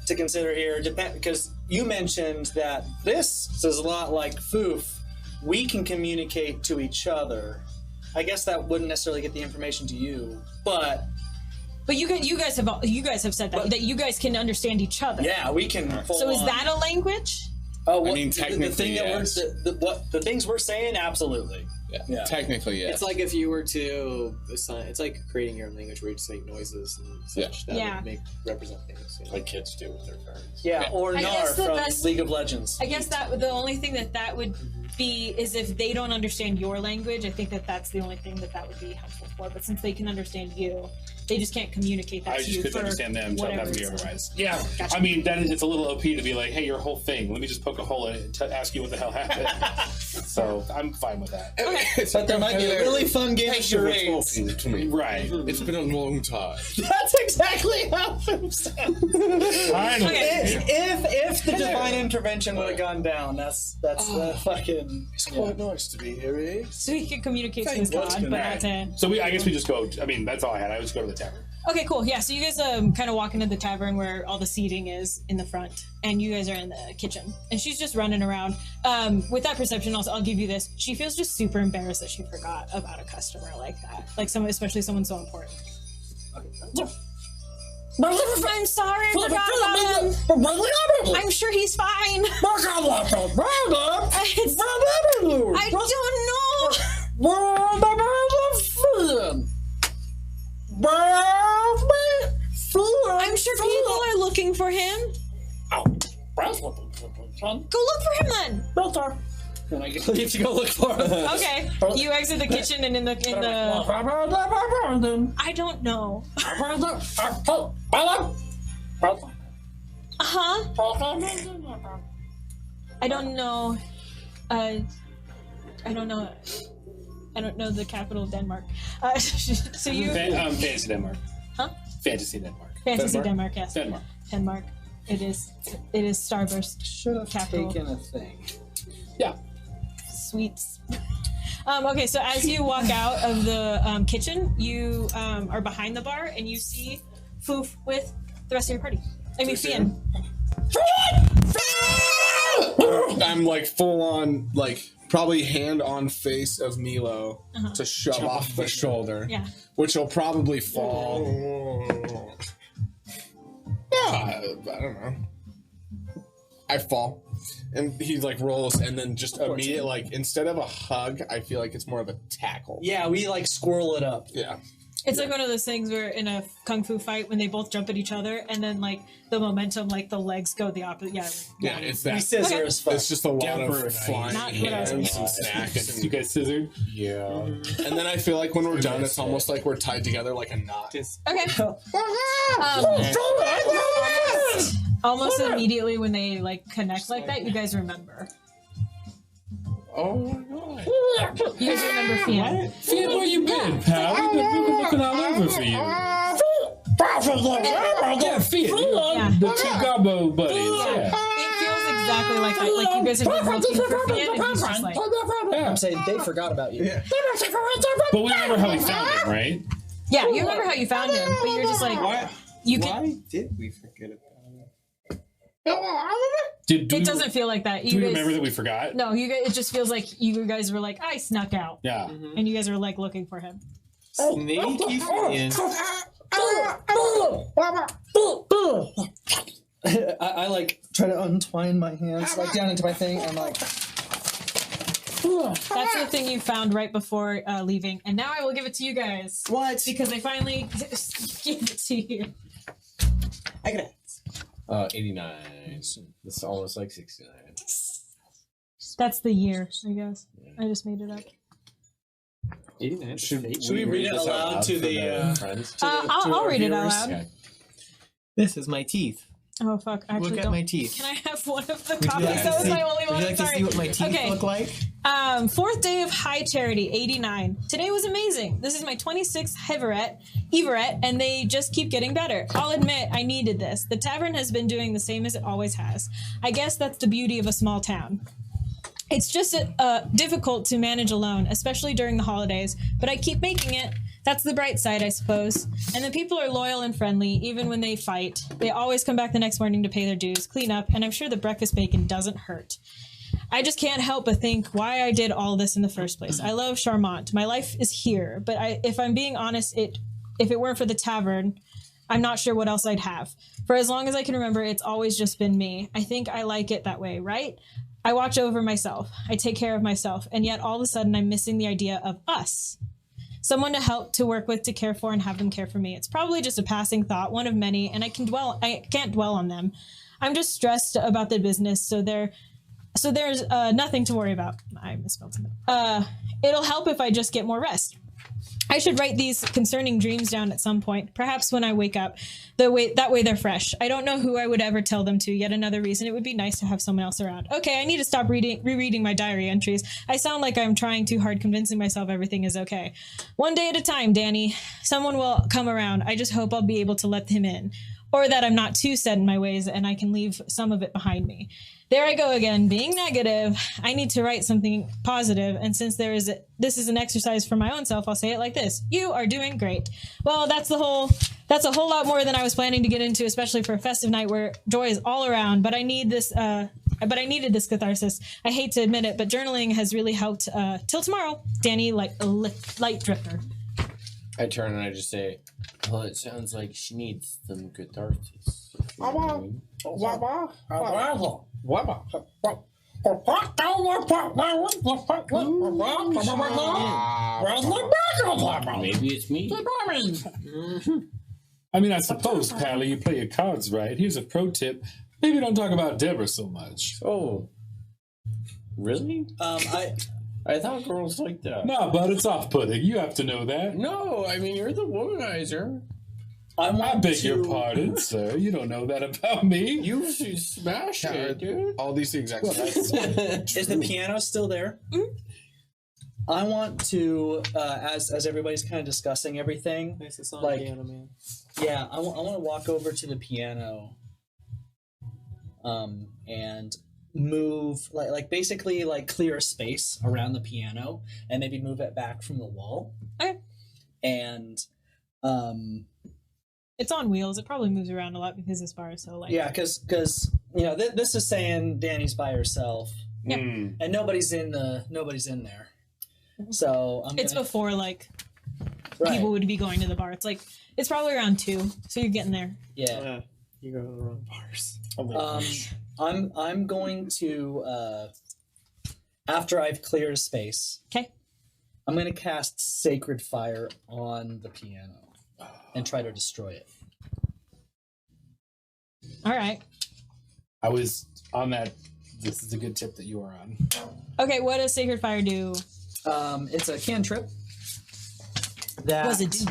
to consider here, because you mentioned that this is a lot like Foof. We can communicate to each other. I guess that wouldn't necessarily get the information to you, but you guys have said that you guys can understand each other. yeah, we can. So is that a language? Oh, I mean, the technically, thing that yes. the things we're saying, absolutely. Yeah. Technically, yes. It's like if you were to assign, it's like creating your own language where you just make noises and such that Yeah. would represent things. You know? Like kids do with their parents. Yeah, or I Nar guess the from best- League of Legends. I guess that the only thing that would be is if they don't understand your language. I think that's the only thing that would be helpful for. But since they can understand you, they just can't communicate that I to just you couldn't for understand them, so I'm whatever having to be reason. otherwise. Yeah, Gotcha. I mean it's a little OP to be like, hey, your whole thing. Let me just poke a hole in it and ask you what the hell happened. So I'm fine with that. But there might be a really fun game of charades. To me. Right. It's been a long time. That's exactly how it sounds. Finally. If the divine intervention would have gone down, that's the fucking. It's quite nice to be here, eh? So he can communicate to his Thanks. god, but not to. So I guess we just go. I mean, that's all I had. I would just go to the tavern. Okay, cool. Yeah, so you guys kind of walk into the tavern where all the seating is in the front, and you guys are in the kitchen, and she's just running around. With that perception, also, I'll give you this. She feels just super embarrassed that she forgot about a customer like that, like especially someone so important. I'm sorry, I forgot about him. I'm sure he's fine. I don't know. I'm sure people are looking for him. Go look for him then. And I leave to go look for him. Okay. You exit the kitchen and in the I don't know. I don't know. I don't know. I don't know the capital of Denmark. So you Fantasy Denmark. Huh? Fantasy Denmark. Fantasy Denmark, yes. Denmark. Denmark. It is Starburst. Should have Capital. taken a thing. Yeah. Sweets. Okay, so as you walk out of the kitchen, you are behind the bar and you see Foof with the rest of your party. I mean, Fian. I'm like full on, like probably hand on face of Milo to shove off the shoulder, Yeah. which will probably fall. Yeah, I don't know. I fall, and he like rolls, and then just immediate like instead of a hug, I feel like it's more of a tackle. Yeah, we like squirrel it up. Yeah. It's like one of those things where in a kung fu fight when they both jump at each other and then like the momentum, like the legs go the opposite. Yeah. Yeah, it's We that. scissor as fuck. It's just a lot Dapper of flying Not what I was hands thinking. and snacks. You guys scissored? Yeah. And then I feel like when we're done, it's almost like we're tied together like a knot. Okay. Almost immediately when they like connect like that, you guys remember. Oh my god. You guys remember Fian. Fian, where you been, pal? We've been looking all over for you. Yeah, Fian. Yeah. The two gobbo buddies. Yeah. It feels exactly like that. Like you guys have been looking for Fian and he's just like, Yeah. I'm saying they forgot about you. Yeah. But we remember how we found him, right? yeah, you remember how you found him, but you're just like, you can. Why did we forget about it? It doesn't feel like that. Do You we guys, remember that we forgot? No, you guys. It just feels like you guys were like, I snuck out, Yeah. and you guys were like looking for him. Sneaky Fian. I like try to untwine my hands like down into my thing and like. That's the thing you found right before leaving, and now I will give it to you guys. What? Because they finally gave it to you. I got it. 89. That's almost like 69. That's the year, I guess. I just made it up. 89. Should we read it this out aloud to for the, friends? I'll read it out loud. Okay. This is my teeth. Oh fuck! Actually, Look at don't. my teeth. Can I have one of the Would you copies? like That to was see- my only one. Would you like to Sorry. see what my teeth Okay. look like? Fourth day of high charity, 89. Today was amazing. This is my 26th Everett, and they just keep getting better. I'll admit, I needed this. The tavern has been doing the same as it always has. I guess that's the beauty of a small town. It's just difficult to manage alone, especially during the holidays, but I keep making it. That's the bright side, I suppose. And the people are loyal and friendly, even when they fight. They always come back the next morning to pay their dues, clean up, and I'm sure the breakfast bacon doesn't hurt. I just can't help but think why I did all this in the first place. I love Charmant. My life is here, but if I'm being honest, if it weren't for the tavern, I'm not sure what else I'd have. For as long as I can remember, it's always just been me. I think I like it that way, right? I watch over myself. I take care of myself, and yet all of a sudden I'm missing the idea of us. Someone to help, to work with, to care for, and have them care for me. It's probably just a passing thought, one of many, and I can't dwell on them. I'm just stressed about the business, so there's nothing to worry about. I misspelled something. It'll help if I just get more rest. I should write these concerning dreams down at some point, perhaps when I wake up. That way they're fresh. I don't know who I would ever tell them to. Yet another reason it would be nice to have someone else around. Okay, I need to stop rereading my diary entries. I sound like I'm trying too hard, convincing myself everything is okay. One day at a time, Danny. Someone will come around. I just hope I'll be able to let him in. Or that I'm not too set in my ways and I can leave some of it behind me. There I go again, being negative. I need to write something positive, and since this is an exercise for my own self, I'll say it like this: you are doing great. Well, that's a whole lot more than I was planning to get into, especially for a festive night where joy is all around. But I needed this catharsis. I hate to admit it, but journaling has really helped. Till tomorrow, Danny, like a light dripper. I turn and I just say, well, it sounds like she needs some catharsis. Maybe it's me. I mean, I suppose, Pally, you play your cards right. Here's a pro tip. Maybe don't talk about Deborah so much. Oh. Really? I thought girls like that. No, but it's off-putting. You have to know that. No, I mean, you're the womanizer. I beg your pardon, sir. You don't know that about me. You should smash it, dude. All these things actually. Is the piano still there? Mm-hmm. I want to, as everybody's kind of discussing everything, Nice song, like, piano man. yeah, I want to walk over to the piano, and move like basically like clear a space around the piano and maybe move it back from the wall. Okay. And it's on wheels. It probably moves around a lot because this bar is so light. yeah, because this is saying Danny's by herself. Yeah. And nobody's in there. So It's before like right. people would be going to the bar. It's probably around 2, so you're getting there. Yeah. You go to the wrong bars. I'm going to after I've cleared a space. Okay. I'm going to cast Sacred Fire on the piano and try to destroy it. All right. I was on that. This is a good tip that you are on. Okay, what does Sacred Fire do? It's a cantrip that What does it do?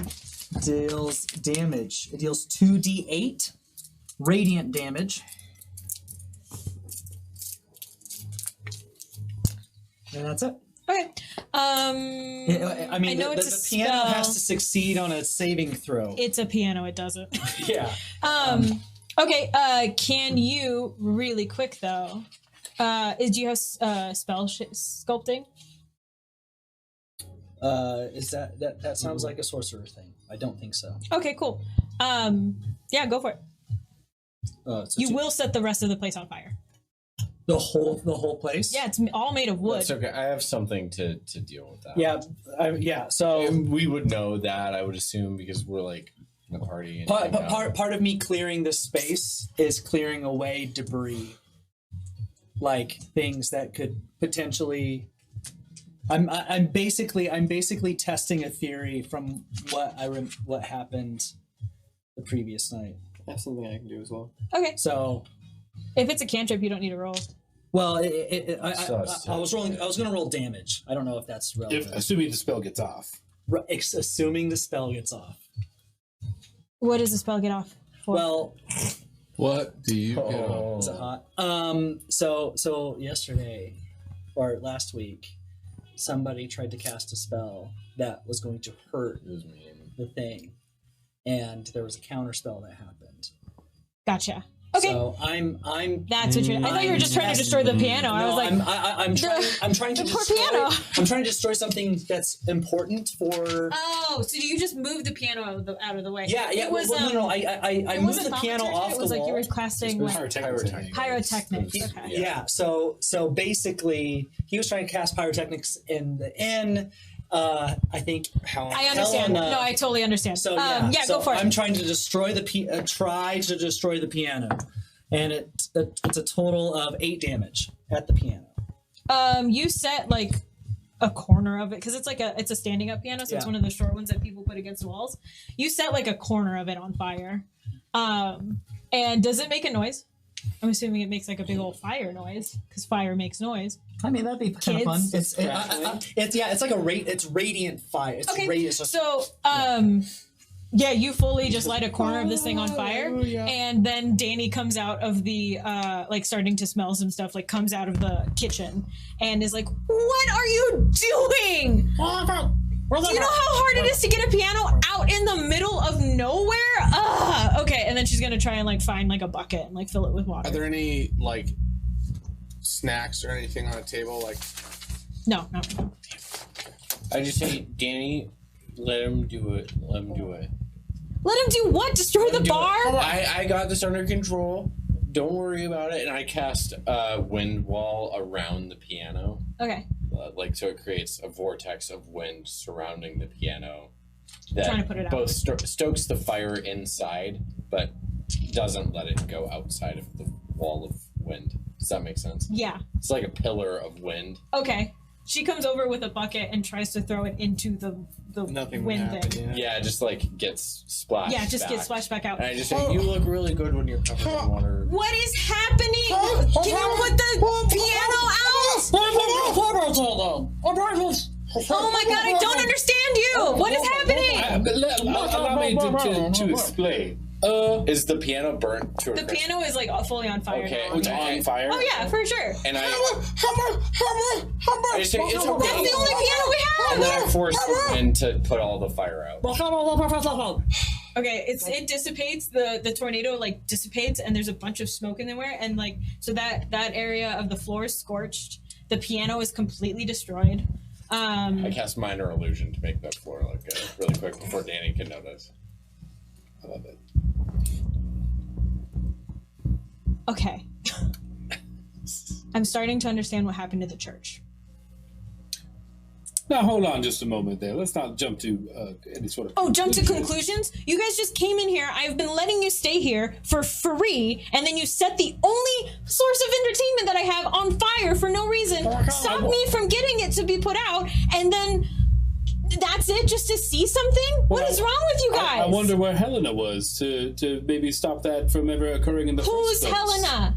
deals damage. It deals 2d8 radiant damage. And that's it. Okay. I mean, I know the it's a piano spell. has to succeed on a saving throw. It's a piano. It doesn't. Yeah. Okay. Can you really quick though? Do you have spell sculpting? Is that sounds like a sorcerer thing? I don't think so. Okay. Cool. Yeah. Go for it. So You will set the rest of the place on fire. the whole place. Yeah, it's all made of wood. That's okay. I have something to deal with that. Yeah. So And we would know that, I would assume, because we're like in a party. And hang out. part of me clearing this space is clearing away debris, like things that could potentially. I'm basically testing a theory from what happened the previous night. That's something I can do as well. Okay. So, If it's a cantrip, you don't need to roll. well, I was rolling. I was going to roll damage. I don't know if that's relevant. Assuming the spell gets off. Assuming the spell gets off. What does the spell get off for? Well, What do you get? is it hot? So yesterday or last week, somebody tried to cast a spell that was going to hurt It was me. the thing, and there was a counter spell that happened. Gotcha. Okay. So I'm. That's what you're. I thought you were just trying to destroy the piano. I was like, I'm trying to the poor destroy. piano. I'm trying to destroy something that's important for. oh, so you just moved the piano out of the way? Yeah. It was. No. I moved the piano off It the was like wall. you were casting like pyrotechnics. Okay. Yeah. So basically, he was trying to cast pyrotechnics in the inn. I think. I understand. Helena, No, I totally understand. So yeah, so go for it. I'm trying to destroy the piano, and it's a total of 8 damage at the piano. You set like a corner of it because it's a standing up piano, so it's Yeah. one of the short ones that people put against walls. You set like a corner of it on fire. And does it make a noise? I'm assuming it makes like a big old fire noise because fire makes noise. I mean, that'd be kind of fun. Kids. It's like it's radiant fire. It's Okay, radiant. So yeah, you fully just light a corner of this thing on fire, and then Danny comes out of the like starting to smell some stuff, like comes out of the kitchen and is like, "What are you doing? Do you know how hard it is to get a piano out in the middle of nowhere?" Okay, and then she's gonna try and like find like a bucket and like fill it with water. Are there any like snacks or anything on the table? Like, No. I just say, Danny, let him do it. Let him do it. Let him do what? Destroy the bar? I got this under control. Don't worry about it. And I cast a wind wall around the piano. Okay. Like, so it creates a vortex of wind surrounding the piano Trying to put it out. both stokes the fire inside, but doesn't let it go outside of the wall of wind. Does that make sense? Yeah. It's like a pillar of wind. Okay. She comes over with a bucket and tries to throw it into the Nothing would wind happen. thing. Yeah, just like gets splashed. Yeah, just back. get splashed back out. And I just say, you look really good when you're covered in water. What is happening? Can you put the piano out? Oh my god, I don't understand you! What is happening? Allow me to explain. Is the piano burnt to a The crisp? piano is like fully on fire Okay, now. It's on fire. Oh yeah, for sure. And I just say, it's okay. That's the only piano we And then I have! force the wind to put all the fire out. Okay, it dissipates, the tornado like dissipates and there's a bunch of smoke in there and like so that area of the floor is scorched. The piano is completely destroyed. I cast minor illusion to make that floor look good really quick before Danny can notice. I love it. Okay. I'm starting to understand what happened to the church. Now hold on just a moment there. Let's not jump to any sort of. Oh, jump to conclusions? You guys just came in here. I've been letting you stay here for free, and then you set the only source of entertainment that I have on fire for no reason. Stop me from getting it to be put out, and then that's it, just to see something? What is wrong with you guys? I wonder where Helena was to maybe stop that from ever occurring in the Who's first place. Helena?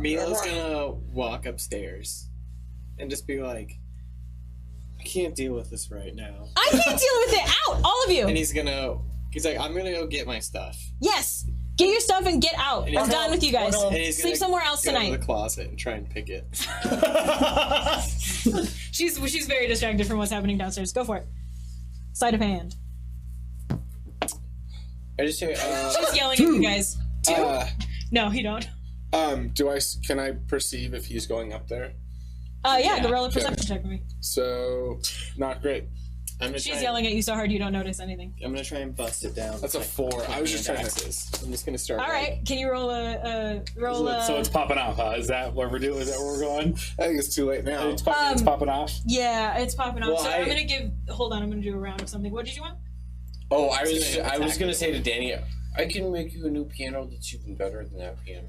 Milo's gonna walk upstairs and just be like, I can't deal with this right now. I can't deal with it. Out, all of you. And he's like, I'm gonna go get my stuff. Yes. Get your stuff and get out. And he's I'm done with you guys. And he's Sleep gonna somewhere else go to tonight. the closet and try and pick it. She's very distracted from what's happening downstairs. Go for it. Sleight of hand. I just say, She's yelling at you guys. No, you don't. Can I perceive if he's going up there? Yeah, go roll a perception check with me. So, not great. She's yelling at you so hard you don't notice anything. I'm gonna try and bust it down. That's a 4. I was just trying to. I'm just gonna start. All right, can you roll So it's popping off, huh? Is that what we're doing? Is that where we're going? I think it's too late now. It's popping off. Yeah, it's popping off. Well, so I'm gonna give. Hold on, I'm gonna do a round of something. What did you want? oh, I was gonna say to Danny, I can make you a new piano that's even better than that piano.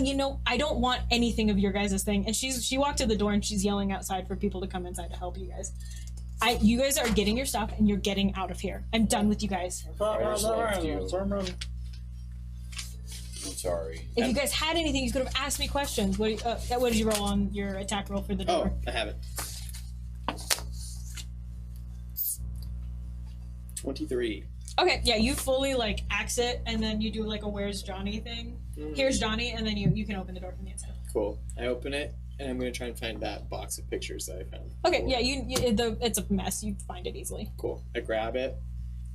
You know, I don't want anything of your guys' thing. And she walked to the door and she's yelling outside for people to come inside to help you guys. You guys are getting your stuff and you're getting out of here. I'm done with you guys. I just loved you. I'm sorry. If you guys had anything, you could have asked me questions. What did you roll on your attack roll for the door? Oh, I have it. 23. Okay, yeah, you fully like axe it, and then you do like a "Where's Johnny" thing. Here's Johnny, and then you can open the door from the inside. Cool. I open it, and I'm gonna try and find that box of pictures that I found. Okay, Cool. yeah, it's a mess. You find it easily. Cool. I grab it,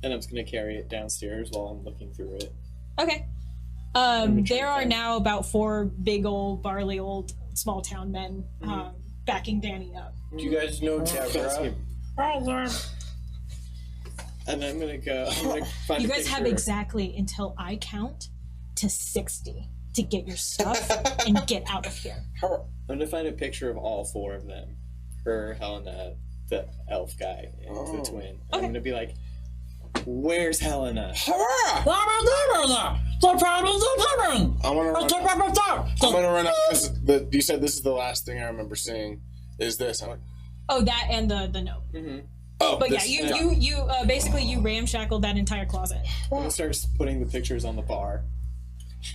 and I'm just gonna carry it downstairs while I'm looking through it. Okay. There are now about 4 big old barley old small town men backing Danny up. Do you guys know Deborah? And I'm gonna go. I'm gonna find You a guys have picture. exactly until I count to 60 to get your stuff and get out of here. I'm gonna find a picture of all 4 of them. Her, Helena, the elf guy, and the twin. And I'm gonna be like, "Where's Helena?" I want to run up because you said this is the last thing I remember seeing. Is this? I'm like, Oh, that and the note. Oh, But this- yeah, you basically you ramshackled that entire closet. I'm gonna start putting the pictures on the bar.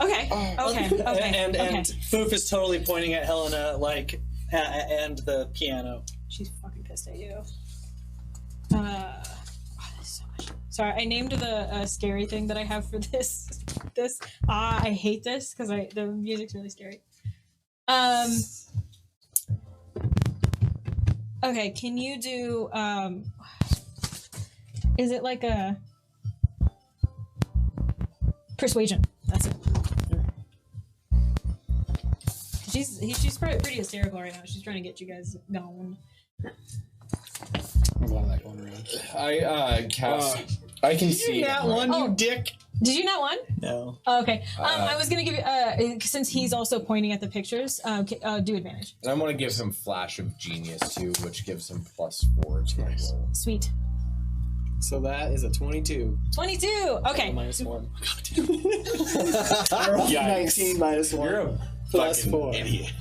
Okay. Okay. Okay. And okay. Foof is totally pointing at Helena, like, and the piano. She's fucking pissed at you. Oh, there's so much. Sorry, I named the scary thing that I have for this. I hate this because the music's really scary. Okay, can you do is it like a persuasion? That's it. She's pretty hysterical right now. She's trying to get you guys going. There's a lot of that going around. I cast. I can see That one, Oh. you dick. Did you not want? No. Oh, okay. I was gonna give you since he's also pointing at the pictures. Do advantage. And I want to give him Flash of Genius too, which gives him +4 to Nice. roll. Sweet. So that is a 22. 22. Okay. Minus 1. I rolled Yikes. 19 minus 1. You're a Plus fucking 4. idiot.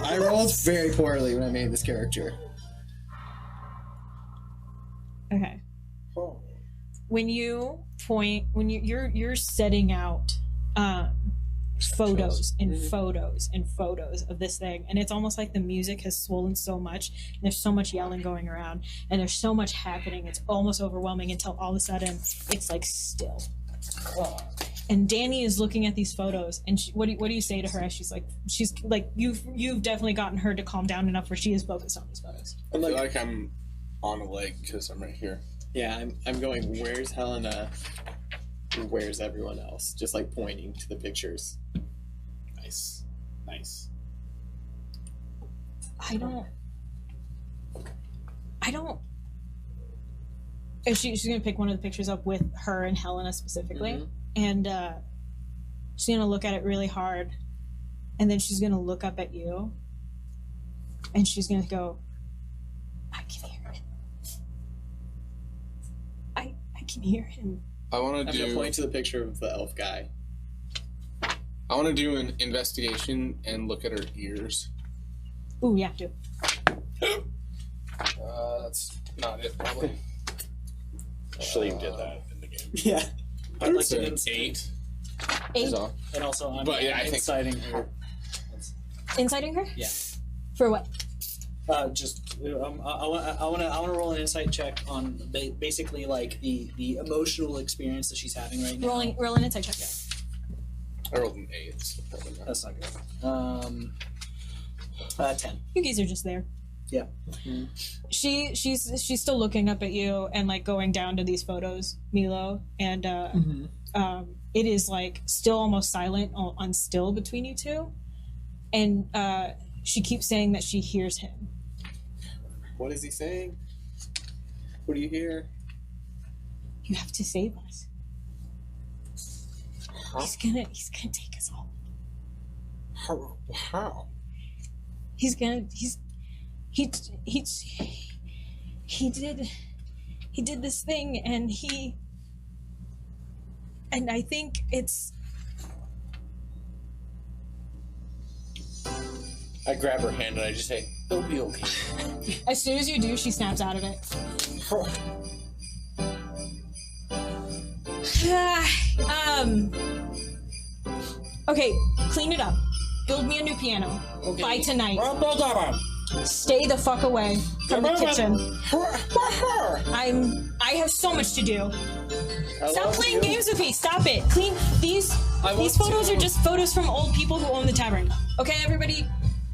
I rolled very poorly when I made this character. Okay. When you point, when you're setting out photos and photos and photos of this thing, and it's almost like the music has swollen so much, and there's so much yelling going around, and there's so much happening. It's almost overwhelming until all of a sudden it's like still. And Danny is looking at these photos, and what do you say to her as she's like you've definitely gotten her to calm down enough where she is focused on these photos. I feel like I'm on a leg because I'm right here. Yeah, I'm going, where's Helena? And where's everyone else? Just like pointing to the pictures. Nice. Nice. I don't. She's gonna pick one of the pictures up with her and Helena specifically, and she's gonna look at it really hard, and then she's gonna look up at you, and she's gonna go, "I can hear it. I can hear him." I want I'm to gonna do. point to the picture of the elf guy. I want to do an investigation and look at her ears. Ooh, yeah, do. That's not it, probably. Actually, did that in the game. Yeah. I I'd would like say to ins- 8. 8. Is all. And also, I'm But yeah, I think- inciting her. Inciting her? Yeah. For what? I want to roll an insight check on basically like the emotional experience that she's having right now. Roll an insight check. I rolled an 8. So probably not. That's not good. 10. You guys are just there. Yeah. She's still looking up at you and like going down to these photos, Milo, and it is like still almost silent on still between you two, and she keeps saying that she hears him. What is he saying? What do you hear? You have to save us. He's gonna take us all. How? He did this thing, and I think it's. I grab her hand and I just say, "It'll be okay." As soon as you do, she snaps out of it. Okay, clean it up. Build me a new piano. By tonight. Stay the fuck away from the kitchen. I have so much to do. Stop playing games with me. Stop it. Clean these photos are just photos from old people who own the tavern. Okay, everybody?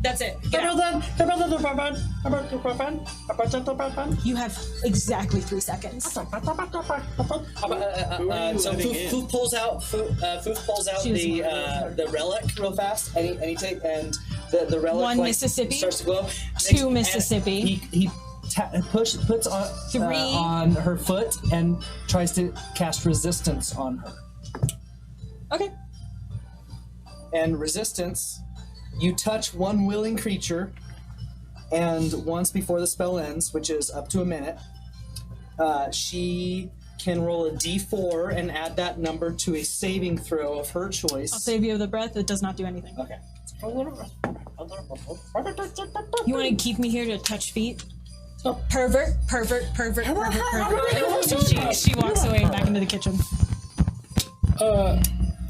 That's it. Get out. You have exactly 3 seconds. So Foof pulls out the relic real fast, and he take and the relic One like, Mississippi, starts to glow. 2 Mississippi. He puts on 3. on her foot and tries to cast resistance on her. Okay. And resistance, you touch one willing creature, and once before the spell ends, which is up to a minute, she can roll a d4 and add that number to a saving throw of her choice. I'll save you the breath. It does not do anything. Okay. You want to keep me here to touch feet? Oh, pervert. She walks away back into the kitchen.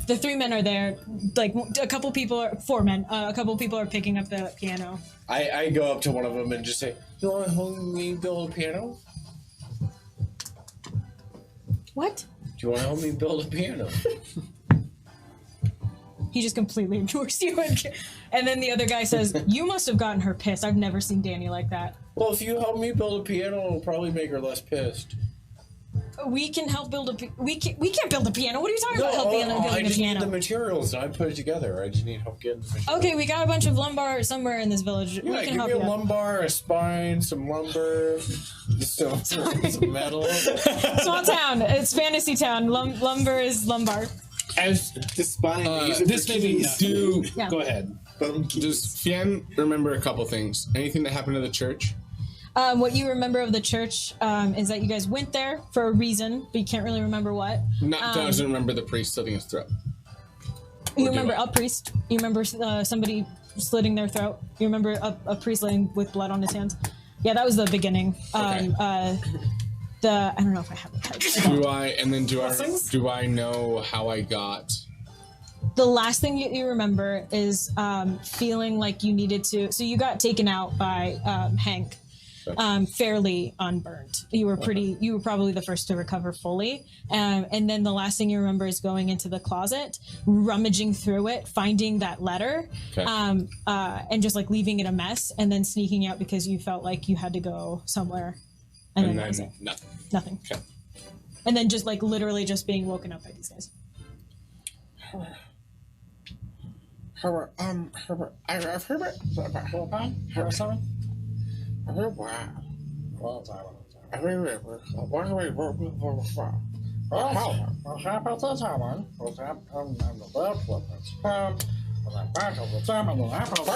The 3 men are there. Like a couple people are 4 men. A couple people are picking up the piano. I go up to one of them and just say, "You want to help me build a piano? What? Do you want to help me build a piano?" He just completely ignores you. And then the other guy says, "You must have gotten her pissed. I've never seen Danny like that." Well, if you help me build a piano, it'll probably make her less pissed. We can help build we can't build a piano. What are you talking about? Helping building I a just piano. need the materials. I put it together. I just need help getting the materials. Okay, we got a bunch of lumbar somewhere in this village. Yeah, we can give help me a you. lumbar, a spine, some lumber, some metal. Small town. It's fantasy town. Lumber is lumbar. As The spine. this may be Yeah. Go ahead. Does Fien remember a couple things? Anything that happened to the church? What you remember of the church is that you guys went there for a reason, but you can't really remember what. Doesn't remember the priest slitting his throat. You remember a priest. You remember somebody slitting their throat. You remember a priest laying with blood on his hands. Yeah, that was the beginning. Okay. I don't know if I have it. Do I know how I got? The last thing you remember is feeling like you needed to. So you got taken out by Hank, fairly unburnt. You were probably the first to recover fully. And then the last thing you remember is going into the closet, rummaging through it, finding that letter, and just like leaving it a mess, and then sneaking out because you felt like you had to go somewhere. And then that was it. Nothing. Okay. And then just like literally just being woken up by these guys. Herbert, I've heard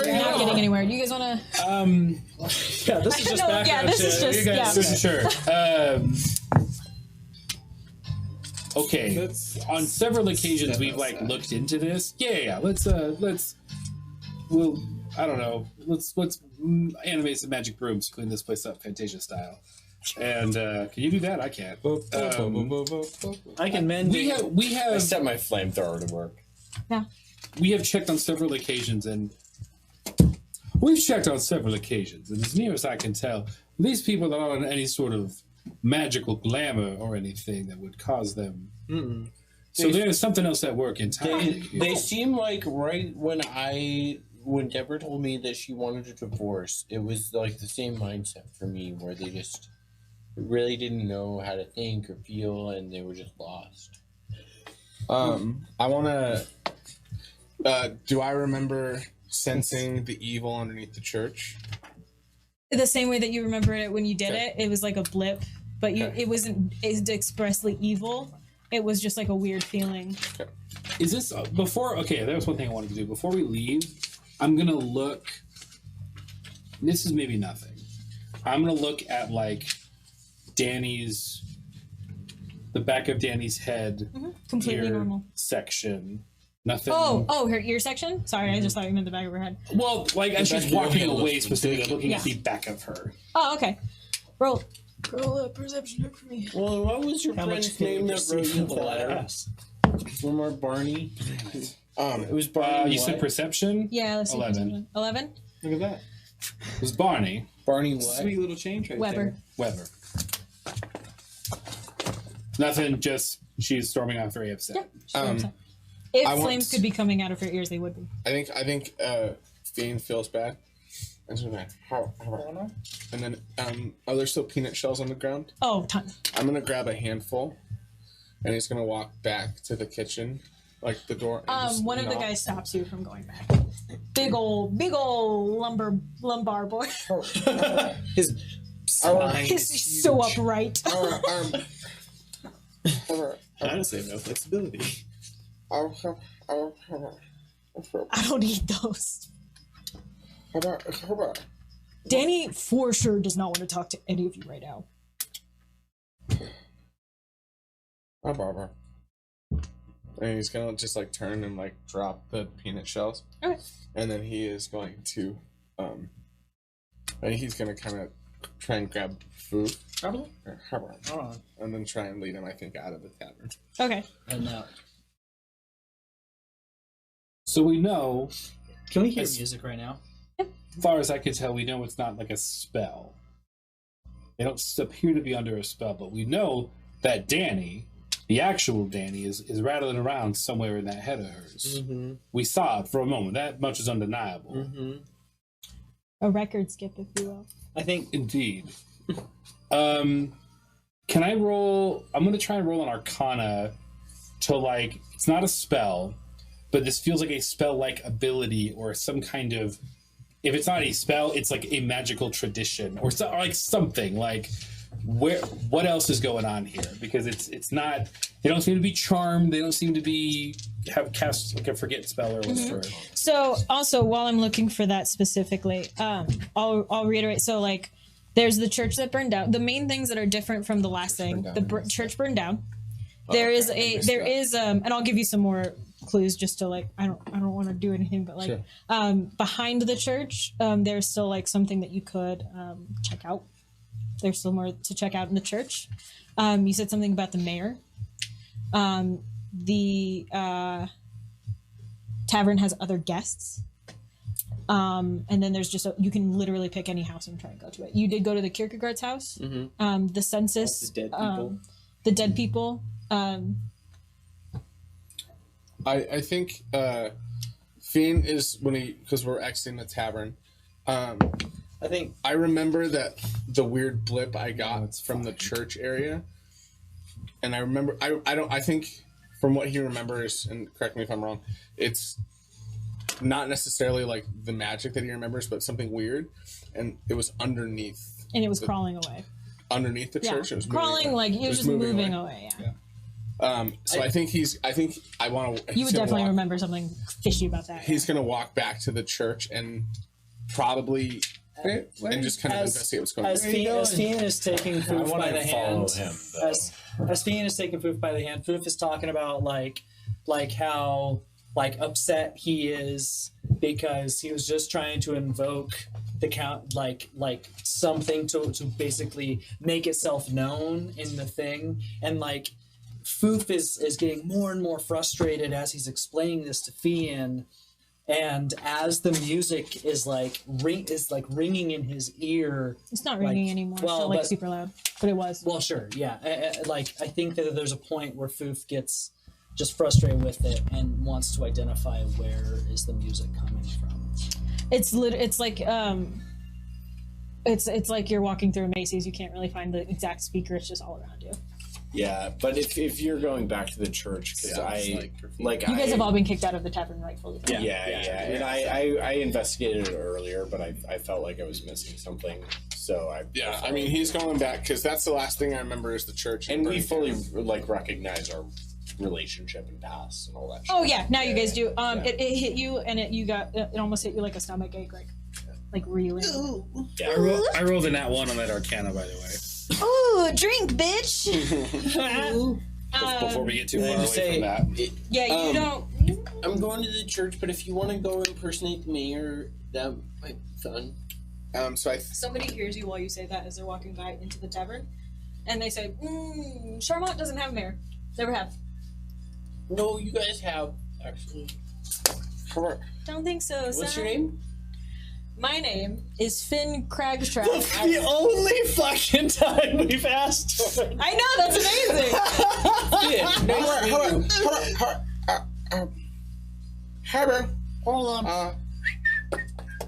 You're not getting anywhere. Do you guys want to? Yeah, this is just No, background yeah, this is check. just- yeah. Sure. Okay. On several occasions, we've like looked into this. Yeah. Let's. We'll. I don't know. Let's animate some magic brooms, clean this place up, Fantasia style. And can you do that? I can't. I can mend We I have set my flamethrower to work. Yeah. we have checked on several occasions, and as near as I can tell, these people are not on any sort of magical glamour or anything that would cause them. So there's something else at work entirely. They seem like right when Deborah told me that she wanted a divorce, it was like the same mindset for me, where they just really didn't know how to think or feel, and they were just lost. I want to. Do I remember sensing the evil underneath the church? The same way that you remember it when you did it, it was like a blip, but it wasn't expressly evil. It was just like a weird feeling. Is this before? Okay, there was one thing I wanted to do before we leave. I'm gonna look. This is maybe nothing. I'm gonna look at like Danny's, the back of Danny's head, Completely ear normal. section. Nothing. Oh, her ear section? Sorry, I just thought you meant the back of her head. Well, like as she's walking away, specifically looking at Yeah. the back of her. Oh, okay. Roll a perception check for me. Well, what was your friend's name that wrote you the letter? One more Barney. It was Barney. You said perception. Yeah, let's see. 11. 11? Look at that. It was Barney Barney what? Sweet little change right Weber. Weber. Nothing. Just she's storming off, very upset. Yeah. she's very upset. If I want- flames could be coming out of her ears, they would be. I think Fiend feels bad. And so like, and then are there still peanut shells on the ground? Oh, ton. I'm gonna grab a handful, and he's gonna walk back to the kitchen, like the door. and just One of the knock. guys stops you from going back. Big old lumbar boy. His spine. He's so upright. I don't say no flexibility. I don't eat those. Danny for sure does not want to talk to any of you right now. And he's gonna just like turn and like drop the peanut shells. Okay. And then he is going to and he's gonna kind of try and grab food. Probably. Hold on. And then try and lead him, I think, out of the tavern. Okay. And now, So we know, can we hear Yes. music right now? as far as I can tell, we know it's not like a spell. They don't appear to be under a spell, but we know that Danny, the actual Danny, is rattling around somewhere in that head of hers. Mm-hmm. We saw it for a moment. That much is undeniable. Mm-hmm. A record skip, if you will. I think Indeed. Can I roll? I'm going to try and roll an Arcana to, like, it's not a spell, but this feels like a spell-like ability or some kind of, if it's not a spell, it's like a magical tradition or like something. Like, what else is going on here? Because it's not, they don't seem to be charmed. They don't seem to be have cast like a forget spell or whatever. So also, while I'm looking for that specifically, I'll reiterate. So like, there's the church that burned down. The main things that are different from the last thing, the church burned down. There is and I'll give you some more clues just to like, I don't want to do anything, but like, behind the church, there's still like something that you could check out. There's still more to check out in the church. You said something about the mayor. The tavern has other guests. And then there's just you can literally pick any house and try and go to it. You did go to the Kierkegaard's house. Mm-hmm. The census. The dead people. The dead people. I think Fiend is because we're exiting the tavern. I think I remember that the weird blip I got from the church area, and I remember I think from what he remembers, and correct me if I'm wrong, it's not necessarily like the magic that he remembers, but something weird, and it was underneath. And it was crawling away. Underneath the church, it was crawling moving, like it was just moving away. So I think I want to. You would definitely remember something fishy about that. He's gonna walk back to the church and probably and just kind of investigate what's going on. as Fiend is taking Foof by the hand, him, as Fiend is taking Foof by the hand, Foof is talking about like how like upset he is because he was just trying to invoke the count like something to basically make itself known in the thing, and like Foof is getting more and more frustrated as he's explaining this to Fiend. And as the music is ringing in his ear, It's not ringing anymore. Well, still like super loud, but it was. Well, sure, yeah. I think that there's a point where Foof gets just frustrated with it and wants to identify where is the music coming from. It's like it's like you're walking through a Macy's. You can't really find the exact speaker. It's just all around you. Yeah, but if you're going back to the church, because You guys have all been kicked out of the tavern, rightfully. Yeah. And I investigated it earlier, but I felt like I was missing something. So I mean, he's going back because that's the last thing I remember is the church. And we fully recognize our relationship and past and all that. Oh yeah, now you guys do. It hit you, and it almost hit you like a stomach ache, like really. Yeah, I rolled a nat 1 on that Arcana, by the way. Ooh, drink, bitch. Before we get too far away from that. Yeah, you don't. I'm going to the church, but if you want to go impersonate the mayor, that might be fun. Somebody hears you while you say that as they're walking by into the tavern, and they say, Charmont doesn't have a mayor. Never have. No, you guys have, actually. Don't think so, What's your name? My name is Finn Cragstrap. The only fucking time we've asked for it. I know, that's amazing. Hold on.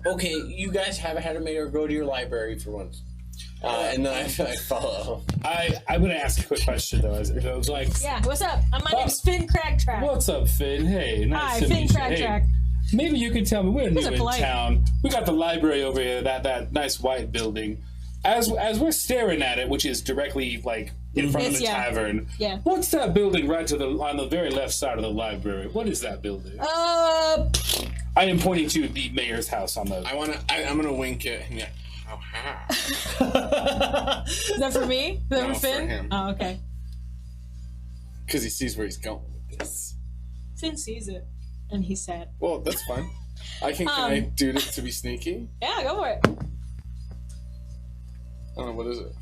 Okay, you guys have had a mayor go to your library for once. And then I follow. I'm going to ask a quick question, though. I was like, Yeah, what's up? My name's Finn Cragstrap. what's up, Finn? Hey, nice Hi, to Finn meet you. Cragstrap. Hey, maybe you can tell me, we're new are in polite. town. We got the library over here, that nice white building. As we're staring at it, which is directly like in front of the tavern. Yeah. What's that building right on the very left side of the library? What is that building? Uh, I am pointing to the mayor's house on the. I'm gonna wink it. And yeah. is that for me? Is that No, for Finn? for him. Oh, okay. Because he sees where he's going with this. Finn sees it, and he's sad. Well, that's fine. Can I do it to be sneaky? Yeah, go for it. don't know, what is it?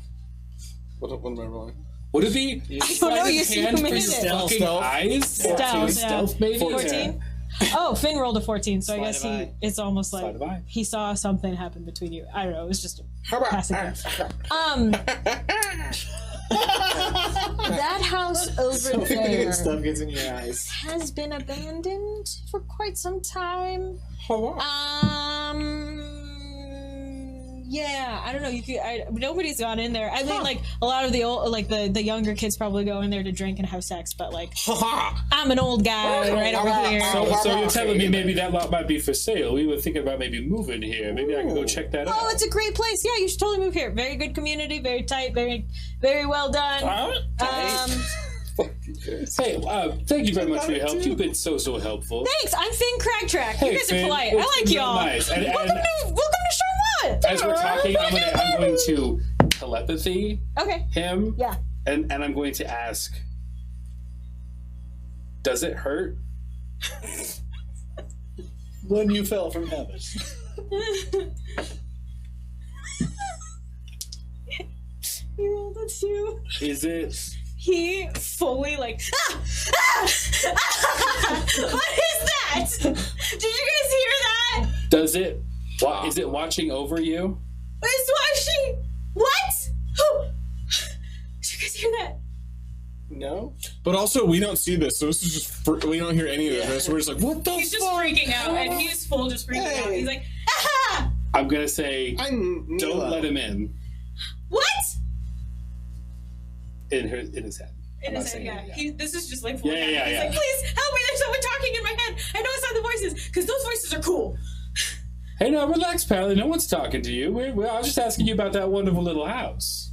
What am I rolling? Would it be? I don't know, you hand for submitted your it. fucking eyes? Stealth, maybe? 14? Oh, Finn rolled a 14, so I Sleight guess of eye. it's almost Sleight of eye. like he saw something happen between you. I don't know, it was just a passing glance. That house over there Stuff gets in your eyes. has been abandoned for quite some time. Yeah, I don't know. Nobody's gone in there. I think like a lot of the old, like the younger kids probably go in there to drink and have sex. But like, I'm an old guy right over here. So you're telling me maybe that lot might be for sale. We were thinking about maybe moving here. Maybe I can go check that out. Oh, it's a great place. Yeah, you should totally move here. Very good community, very tight, very, very well done. Hey, thank you very much for your help. You've been so helpful. Thanks. I'm Finn Cragtrack. Hey, You guys Finn, are polite. it's I like been y'all. nice. And Welcome to Charlotte. as we're talking, I'm going to telepathy Okay. him. Yeah. And I'm going to ask, does it hurt? When you fell from heaven. He rolled a 2. Is it? He fully like what is that? Did you guys hear that? Does it? Is it watching over you? It's watching. What? Did you guys hear that? No? But also, we don't see this, so this is just we don't hear any of this. We're just like, what the He's fuck? just freaking out, and he's full just freaking out. He's like, ah! I'm gonna say, I'm don't Mila. let him in. What? In his head. In his head, yeah. This is just like full Yeah, out. yeah, He's yeah. like, please help me. There's someone talking in my head. I know it's not the voices, because those voices are cool. Hey, no, relax, pal. No one's talking to you. I was just asking you about that wonderful little house.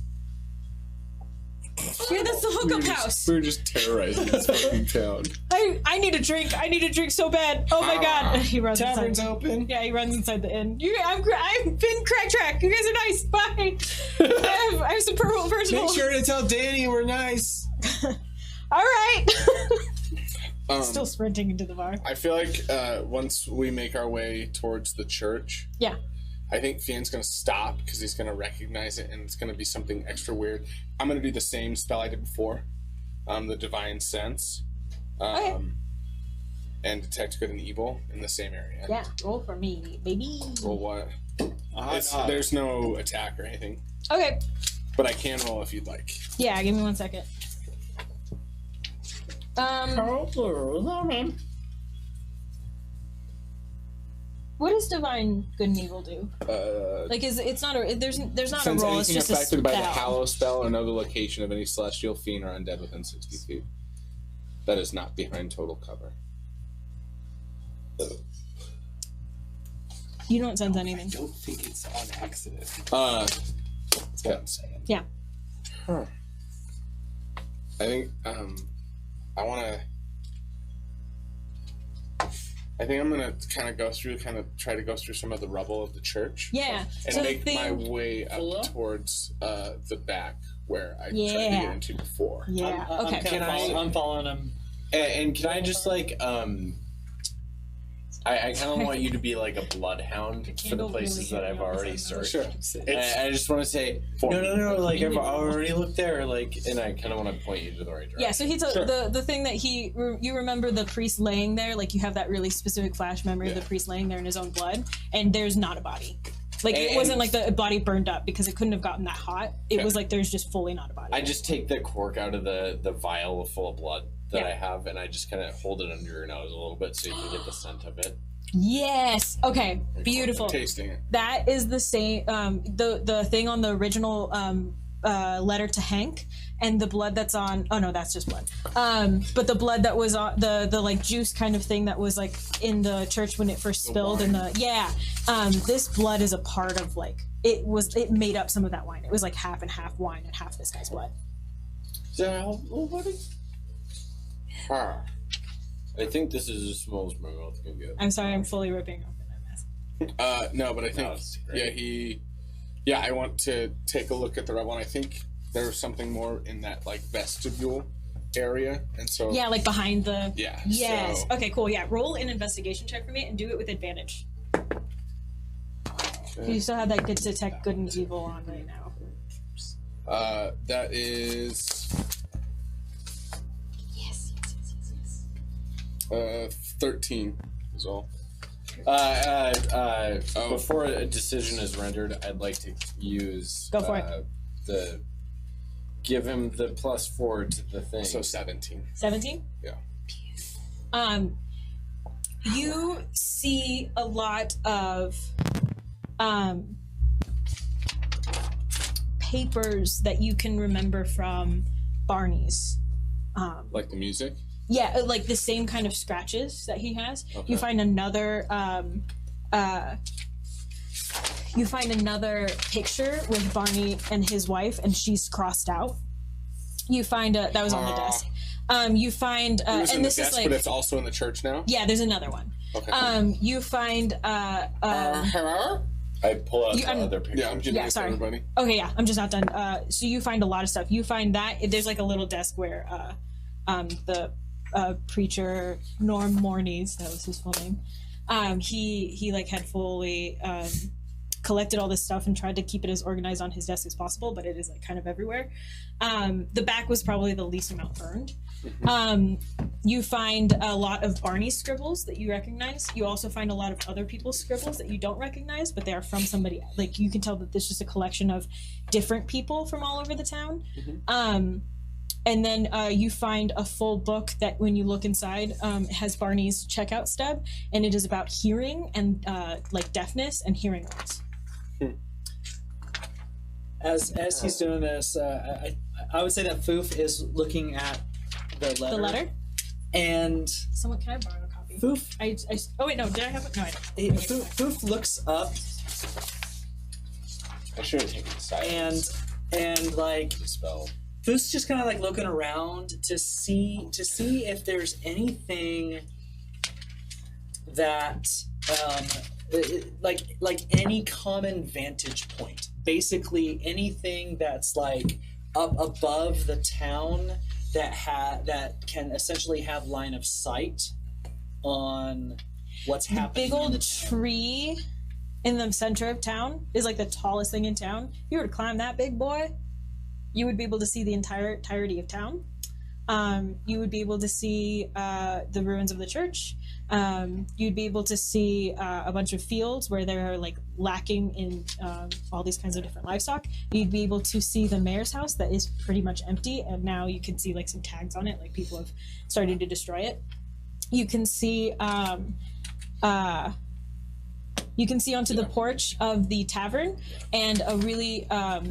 Yeah, that's the hookup house. We're just terrorizing this fucking town. I need a drink. I need a drink so bad. Oh my god. He runs Tavern's inside. open. Yeah, he runs inside the inn. I'm Finn Cragtrack. You guys are nice. Bye. I have some personal. Make sure to tell Danny we're nice. All right. Um, Still sprinting into the bar. I feel like once we make our way towards the church, Yeah. I think Fionn's going to stop because he's going to recognize it and it's going to be something extra weird. I'm going to do the same spell I did before, the Divine Sense, Okay. and Detect Good and Evil in the same area. Yeah. Roll for me, baby. Roll what? There's no attack or anything, Okay. but I can roll if you'd like. Yeah. Give me 1 second. What does divine good and evil do? Like, it's not a there's not a Since roll. It's anything just a affected by the spell. Hallow spell or know the location of any celestial fiend or undead within 60 feet. That is not behind total cover. You don't sense anything. I don't think it's on accident. That's what I'm saying. Yeah. Huh. I think I think I'm gonna try to go through some of the rubble of the church. Yeah. And So the make my thing. way up towards the back where I tried to Yeah. get into before. Yeah. Okay. I'm following him. And can I just like I kind of want you to be like a bloodhound for the candle places really that I've hit me all of a already sudden. searched. I just want to say no. Like I've already looked there. Like, and I kind of want to point you to the right direction. Yeah, so the thing that you remember the priest laying there, like you have that really specific flash memory of the priest laying there in his own blood, and there's not a body. Like it wasn't like the body burned up because it couldn't have gotten that hot. It was like there's just fully not a body. I just take the cork out of the vial full of blood that Yeah. I have, and I just kind of hold it under your nose a little bit so you can get the scent of it. Yes. Okay. Beautiful. Tasting it. That is the same. The thing on the original letter to Hank, and the blood that's on. Oh no, that's just blood. But the blood that was on the like juice kind of thing that was like in the church when it first spilled, and this blood is a part of like it made up some of that wine. It was like half and half wine and half this guy's blood. Is that how, buddy? I think this is as small as my mouth can get. I'm sorry, I'm fully ripping open that mess. No, but I think I want to take a look at the rebel, and I think there's something more in that like vestibule area, and so Yeah, like behind the. Yeah. Yes. So, Okay. Cool. Yeah. Roll an investigation check for me and do it with advantage. You still have that good detect good and evil on right now. That is 13 is all. Before a decision is rendered, I'd like to use Go for it. Give him the +4 to the thing. So 17. 17? Yeah. You see a lot of papers that you can remember from Barney's. Like the music? Yeah, like the same kind of scratches that he has. Okay. You find another picture with Barney and his wife, and she's crossed out. You find that was on the desk. You find It was in and the this desk, is like but it's also in the church now? yeah. There's another one. Okay. You find Hello? I pull out the I'm- other picture. Yeah, I'm giving Yeah, it to sorry. everybody. okay, yeah. I'm just not done. So you find a lot of stuff. You find that there's like a little desk where the preacher Norm Morneys, that was his full name. He like had fully collected all this stuff and tried to keep it as organized on his desk as possible, but it is like kind of everywhere. The back was probably the least amount burned. You find a lot of Barney's scribbles that you recognize. You also find a lot of other people's scribbles that you don't recognize, but they are from somebody. Like you can tell that this is just a collection of different people from all over the town. And then you find a full book that when you look inside, it has Barney's checkout stub, and it is about hearing and like deafness and hearing loss. As he's doing this, I would say that Foof is looking at the letter. The letter? And Someone, can I borrow a copy? Foof, Oh wait, no, did I have it? No, I didn't. Foof looks up I should have taken the side. and like The spell. Foof's just kind of like looking around to see if there's anything that like any common vantage point. Basically, anything that's like up above the town that can essentially have line of sight on what's The happening. big in old the town. tree in the center of town is like the tallest thing in town. If you were to climb that big boy, you would be able to see the entirety of town. You would be able to see the ruins of the church. You'd be able to see a bunch of fields where they're like lacking in all these kinds of different livestock. You'd be able to see the mayor's house that is pretty much empty, and now you can see like some tags on it, like people have started to destroy it. You can see onto the porch of the tavern, and a really a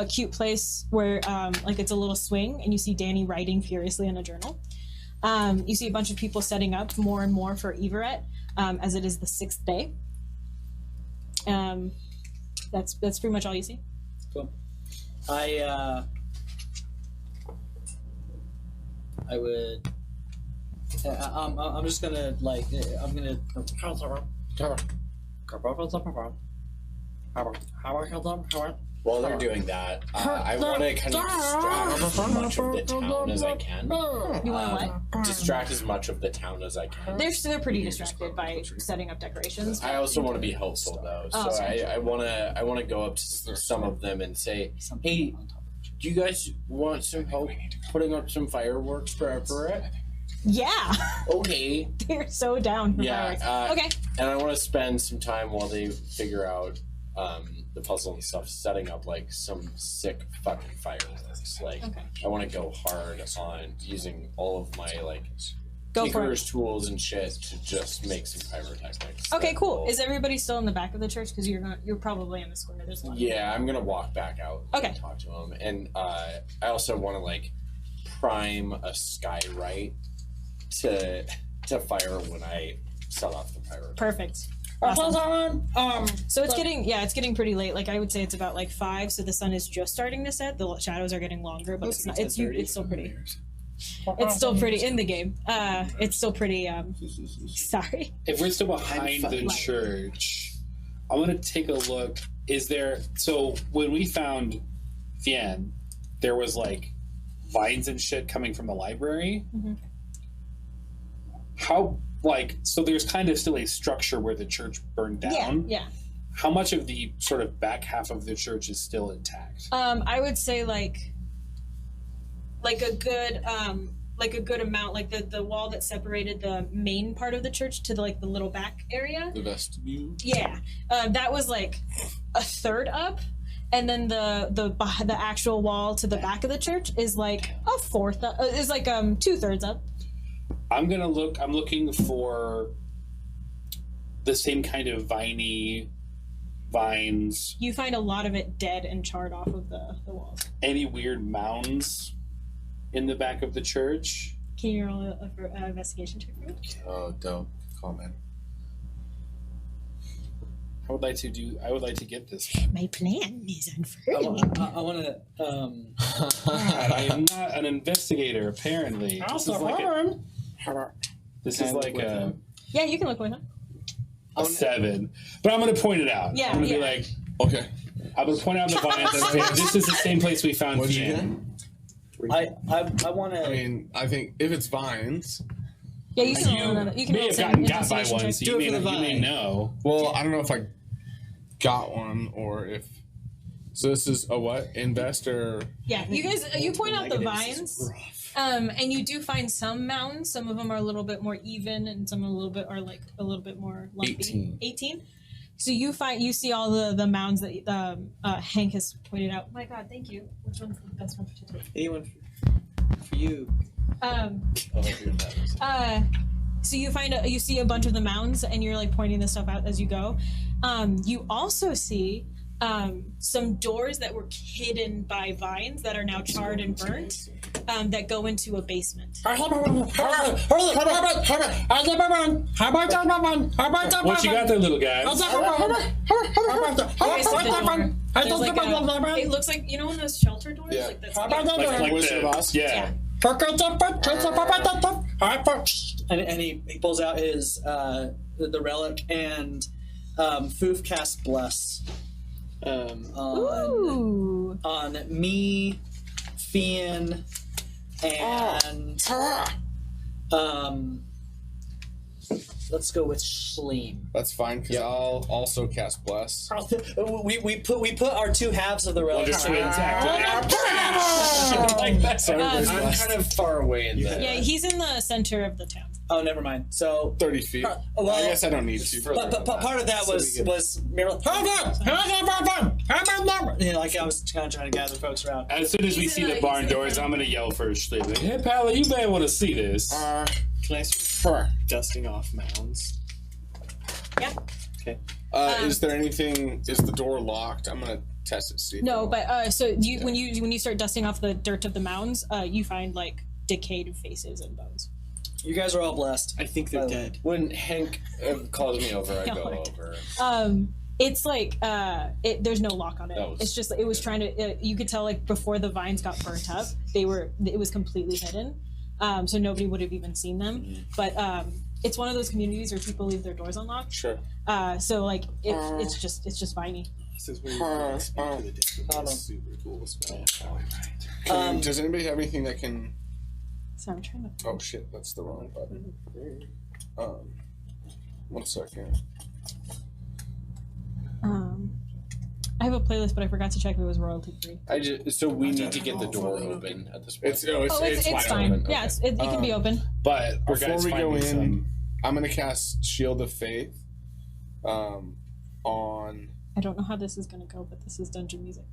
cute place where like it's a little swing, and you see Danny writing furiously in a journal. You see a bunch of people setting up more and more for Everett, as it is the 6th day. That's pretty much all you see. Cool. I would. I'm just gonna like. I'm gonna. While they're doing that, I want to kind of distract as much of the town as I can. You want to what? Distract as much of the town as I can. They're pretty distracted by setting up decorations. I also want to be helpful though, so sorry. I want to go up to some of them and say, "Hey, do you guys want some help putting up some fireworks for Everett?" Yeah, Okay. they're so down for Yeah. fireworks. Okay. And I want to spend some time while they figure out the puzzle and stuff, setting up like some sick fucking fireworks. Like, Okay. I want to go hard on using all of my like Go for tinker's tools and shit to just make some pyrotechnics. Okay, that cool. will- Is everybody still in the back of the church? Because you're probably in the square. There's a lot. Yeah, I'm gonna walk back out Okay. and talk to him, and I also want to like prime a skyrite to fire when I set off the pyrotechnics. Perfect. Awesome. So it's getting pretty late. Like I would say it's about like 5, so the sun is just starting to set. The shadows are getting longer, but it's not. It's still pretty. It's still pretty in the game. It's still pretty. Sorry. If we're still behind the church, I want to take a look. Is there? So when we found Vienne, there was like vines and shit coming from the library. Mhm. How? Like, so there's kind of still a structure where the church burned down. Yeah. how much of the sort of back half of the church is still intact? I would say like a good amount, like the wall that separated the main part of the church to the little back area. The vestibule. Yeah, that was like a third up, and then the actual wall to the back of the church is like a fourth up, is like 2/3 up. I'm looking for the same kind of vines. You find a lot of it dead and charred off of the walls. Any weird mounds in the back of the church? Can you roll an investigation check for me? Oh, dope. Comment. I would like to get this. My plan is I unfurling. want to. I am not an investigator, apparently. This is like a Yeah, you can look with him. 7. But I'm going to point it out. Yeah, I'm going to yeah. be like, Okay. I'm going to point out the vines and say, this is the same place we found What'd you get? Fien. I want I to. mean, I think if it's vines, Yeah, you can roll another. You can may roll have some gotten got by investigation one, check. so Do you it may, for the you may vine. know. well, I don't know if I got one or if. So this is a what? Invest or Yeah, you point out the Negatives is vines, and you do find some mounds. Some of them are a little bit more even, and some are a little bit more lumpy. 18. So you see all the mounds that Hank has pointed out. Oh my God, thank you. Which one's the best one to take? Anyone for you? So you see a bunch of the mounds, and you're like pointing this stuff out as you go. You also see some doors that were hidden by vines that are now charred and burnt, that go into a basement. What you got there, little guy? It looks like, you know, one of those shelter doors. Yeah. Like that's Like Wizard of Oz? Yeah. And he pulls out his the relic and Foof casts bless Ooh. on me, Fien, and let's go with Schleem. that's fine because I'll also cast bless. We put our two halves of the relic. Just swing attack. I'm kind of far away in that. Yeah, he's in the center of the town. Oh, never mind. So 30 feet. well, I guess I don't need to. but part of that was Miracle. You know, like I was kind of trying to gather folks around. As soon as we see the barn doors, I'm gonna yell first. Like, hey, Pally, you may want to see this. Can I start dusting off mounds? Yeah. Okay. Is there anything? Is the door locked? I'm gonna test it. See. No, but so when you start dusting off the dirt of the mounds, you find like decayed faces and bones. You guys are all blessed. I think they're dead. When Hank calls me over, I go Right. over. It's like there's no lock on it. That was- It's just it was trying to. You could tell like before the vines got burnt up, it was completely hidden, so nobody would have even seen them. But it's one of those communities where people leave their doors unlocked. Sure. So like it's just viney. This is where you speak to the distant. That's super cool spell. Does anybody have anything that can? So I'm trying to. Oh shit! That's the wrong button. 1 second. I have a playlist, but I forgot to check if it was royalty free. So we need to get the door open at this point. It's wide fine. open. Yeah, it can be open. But our Before guys we find go me in, some- I'm gonna cast Shield of Faith. On. I don't know how this is gonna go, but this is dungeon music.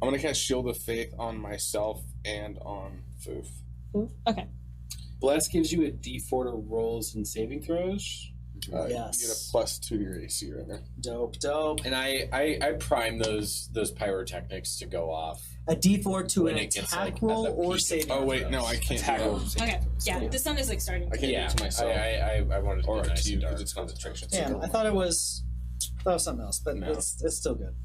I'm gonna cast Shield of Faith on myself and on Foof. Ooh, okay. Bless gives you a D4 to rolls and saving throws. Yes. You get a +2 to your AC right there. Dope. And I prime those pyrotechnics to go off. A D4 to When an it gets, attack like, at roll the or peak. saving. Oh wait, no, I can't. Attack do rolls. that. Okay. Yeah, the sun is like starting. I can't do it to myself. I wanted to Or be nice to you and dark. because it's concentration. Damn, I thought it was something else, but No. it's still good.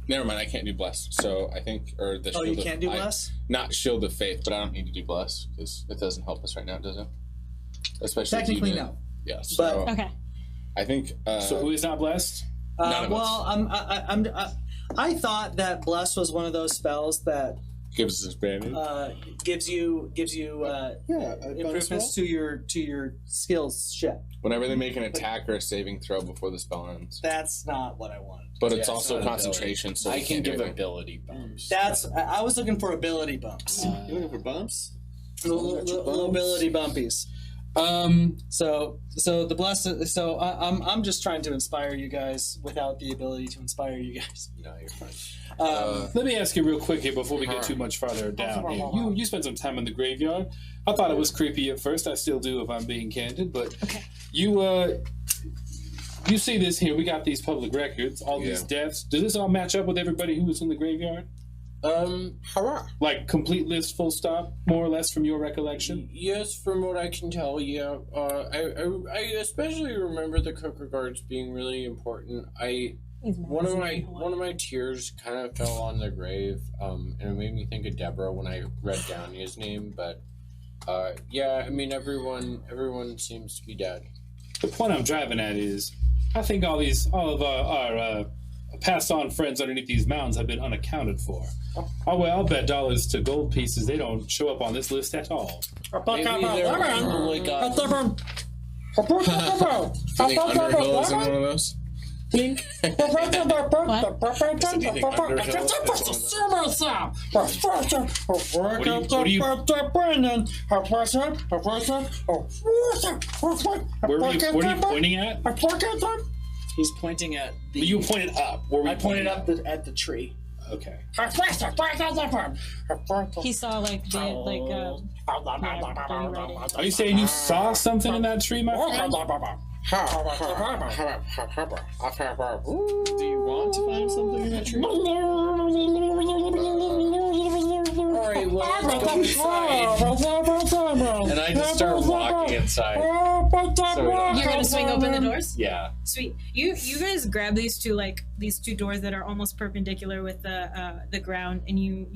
Never mind. I can't do bless. So I think, or the. Oh, Shield you can't do bless? Not Shield of Faith, but I don't need to do bless because it doesn't help us right now, does it? Especially if you Technically, did. no. Yeah. So Okay. I think. So who is not blessed? None of Well, I thought that bless was one of those spells that Gives us advantage. Gives you improvements to your skills check. Whenever they make an attack or a saving throw before the spell ends. That's not what I wanted. But it's Yeah, also not concentration, so I you can can't do give anything. ability bumps. I was looking for ability bumps. You looking for bumps? Little ability bumpies. So the blessed. So I'm just trying to inspire you guys without the ability to inspire you guys. No, you're fine. Let me ask you real quick here before we get too much farther down here. You spent some time in the graveyard. I thought it was creepy at first. I still do if I'm being candid. But you see this here. We got these public records, all these deaths. Does this all match up with everybody who was in the graveyard? Hurrah. Like complete list, full stop, more or less from your recollection? Yes, from what I can tell, yeah. I especially remember the cooker guards being really important. One of my tears kind of fell on the grave, and it made me think of Deborah when I read down his name. But yeah, I mean everyone seems to be dead. The point I'm driving at is, I think all of our passed on friends underneath these mountains have been unaccounted for. I'll bet dollars to gold pieces they don't show up on this list at all. Maybe they're really got I think Underhill is in one of those. Think. Where are you pointing at? He's pointing at the. You pointed up. Where were you I pointed pointing up at the tree. Okay. He saw like the Are you saying you saw something in that tree, my friend? Do you want to find something in that tree? Alright, well, let's go inside. And I just start walking inside. So You're gonna swing open the doors? yeah. Sweet. You guys grab these two doors that are almost perpendicular with the ground, and you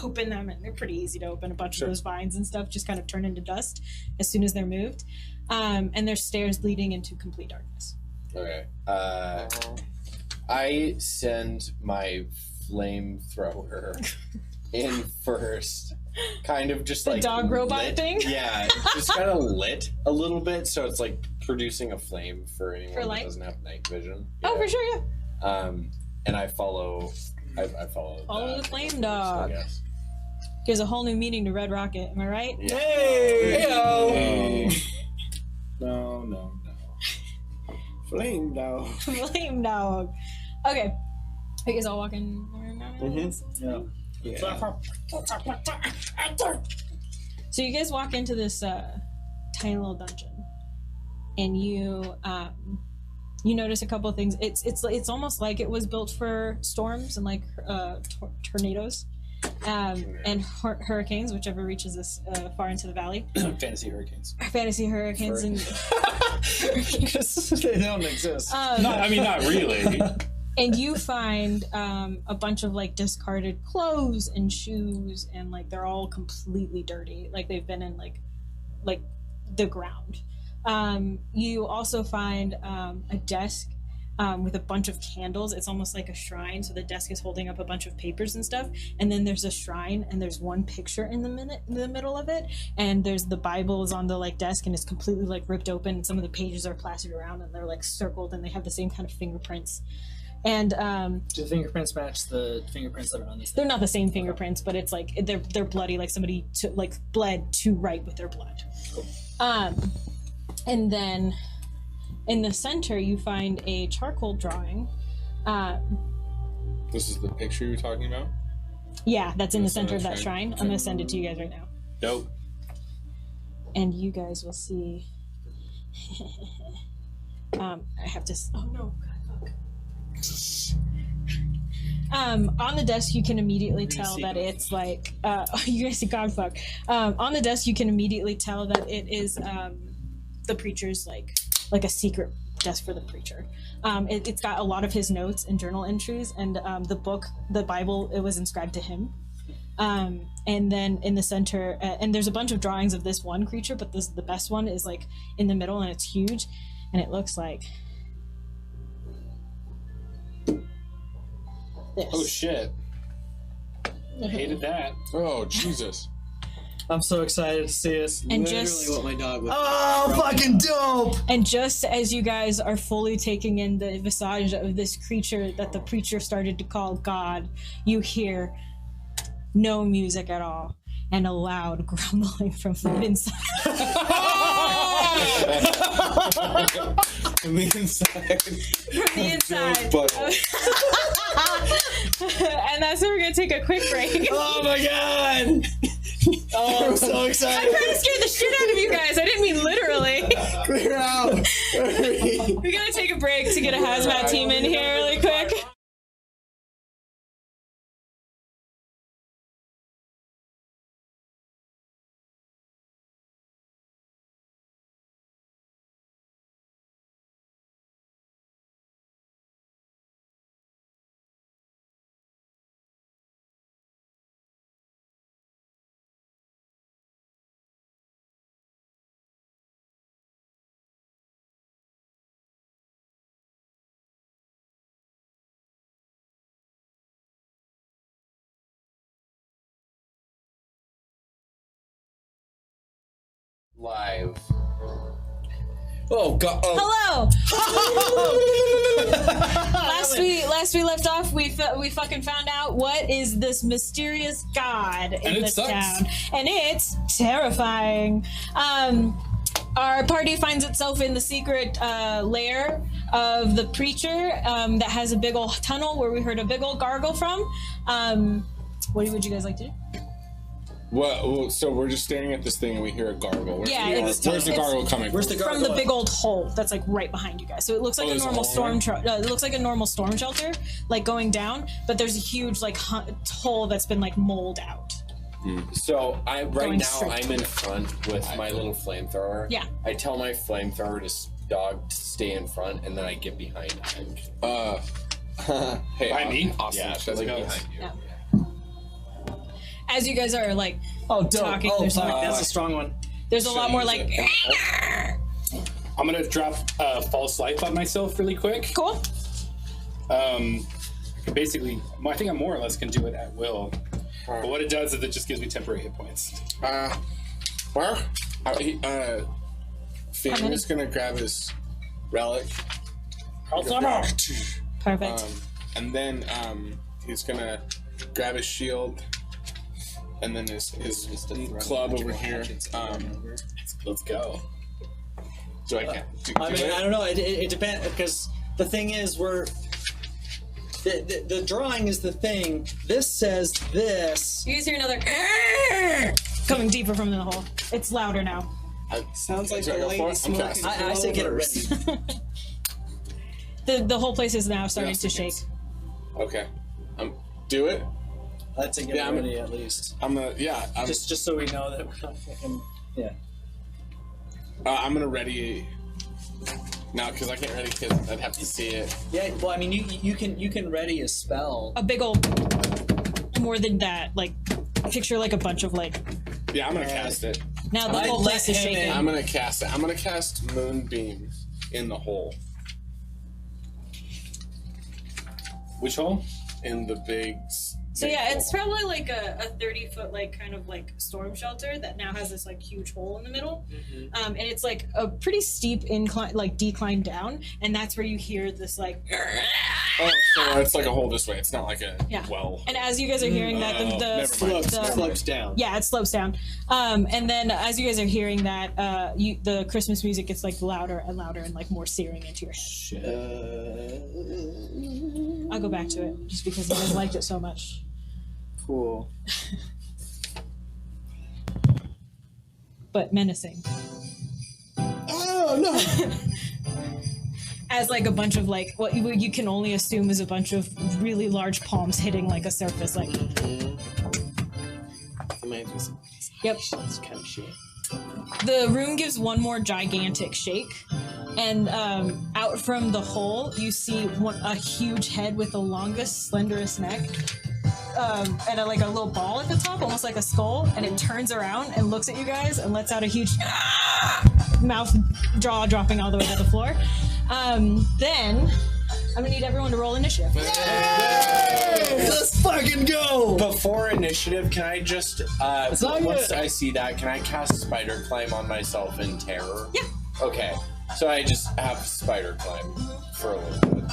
open them, and they're pretty easy to open. A bunch of those vines and stuff just kind of turn into dust as soon as they're moved, and there's stairs leading into complete darkness. Okay. I send my flamethrower in first. Kind of just The like dog robot lit. thing? Yeah, it's just kind of lit a little bit, so it's like producing a flame for anyone that light? doesn't have night vision. Oh, for sure, yeah. And I follow. I follow. Follow that, the flame I dog. guess. Gives a whole new meaning to Red Rocket. Am I right? Yeah. Hey! No. Flame dog. Flame dog. Okay. Are you guys all walking around? Yeah. So you guys walk into this tiny little dungeon, and you notice a couple of things. It's almost like it was built for storms and like tornadoes, and hurricanes, whichever reaches this far into the valley. Fantasy hurricanes. Fantasy hurricanes and Because they don't exist. Not really. And you find a bunch of like discarded clothes and shoes, and like they're all completely dirty, like they've been in like the ground. You also find a desk with a bunch of candles. It's almost like a shrine, so the desk is holding up a bunch of papers and stuff, and then there's a shrine, and there's one picture in the middle of it, and there's the Bible is on the like desk, and it's completely like ripped open, and some of the pages are plastered around, and they're like circled, and they have the same kind of fingerprints. And Do the fingerprints match the fingerprints that are on this? they're not the same fingerprints, but it's like they're bloody, like somebody bled to write with their blood. And then in the center you find a charcoal drawing. This is the picture you're talking about? Yeah, that's in the That's center of that shrine. shrine. I'm gonna send it to you guys right now, Nope. and you guys will see. I have to. Oh no! On the desk, you can immediately tell that it's like you guys see Godfuck. On the desk, you can immediately tell that it is the preacher's like a secret desk for the preacher. It's got a lot of his notes and journal entries, and the Bible, it was inscribed to him. And then in the center, and there's a bunch of drawings of this one creature, but the best one is like in the middle, and it's huge, and it looks like this. Oh shit. Hated that. Oh, Jesus. I'm so excited to see us. And Literally just what my dog would. Oh, fucking dope! and just as you guys are fully taking in the visage of this creature that the preacher started to call God, you hear no music at all and a loud grumbling from the inside. From the inside. From the inside. But And that's where we're gonna take a quick break. Oh my god! Oh, I'm so I'm excited! trying to scare the shit out of you guys. I didn't mean literally. Clear out! Hurry. We're gonna take a break to get a hazmat team in here really quick. Live. Oh god. Hello. last we left off, we fucking found out what is this mysterious god in And it this sucks. town, and it's terrifying. Our party finds itself in the secret lair of the preacher that has a big old tunnel where we heard a big old gargle from. What would you guys like to do? well, so we're just staring at this thing and we hear a gargle. Where's Yeah, the, it's- where's the it's- gargle coming Where's from? the From gargoyle? the big old hole that's like right behind you guys. So it looks like a there's a normal hole storm. It looks like a normal storm shelter, like going down. But there's a huge like hole that's been like molded out. So right Going now straight I'm in front with my little flamethrower. Yeah. I tell my flamethrower dog to stay in front, and then I get behind him. Hey, By me? Austin, Yeah, shut like the behind you. Yeah. As you guys are like Oh, dope. talking, Oh, there's, fuck, like, that's a strong one. there's a lot more like I'm gonna drop false life on myself really quick. cool. Basically, I think I more or less can do it at will. But what it does is it just gives me temporary hit points. Where? Finn many? is gonna grab his relic. Perfect. And then he's gonna grab his shield and then his club over here. Let's go. Do I get? I mean, I don't know. It depends, because the thing is, the drawing is the thing. This says this. You guys hear another coming deeper from the hole. It's louder now. Sounds like Do I the go for lady it? I'm smoking. casting. I say get it ready. The whole place is now starting to shake. Okay. Do it. I'd say get Yeah, it I'm- ready at least. I'm gonna. Yeah. Just so we know that we're not fucking. Yeah. I'm gonna ready. No, because I can't ready because I'd have to see it. Yeah. Well, I mean, you can ready a spell. A big old more than that. Like picture like a bunch of like. Yeah, I'm gonna cast it. Now the I'd whole let place is him shaking. in. I'm gonna cast it. I'm gonna cast Moonbeam in the hole. Which hole? In the big. So yeah, it's probably like a 30-foot like kind of like storm shelter that now has this like huge hole in the middle, and it's like a pretty steep incline, like decline down, and that's where you hear this like. Oh, so it's like a hole this way. It's not like a Yeah. well. And as you guys are hearing that, Oh, never mind. Slopes down. yeah, it slopes down. And then as you guys are hearing that, the Christmas music gets like louder and louder and like more searing into your head. I'll go back to it just because you guys liked it so much. Cool. But menacing. Oh no! As like a bunch of like what you can only assume is a bunch of really large palms hitting like a surface like. Yep. Kind of shit. The room gives one more gigantic shake, and out from the hole you see a huge head with the longest, slenderest neck, and like a little ball at the top, almost like a skull, and it turns around and looks at you guys and lets out a huge mouth, jaw dropping all the way to the floor. Then I'm gonna need everyone to roll initiative. Let's fucking go! Before initiative, can I just not once yet. I see that, can I cast spider climb on myself in terror? Yeah. Okay. So I just have spider climb for a little bit.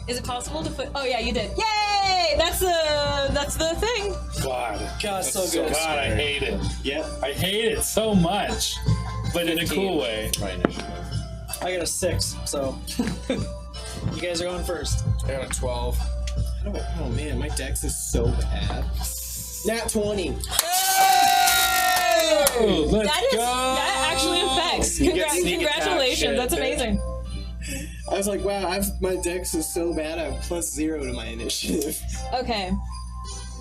Is it possible to put? Oh yeah, you did. Yay! That's the thing. God, God, so good. God, I hate it. Yep. I hate it so much, but in a cool way. My initiative. I got a 6, so you guys are going first. I got a 12. Oh man, my dex is so bad. Nat 20. Oh, let's go! That actually affects. You get sneak attack Congratulations, shit, that's dude. amazing. I was like, wow, my dex is so bad. I have +0 to my initiative. Okay.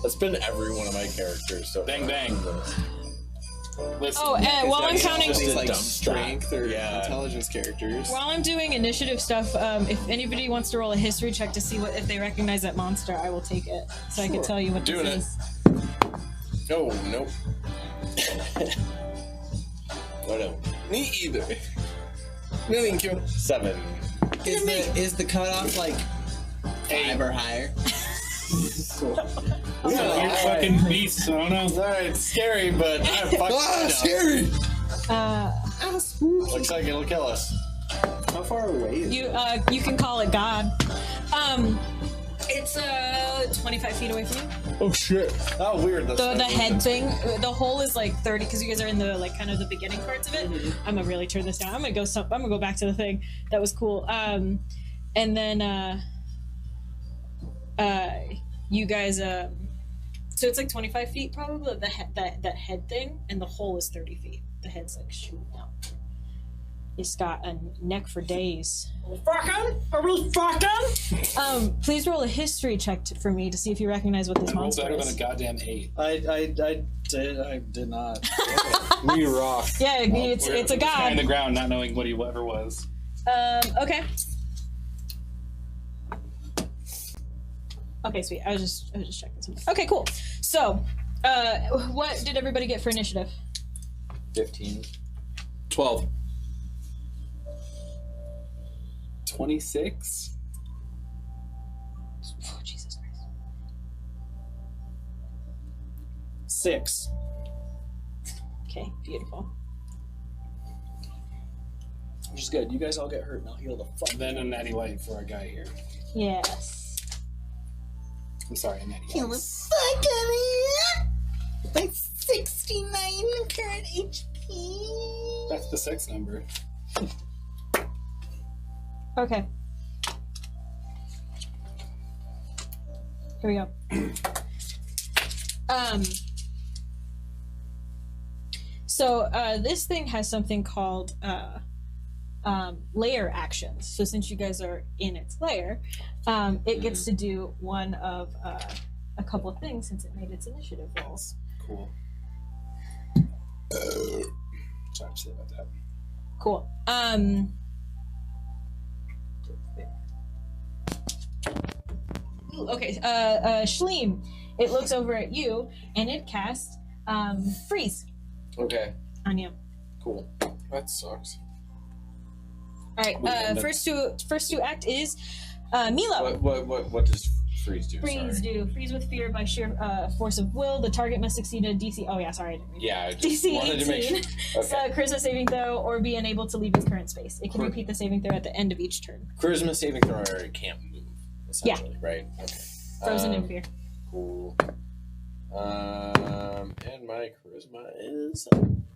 That's been every one of my characters. So Bang, bang. Let's, Oh, and while I'm It's counting, just These a like dumb strength or Yeah. intelligence characters. while I'm doing initiative stuff, if anybody wants to roll a history check to see if they recognize that monster, I will take it, so I can tell you what Doing this it. is. Oh, nope. Whatever. Me either. No, thank you. 7. Is the cutoff like 5 or higher? you're fucking beasts. I don't know. Alright, it's scary, but I'm fucking Ah, scary! Looks like it'll kill us. How far away is it? You can call it God. It's 25 feet away from you. Oh shit. Oh, weird. That's The not head moving. thing, the hole is like 30 because you guys are in the like kind of the beginning parts of it. I'm gonna really turn this down. I'm gonna go back to the thing that was cool. And then you guys so it's like 25 feet probably that head thing, and the hole is 30 feet. The head's like shooting out. It's got a neck for days. Please roll a history check for me to see if you recognize what this Roll monster better than a is. goddamn 8. I did not. We rock. Yeah, it's a We're just god. on the ground, not knowing what he ever was. Okay. Okay, sweet. I was just checking something. Okay, cool. So, what did everybody get for initiative? 15. 12. 26. Oh, Jesus Christ. 6. Okay, beautiful. Which is good. You guys all get hurt, and I'll heal the fuck. Then a natty light for our guy here. Yes. I'm sorry, a natty Heal light. the fuck out of me. My 69 current HP. That's the sex number. Okay. Here we go. So this thing has something called layer actions. So since you guys are in its layer, it gets to do one of a couple of things since it made its initiative rolls. Cool. Sorry to say about that. Cool. Ooh, okay. Shleem, it looks over at you and it casts freeze Okay, on you. cool. That sucks. All right. First to act is Milo. What does freeze do? Freeze Sorry. do freeze with fear by sheer force of will. The target must succeed a DC. Oh yeah, sorry. I didn't read Yeah, I just DC wanted to make 18. sure. Okay. Charisma saving throw or be unable to leave its current space. It can repeat the saving throw at the end of each turn. Charisma saving throw, or it can't move, essentially, right? Okay. Frozen in fear. Cool. And my charisma is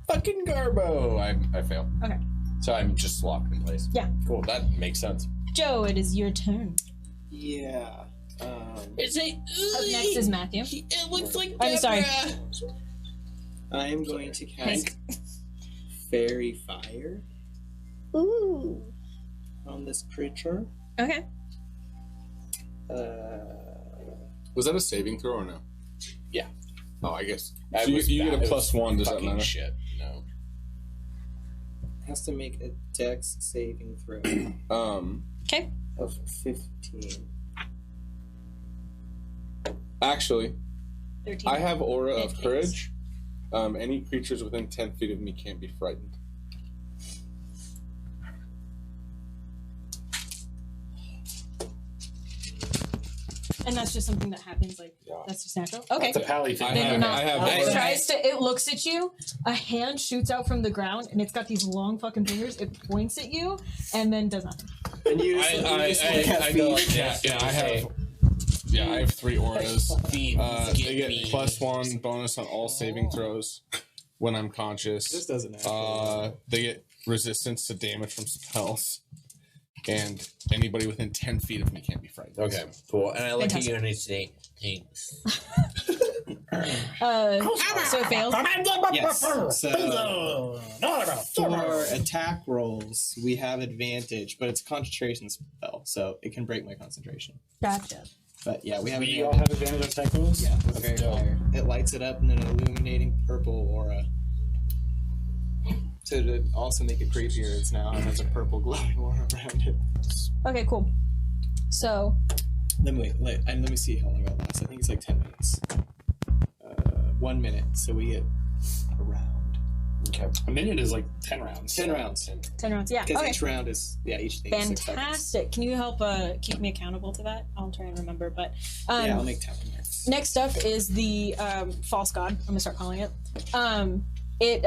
fucking Garbo. I fail. Okay. So I'm just locked in place. Yeah. Cool. That makes sense. Joe, it is your turn. Yeah. Is it? Up next is Matthew. It looks like I'm sorry. I am going to cast Fairy Fire Ooh. on this creature. Okay. Was that a saving throw or no? Yeah. Oh, I guess. I So was you get bad. a It plus was 1, does that fucking matter? shit. No. Has to make a Dex saving throw Okay. of 15. Actually, 13. I have Aura of Thanks. Courage. Any creatures within 10 feet of me can't be frightened. that's just something that happens. Like that's just natural. Okay. It's a pally thing. Then you're not. I It tries to. It looks at you. A hand shoots out from the ground, and it's got these long fucking fingers. It points at you, and then does nothing. And you I go. Yeah, I have. Yeah, I have 3 auras. They get +1 bonus on all saving throws when I'm conscious. This doesn't happen. They get resistance to damage from spells, and anybody within 10 feet of me can't be frightened. Okay, cool. And I look at you and I say, thanks. So it fails. Yes. So for attack rolls, we have advantage, but it's a concentration spell, so it can break my concentration. Gotcha. But yeah, we have. We all have advantage on attack rolls? Yeah, with fairy fire. It lights it up in an illuminating purple aura. To also make it creepier, it's now has a purple glowing aura around it. Okay, cool. So. Let me see how long it lasts. I think it's like 10 minutes. 1 minute, so we get a round. Okay. A minute is like 10 rounds. 10 rounds. 10 rounds, yeah. Because Okay. each round is, each thing is 6 seconds. Fantastic. Can you help keep me accountable to that? I'll try and remember, but yeah, I'll make time. Next up is the false god. I'm gonna start calling it. It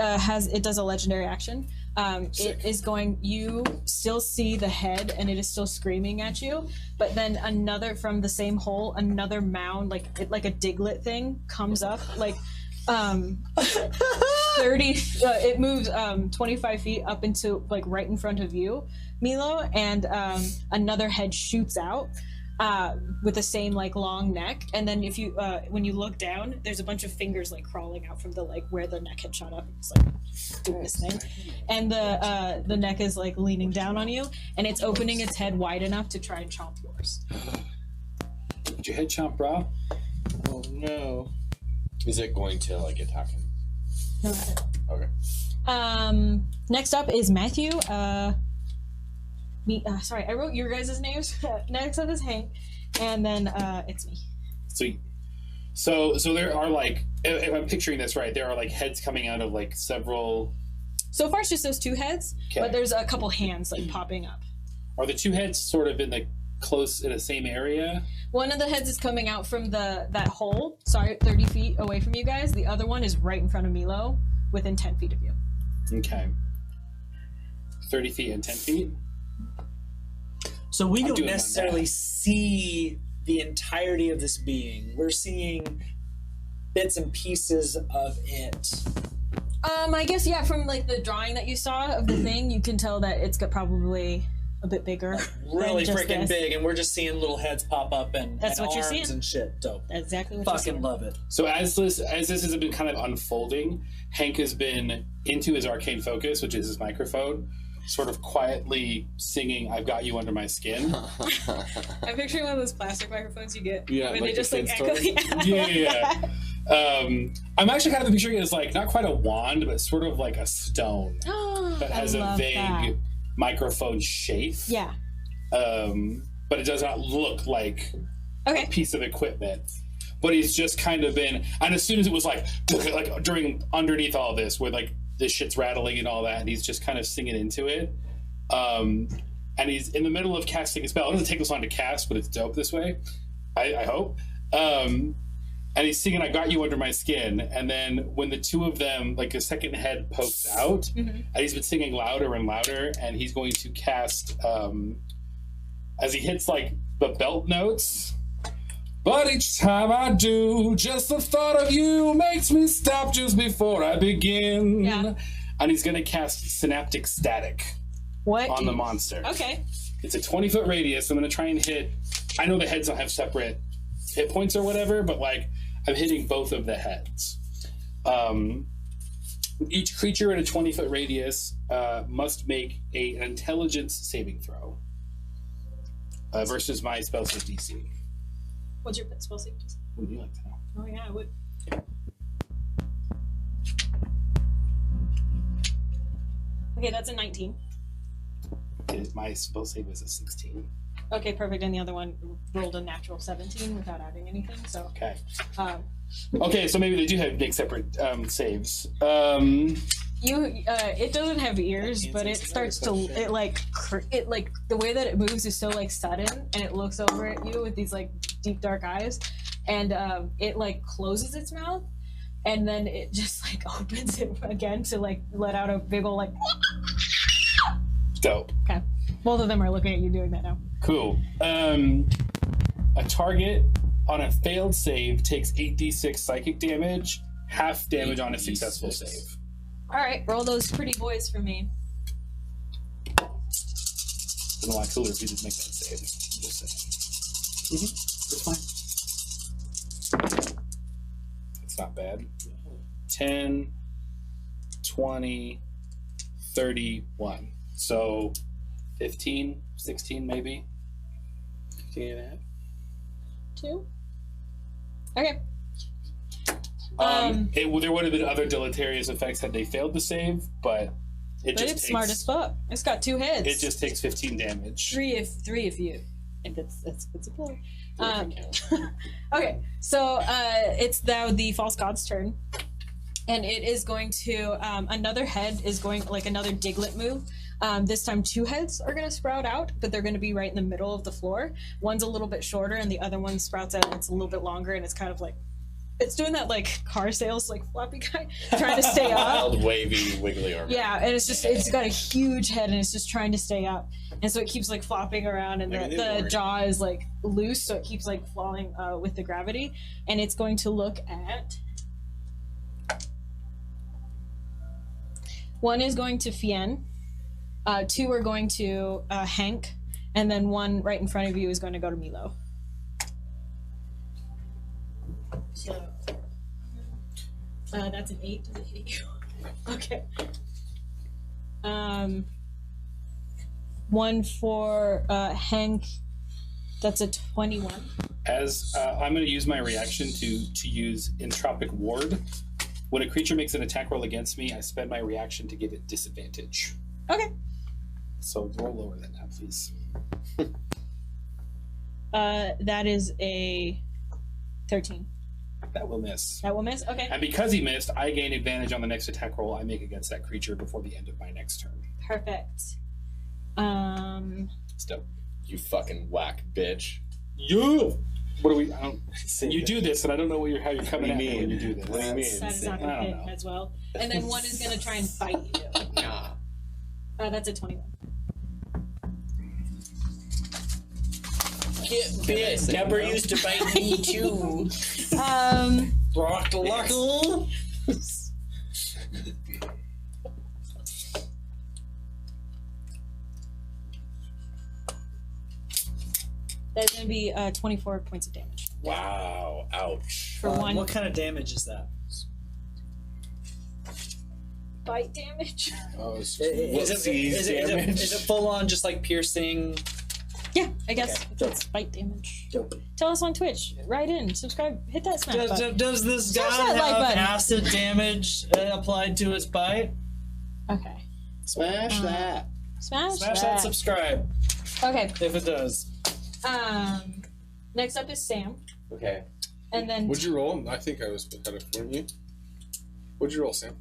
does a legendary action. It is going. You still see the head, and it is still screaming at you. But then another from the same hole, another mound, like a diglet thing, comes up. Like 30. It moves 25 feet up into like right in front of you, Milo, and another head shoots out. With the same like long neck, and then if you when you look down, there's a bunch of fingers like crawling out from the like where the neck had shot up. It's like doing this thing, and the neck is like leaning down on you, and it's opening its head wide enough to try and chomp yours. Did your head chomp, bro? Oh no! Is it going to like attack him? No. Okay. Next up is Matthew. Sorry, I wrote your guys' names. Next up is Hank, and then it's me. Sweet. So there are like, if I'm picturing this right, there are like heads coming out of like several. So far, it's just those 2 heads, Okay. but there's a couple hands like popping up. Are the 2 heads sort of in the close in the same area? One of the heads is coming out from that hole. Sorry, 30 feet away from you guys. The other one is right in front of Milo, within 10 feet of you. Okay. 30 feet and 10 feet. So we I'm don't doing my necessarily math. see the entirety of this being. We're seeing bits and pieces of it. I guess, yeah, from like the drawing that you saw of the thing, you can tell that it's got probably a bit bigger. Really than just freaking this. big, and we're just seeing little heads pop up and, That's and what you're arms seeing. and shit. Dope. That's exactly what Fucking you're seeing. love it. So as this has been kind of unfolding, Hank has been into his arcane focus, which is his microphone, sort of quietly singing "I've Got You Under My Skin." I'm picturing one of those plastic microphones you get Yeah, when like they just the like Flintstones. echo. Yeah. I'm actually kind of picturing it as like not quite a wand, but sort of like a stone that has I a love vague that. microphone shape. Yeah. But it does not look like Okay. a piece of equipment. But he's just kind of been, and as soon as it was like during underneath all this, where like this shit's rattling and all that, and he's just kind of singing into it. And he's in the middle of casting a spell. It doesn't take us long to cast, but it's dope this way. I hope. And he's singing "I Got You Under My Skin," and then when the 2 of them, like a second head pokes out, and he's been singing louder and louder, and he's going to cast as he hits like the belt notes. But each time I do, just the thought of you makes me stop just before I begin. Yeah. And he's gonna cast Synaptic Static What? on the monster. Okay. It's a 20-foot radius. I'm gonna try and hit. I know the heads don't have separate hit points or whatever, but like I'm hitting both of the heads. Each creature in a 20-foot radius must make an intelligence saving throw versus my spell save DC. What's your spell save? Would you like to know? Oh yeah, I would. Okay, that's a 19. My spell save is a 16. Okay, perfect. And the other one rolled a natural 17 without adding anything. So Okay. Okay, so maybe they do have big separate saves. it doesn't have ears, but it starts to it like the way that it moves is so like sudden, and it looks over at you with these like deep dark eyes, and it like closes its mouth, and then it just like opens it again to like let out a big ol' like. Dope. Okay, both of them are looking at you doing that now. Cool. A target on a failed save takes 8d6 psychic damage, half damage on a successful save. All right, roll those pretty boys for me. It's a lot cooler if you didn't make that save. Just saying. It's fine. It's not bad. 10, 20, 31. So 15, 16 maybe. 15 and a half. 2. Okay. There would have been other deleterious effects had they failed to save, but it's smart as fuck. It's got 2 heads. It just takes 15 damage. 3 if you. If it's a play. Okay, so it's now the false god's turn, and it is going to another head is going like another Diglett move. This time 2 heads are going to sprout out, but they're going to be right in the middle of the floor. One's a little bit shorter, and the other one sprouts out, and it's a little bit longer, and it's kind of like it's doing that like car sales like floppy guy trying to stay up. Wild, wavy, wiggly arm. Yeah, and it's got a huge head, and it's just trying to stay up, and so it keeps like flopping around, and the jaw is like loose, so it keeps like falling with the gravity, and it's going to look at. 1 is going to Fien, 2 are going to Hank, and then 1 right in front of you is going to go to Milo. So that's an 8. Does it hit you? Okay. 1 for Hank. That's a 21. As I'm going to use my reaction to use Entropic Ward. When a creature makes an attack roll against me, I spend my reaction to give it disadvantage. Okay. So roll lower than that, please. That is a 13. That will miss. That will miss? Okay. And because he missed, I gain advantage on the next attack roll I make against that creature before the end of my next turn. Perfect. It's dope. You fucking whack bitch. You. What do we? I don't. You do this, and I don't know how you're coming at me when you do this. What do you mean? That is not going to hit as well. And then 1 is going to try and fight you. Nah. That's a 21. Get bit. Deborah used to bite me too. Brockle. That's going to be 24 points of damage. Wow. Ouch. For 1. What kind of damage is that? Bite damage? Oh, Is it full on just like piercing? Yeah, I guess. Okay. That's bite damage. Dope. Tell us on Twitch. Write in. Subscribe. Hit that smash button. Does this Smash god that like have button. acid damage applied to its bite? Okay. Smash that. Smash that. that. Subscribe. Okay. If it does. Next up is Sam. Okay. And then What'd you roll? I think I was ahead of, weren't you? What'd you roll, Sam?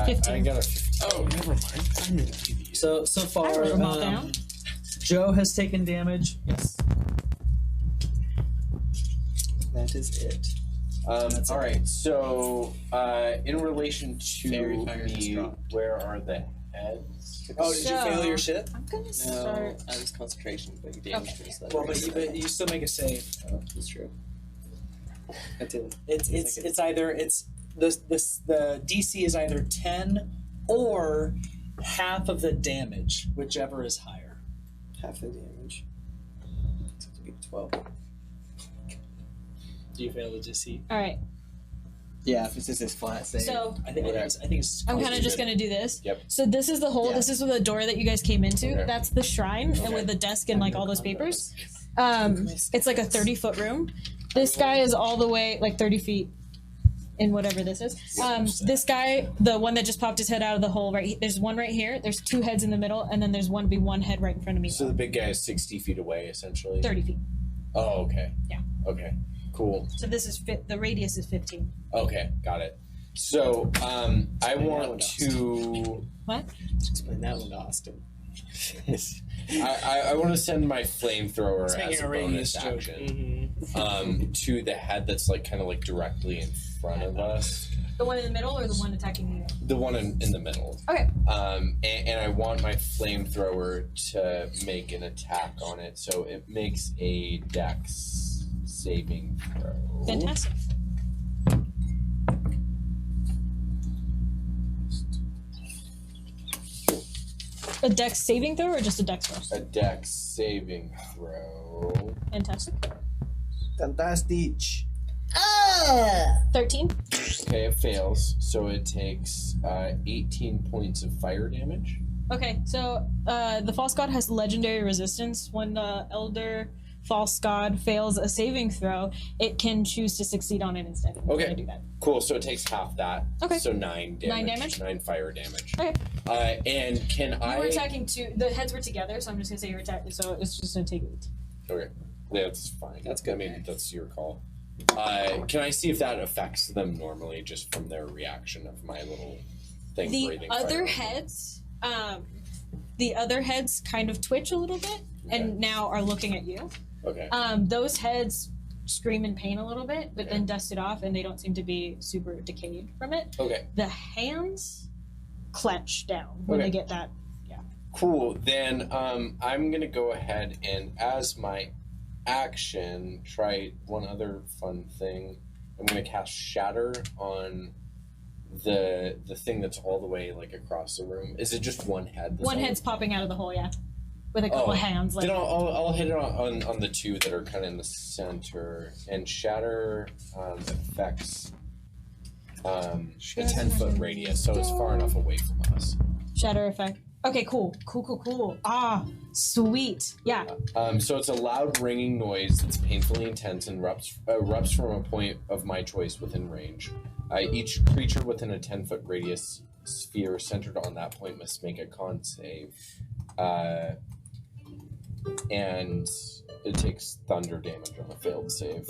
15. I got a. Oh, never mind. I'm an idiot. So I far, wrote them all down. Joe has taken damage. Yes. That is it. All right. So, in relation to Fairy fire just me, dropped. where are the heads? Oh, did you So- fail your shit? I'm gonna No, start. I was concentration, but you damaged me. So Well, but you still make a save. Oh, that's true. I didn't. It's either the DC is either 10 or half of the damage, whichever is higher. Half the damage. It's going to be 12. Do you fail the DC? All right. Yeah, if it's just this flat save. So I think it's. I'm kind of just gonna do this. Yep. So this is the hole. Yeah. This is the door that you guys came into. Okay. That's the shrine, and Okay. with the desk and like all those papers. It's like a 30-foot room. This guy is all the way like 30 feet in whatever this is. This guy, the one that just popped his head out of the hole, right? There's one right here. There's 2 heads in the middle, and then there's one head right in front of me. So the big guy is 60 feet away, essentially. 30 feet. Oh, okay. Yeah. Okay. Cool. So this is the radius is 15. Okay, got it. So, I want to. What? Explain that one to Austin. I want to send my flamethrower It's as making a a bonus radius joke. action to the head that's like kind of like directly in front of us. The one in the middle or the one attacking you? The one in the middle. Okay. And I want my flamethrower to make an attack on it, so it makes a dex saving throw. Fantastic. A dex saving throw or just a dex throw? A dex saving throw. Fantastic. Fantastic. 13. Okay, it fails, so it takes 18 points of fire damage. Okay, so the false god has legendary resistance. When the elder false god fails a saving throw, it can choose to succeed on it instead. I'm Okay. gonna do that. Cool, so it takes half that. Okay. So 9 damage. 9 damage? 9 fire damage. Okay. And can You I... were attacking two. The heads were together, so I'm just gonna say you're attacking. So it's just gonna take 8. Okay, that's fine. That's good. I mean, that's your call. Can I see if that affects them normally, just from their reaction of my little thing The breathing other fire? heads kind of twitch a little bit, and now are looking at you. Okay. Those heads scream in pain a little bit, but then dust it off, and they don't seem to be super decayed from it. Okay. The hands clench down when Okay. they get that. Cool. Then I'm gonna go ahead and, as my action, try one other fun thing. I'm gonna cast Shatter on the thing that's all the way like across the room. Is it just one head? One head's popping out of the hole, yeah, with a couple of hands. Like Then I'll hit it on the two that are kind of in the center, and Shatter affects a 10-foot radius, so it's far enough away from us. shatter effect. Okay, cool. Ah, sweet. Yeah. So it's a loud ringing noise that's painfully intense and erupts from a point of my choice within range. Each creature within a 10-foot radius sphere centered on that point must make a con save. And it takes thunder damage on a failed save.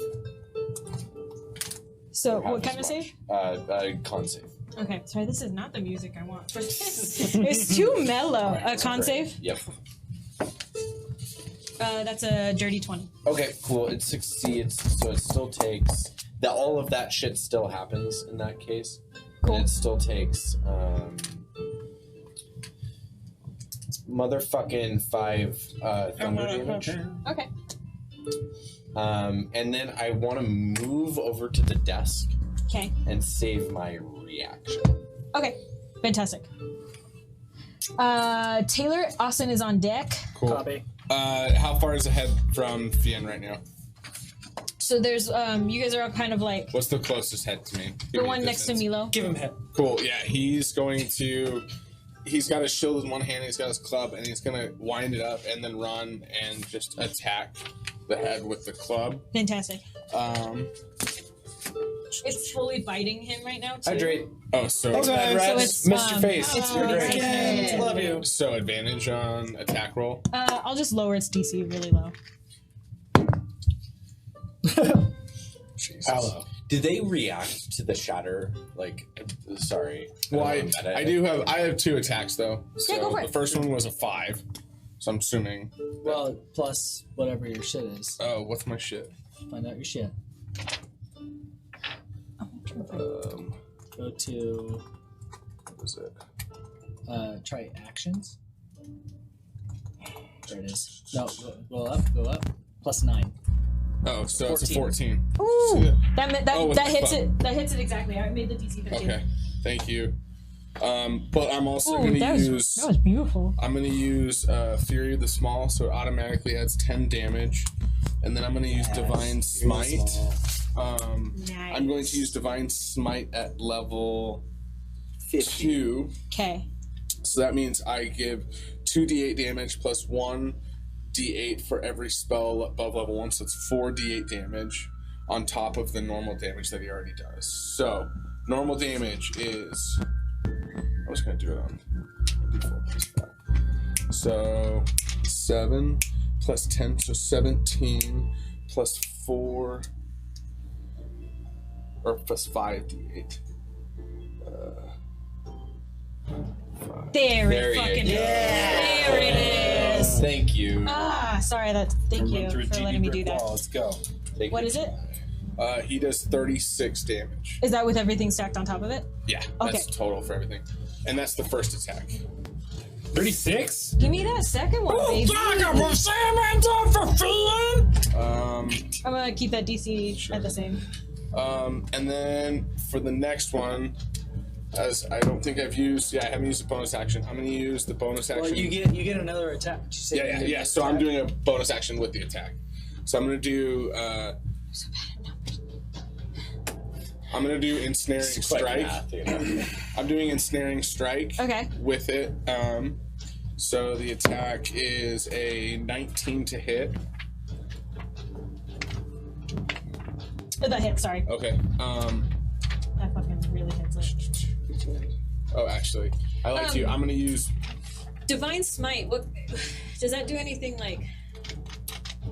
So Or half what kind of as save? much. Con save. Okay, sorry, this is not the music I want for this. It's too mellow. A con save? Yep. That's a dirty 20. Okay, cool. It succeeds, so it still takes... all of that shit still happens in that case. Cool. And it still takes... motherfucking 5 thunder damage. Okay. And then I want to move over to the desk Okay. and save my reaction. Okay. Fantastic. Taylor, Austin is on deck. Cool. Copy. How far is ahead from Fien right now? So there's you guys are all kind of like What's the closest head to me? Give the me one next to distance. Milo. Give him head. Cool. Yeah, he's going to. He's got his shield in one hand. He's got his club, and he's gonna wind it up and then run and just attack the head with the club. Fantastic. It's fully biting him right now, too. Hydrate. Oh, so So it's Missed your face. It's You're great. okay. Love you. So advantage on attack roll. I'll just lower its DC really low. Jesus. Hello. Did they react to the shatter? Like, sorry. Well, I I have 2 attacks though. So Yeah, go for the it. first one was a 5. So I'm assuming. Well, plus whatever your shit is. Oh, what's my shit? Find out your shit. Go to What was it? try actions. There it is. No, go up. Plus 9. Oh, so it's a 14. Ooh, that with that the hits club. it. That hits it exactly. I made the DC 13. Okay, thank you. But I'm also Ooh, going that to was beautiful. I'm going to use Fury of the Small, so it automatically adds 10 damage. And then I'm going to use Divine Smite. I'm going to use Divine Smite at level 2. Okay. So that means I give 2d8 damage plus 1d8 for every spell above level 1. So it's 4d8 damage on top of the normal damage that he already does. So normal damage is... I was going to do it on d4 plus 5. So 7 plus 10, so 17 plus 4, or plus 5d8. There There it you fucking go. is. There it you. Sorry. Thank you Through a for GD letting me do brick that. wall. Let's go. What is it? He does 36 damage. Is that with everything stacked on top of it? Yeah, Okay. that's total for everything. And that's the first attack. 36? Give me that second one, baby. I'm gonna keep that DC at the same. And then for the next one, as I don't think I've used, I haven't used a bonus action. I'm going to use the bonus action. Well, you get another attack. Did you say Yeah. So I'm doing a bonus action with the attack. So I'm going to do. I'm going to do ensnaring strike. I'm doing ensnaring strike. Okay. With it. So the attack is a 19 to hit. That hit. Sorry. Okay. That fucking really hits it. Oh, actually, I like to. I'm going to use Divine Smite. What does that do? Anything like?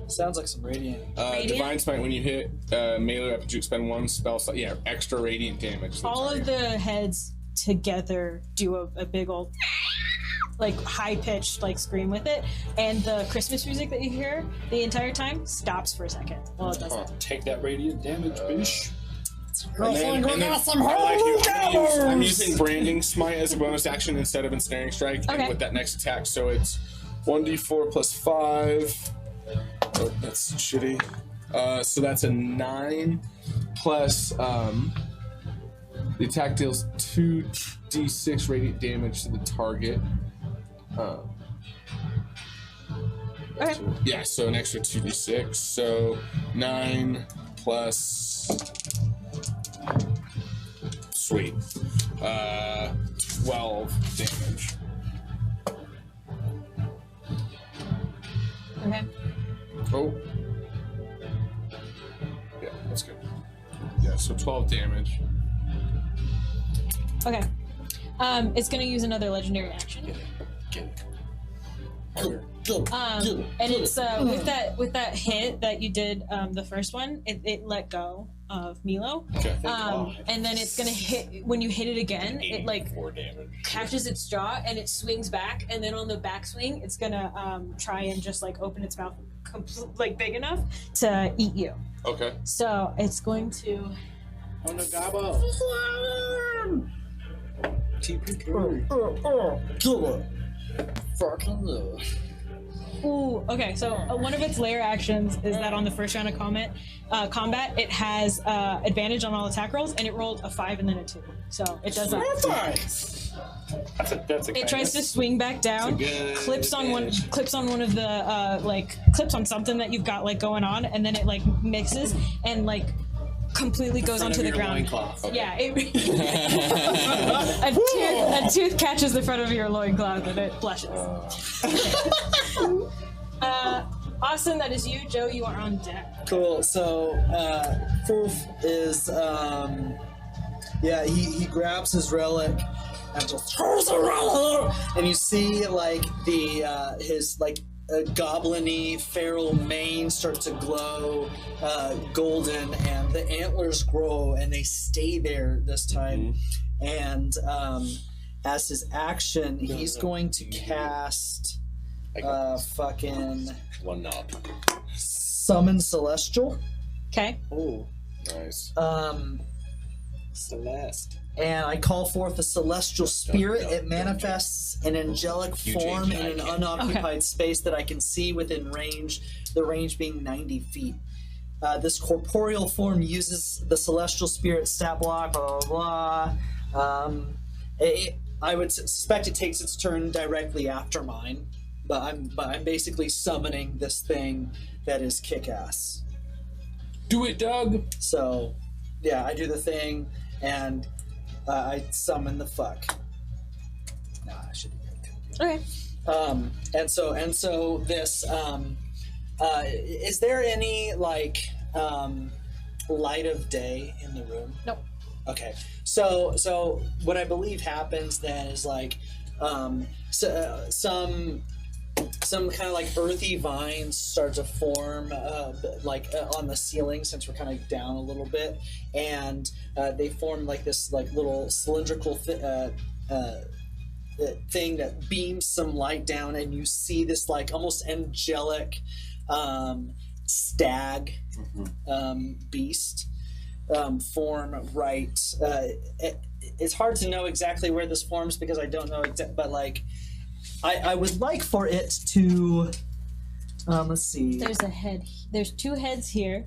Sounds like some radiant. Divine Smite. When you hit melee weapon, you expend one spell slot. Yeah, extra radiant damage. All of the heads together do a big old, like high pitched like scream with it, and the Christmas music that you hear the entire time stops for a second while it does that. Take that radiant damage, bitch. I'm using Branding Smite as a bonus action instead of Ensnaring Strike with that next attack. So it's 1d4 plus 5. Oh, that's shitty. So that's a 9 plus the attack deals 2d6 radiant damage to the target. Okay. Yeah, so an extra 2d6. So 9 plus. Sweet. 12 damage. Okay. Oh. Yeah, that's good. Yeah, so 12 damage. Okay. It's gonna use another legendary action. And it's with that hit that you did the first one, it let go of Milo. Okay. And then it's gonna hit when you hit it again, it like catches its jaw and it swings back, and then on the backswing it's gonna try and just like open its mouth like big enough to eat you. Okay. So it's going to Ooh, okay, so one of its layer actions is that on the first round of combat, it has advantage on all attack rolls, and it rolled a 5 and then a 2. So it does that. That's a It tries to swing back down, clips on one of the clips on something that you've got like going on, and then it like mixes and like completely goes onto the ground. Okay. Yeah, a tooth catches the front of your loincloth and it flushes. Austin, that is you. Joe, you are on deck. Cool. So, Foof is, he grabs his relic and just throws it around, and you see like his like goblin-y feral mane start to glow golden, and the antlers grow and they stay there this time. And as his action, he's going to cast fucking one knob. Summon Celestial. Okay. Oh, nice. Celeste. And I call forth a celestial spirit. It manifests an angelic form in an unoccupied space that I can see within range, the range being 90 feet. This corporeal form uses the celestial spirit stat block, blah, blah, blah. I would suspect it takes its turn directly after mine, but I'm basically summoning this thing that is kick-ass. Do it, Doug! So, yeah, I do the thing, and I summon the fuck. Nah, I should be good. Okay. And so this is there any like light of day in the room? Nope. Okay. So what I believe happens then is like some kind of like earthy vines start to form on the ceiling, since we're kind of down a little bit, and they form like this like little cylindrical thing that beams some light down, and you see this like almost angelic stag beast form right. It's hard to know exactly where this forms because I don't know but like I would like for it to let's see. There's a head. There's two heads here.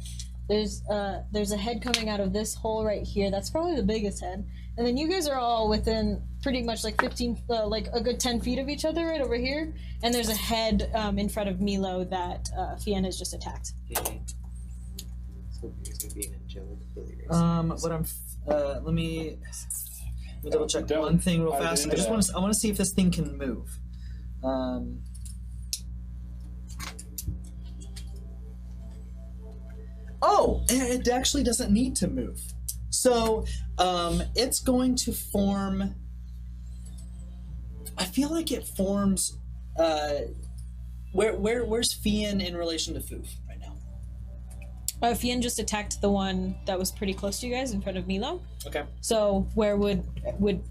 There's a head coming out of this hole right here. That's probably the biggest head. And then you guys are all within pretty much like 15, like a good 10 feet of each other right over here. And there's a head in front of Milo that Fien has just attacked. What I'm let me double check one thing real fast. I want to see if this thing can move. Oh, it actually doesn't need to move. So it's going to form. I feel like it forms. Where's Fien in relation to Foof right now? Fien just attacked the one that was pretty close to you guys in front of Milo. Okay. So where would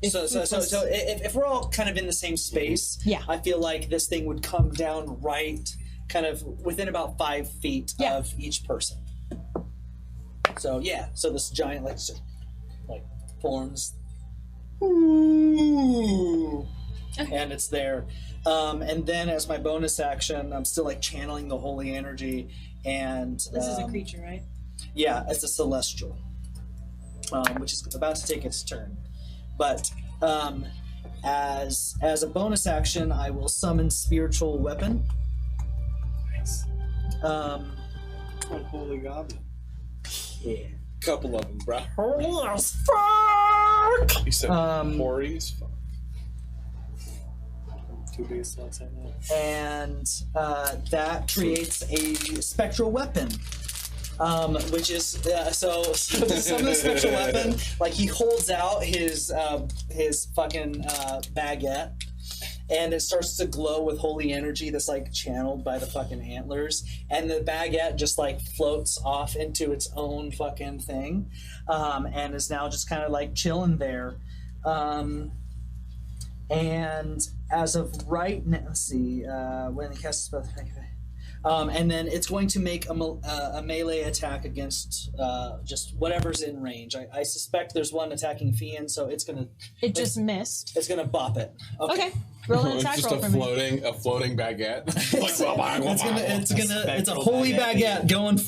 if we're all kind of in the same space, yeah, I feel like this thing would come down right, kind of within about 5 feet of each person. So yeah, so this giant like forms, and it's there. And then as my bonus action, I'm still like channeling the holy energy, and this is a creature, right? Yeah, it's a celestial, which is about to take its turn. But as a bonus action, I will summon spiritual weapon. Nice. Holy goblin. Yeah. Couple of them, bro. Holy as fuck! You said hoary as fuck. 2 base slots I know. And that creates a spectral weapon. Which is so some of the spectral weapon, like he holds out his fucking baguette, and it starts to glow with holy energy that's like channeled by the fucking antlers, and the baguette just like floats off into its own fucking thing, and is now just kind of like chilling there. And as of right now, let's see, when it casts spell, and then it's going to make a melee attack against just whatever's in range. I suspect there's one attacking Fien, so it's gonna. It just missed. It's gonna bop it. Okay. Roll an attack roll for me. A floating baguette. It's a holy baguette going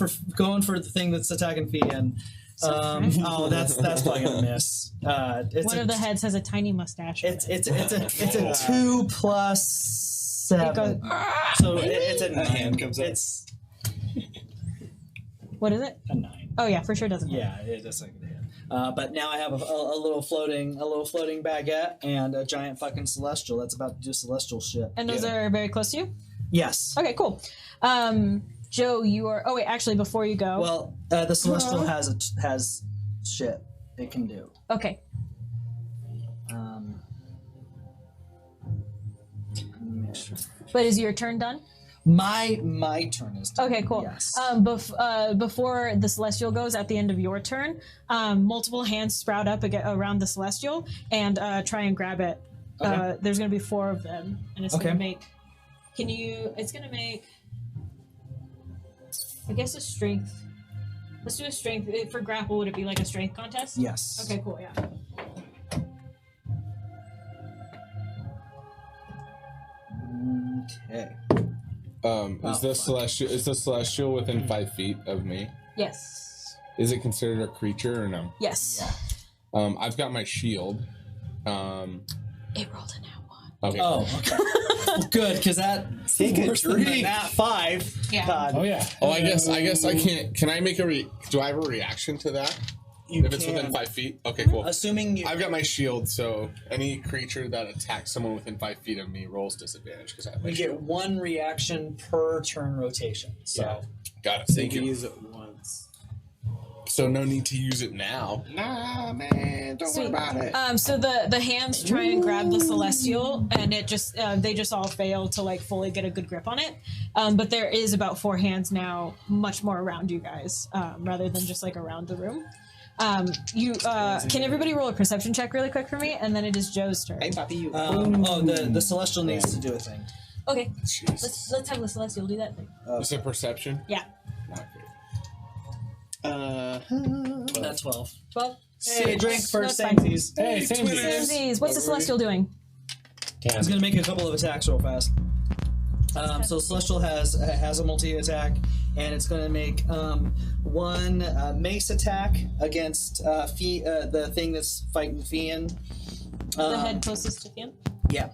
for the thing that's attacking Fien. That's probably gonna miss. One of the heads has a tiny mustache. It's a 2 plus 7. So it's a 9. Hand comes up. It's what is it? a 9. Oh yeah, for sure doesn't. Yeah, it does like a. But now I have a little floating baguette and a giant fucking celestial that's about to do celestial shit. And those are very close to you? Yes. Okay, cool. Joe, you are. Oh wait, actually, before you go. Well, the celestial has shit it can do. Okay. Make sure. But is your turn done? My turn is done. Okay, cool. Yes. Before the celestial goes at the end of your turn, multiple hands sprout up around the celestial and try and grab it. Okay. There's going to be 4 of them, and it's Okay. going to make. It's going to make. I guess a strength. Let's do a strength for grapple. Would it be like a strength contest? Yes. Okay, cool. Yeah. Okay. Is the celestial within 5 feet of me? Yes. Is it considered a creature or no? Yes. I've got my shield. It rolled a nat 1. Okay. Oh, okay. Good, because that's worse than the nat 5. Yeah. God. Oh yeah. Oh, I guess I can't. Can I make do I have a reaction to that? If it's within 5 feet? Okay, cool. Assuming you... I've got my shield, so any creature that attacks someone within 5 feet of me rolls disadvantage because I have my shield. You get 1 reaction per turn rotation. So Yeah. Got it. So Thank you you. can use it once. So no need to use it now. Nah, man, don't worry about it. So the hands try and grab the celestial, and it just they just all fail to like fully get a good grip on it. But there is about 4 hands now, much more around you guys, rather than just like around the room. You can everybody roll a perception check really quick for me, and then it is Joe's turn. Hey, Poppy, you. The celestial needs to do a thing. Okay, let's have the Celestial do that thing. Is it perception? Yeah. That's 12. 12. Hey, drink first, That's fine. samesies. Hey, Samesies. What's the Celestial doing? He's gonna make a couple of attacks real fast. So Celestial has a multi-attack, and it's gonna make one mace attack against the thing that's fighting Fian. The head closest to Fian? Yeah.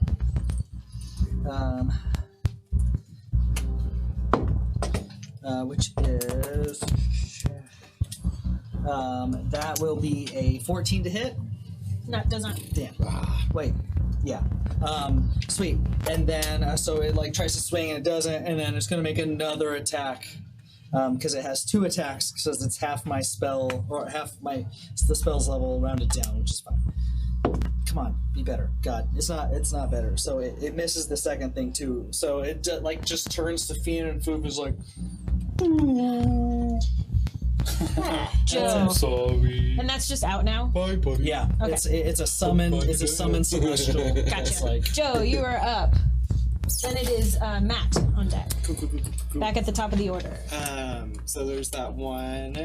Which is that will be a 14 to hit. No, it does not. Damn. Wait. Yeah. Sweet. And then so it like tries to swing and it doesn't, and then it's gonna make another attack because it has 2 attacks because it's half my spell or the spell's level rounded down, which is fine. Come on, be better. God, it's not better. So it misses the second thing too. So it like just turns to Fian, and Foof is like, Joe. I'm sorry. And that's just out now? Bye, buddy. yeah. Okay. It's a summon. It's a summon celestial. Gotcha. It's like, Joe, you are up. Then it is Matt on deck. Back at the top of the order. So there's that one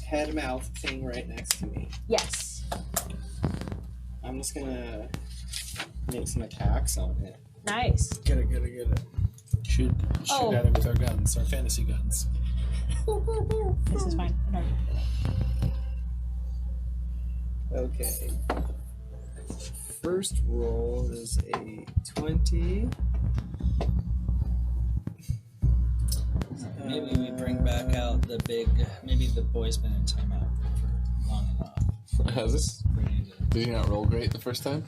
head mouth thing right next to me. Yes. I'm just gonna make some attacks on it. Nice. Get it. Shoot Oh. at it with our guns, our fantasy guns. This is fine. Okay. First roll is a 20. maybe we bring back out the big. Maybe the boy's been in timeout for long enough. Has this? Did he not roll great the first time?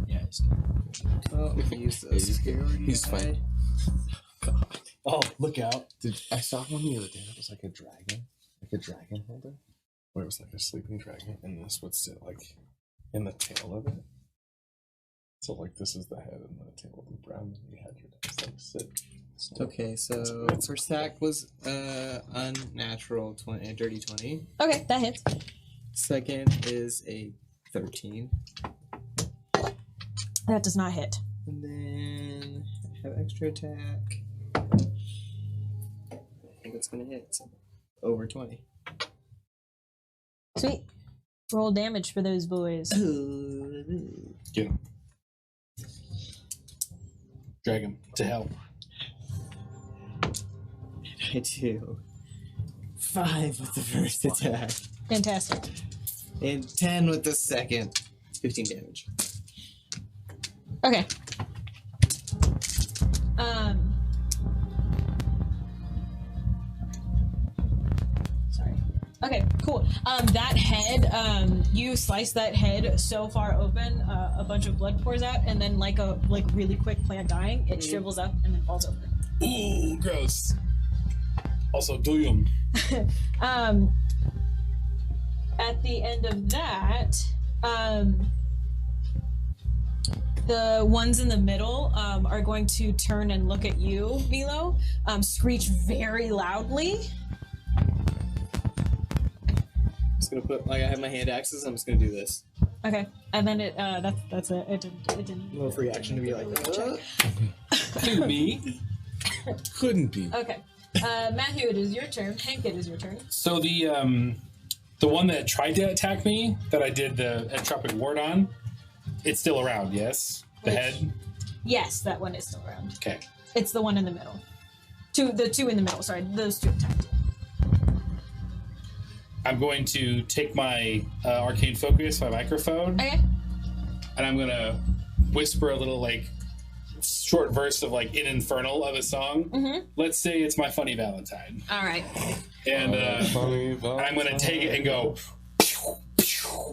Yeah, he's good. Oh, use the security. He's die. fine. Oh, look out! I saw one the other day that was like a dragon holder, where it was like a sleeping dragon, and this would sit like in the tail of it. So like this is the head and the tail of the brown, and you had your just like sit. Okay, so first attack was unnatural 20, a dirty 20. Okay, that hits. Second is a 13. That does not hit. And then I have extra attack. I think it's gonna hit. So over 20. Sweet. Roll damage for those boys. Get him. Drag him to hell. I do 5 with the first attack. Fantastic. And 10 with the second. 15 damage. Okay. Sorry. Okay, cool. That head, you slice that head so far open, a bunch of blood pours out, and then like really quick plant dying, it shrivels up and then falls over. Ooh, gross. Also, doom. At the end of that, the ones in the middle are going to turn and look at you, Milo, screech very loudly. I'm just gonna put, like I have my hand axes, I'm just gonna do this. Okay, and then it that's it. It didn't. A little free action to be like, To me. Couldn't be. Okay, Matthew, it is your turn. Hank, it is your turn. So the one that tried to attack me, that I did the entropic ward on, it's still around, yes? The head? Yes, that one is still around. Okay. It's the one in the middle. The two in the middle. Sorry, those two attacked. I'm going to take my arcane focus, my microphone, Okay. and I'm gonna whisper a little like short verse of like in Infernal of a song. Mm-hmm. Let's say it's my funny Valentine. All right. And I'm gonna take it and go,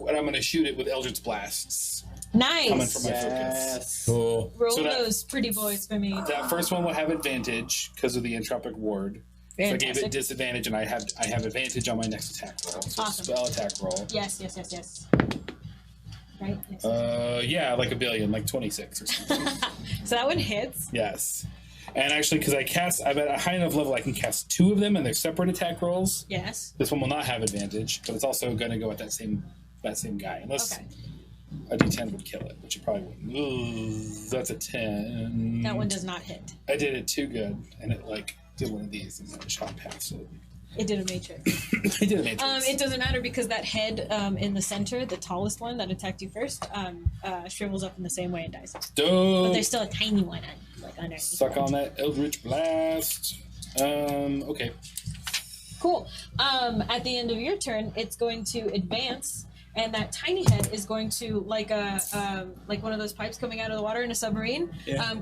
and I'm gonna shoot it with Eldritch Blasts. Nice. Coming from my focus. Cool. Roll So that- those pretty boys for me. That first one will have advantage because of the entropic ward. So I gave Fantastic. it disadvantage, and I have advantage on my next attack roll. So Awesome. spell attack roll. Yes. Right. Yes. Yeah, like a billion, like 26 or something. So that one hits. Yes. And actually, because I'm at a high enough level, I can cast 2 of them, and they're separate attack rolls. Yes. This one will not have advantage, but it's also going to go at that same guy, unless Okay. a D10 would kill it, which it probably wouldn't. Ooh, that's a 10. That one does not hit. I did it too good, and it did one of these and I shot past it. It did a matrix. I did a matrix. It doesn't matter because that head in the center, the tallest one that attacked you first, shrivels up in the same way and dies. Dope. But there's still a tiny one underneath. Suck on that Eldritch Blast. Okay. Cool. At the end of your turn, it's going to advance, and that tiny head is going to, like one of those pipes coming out of the water in a submarine,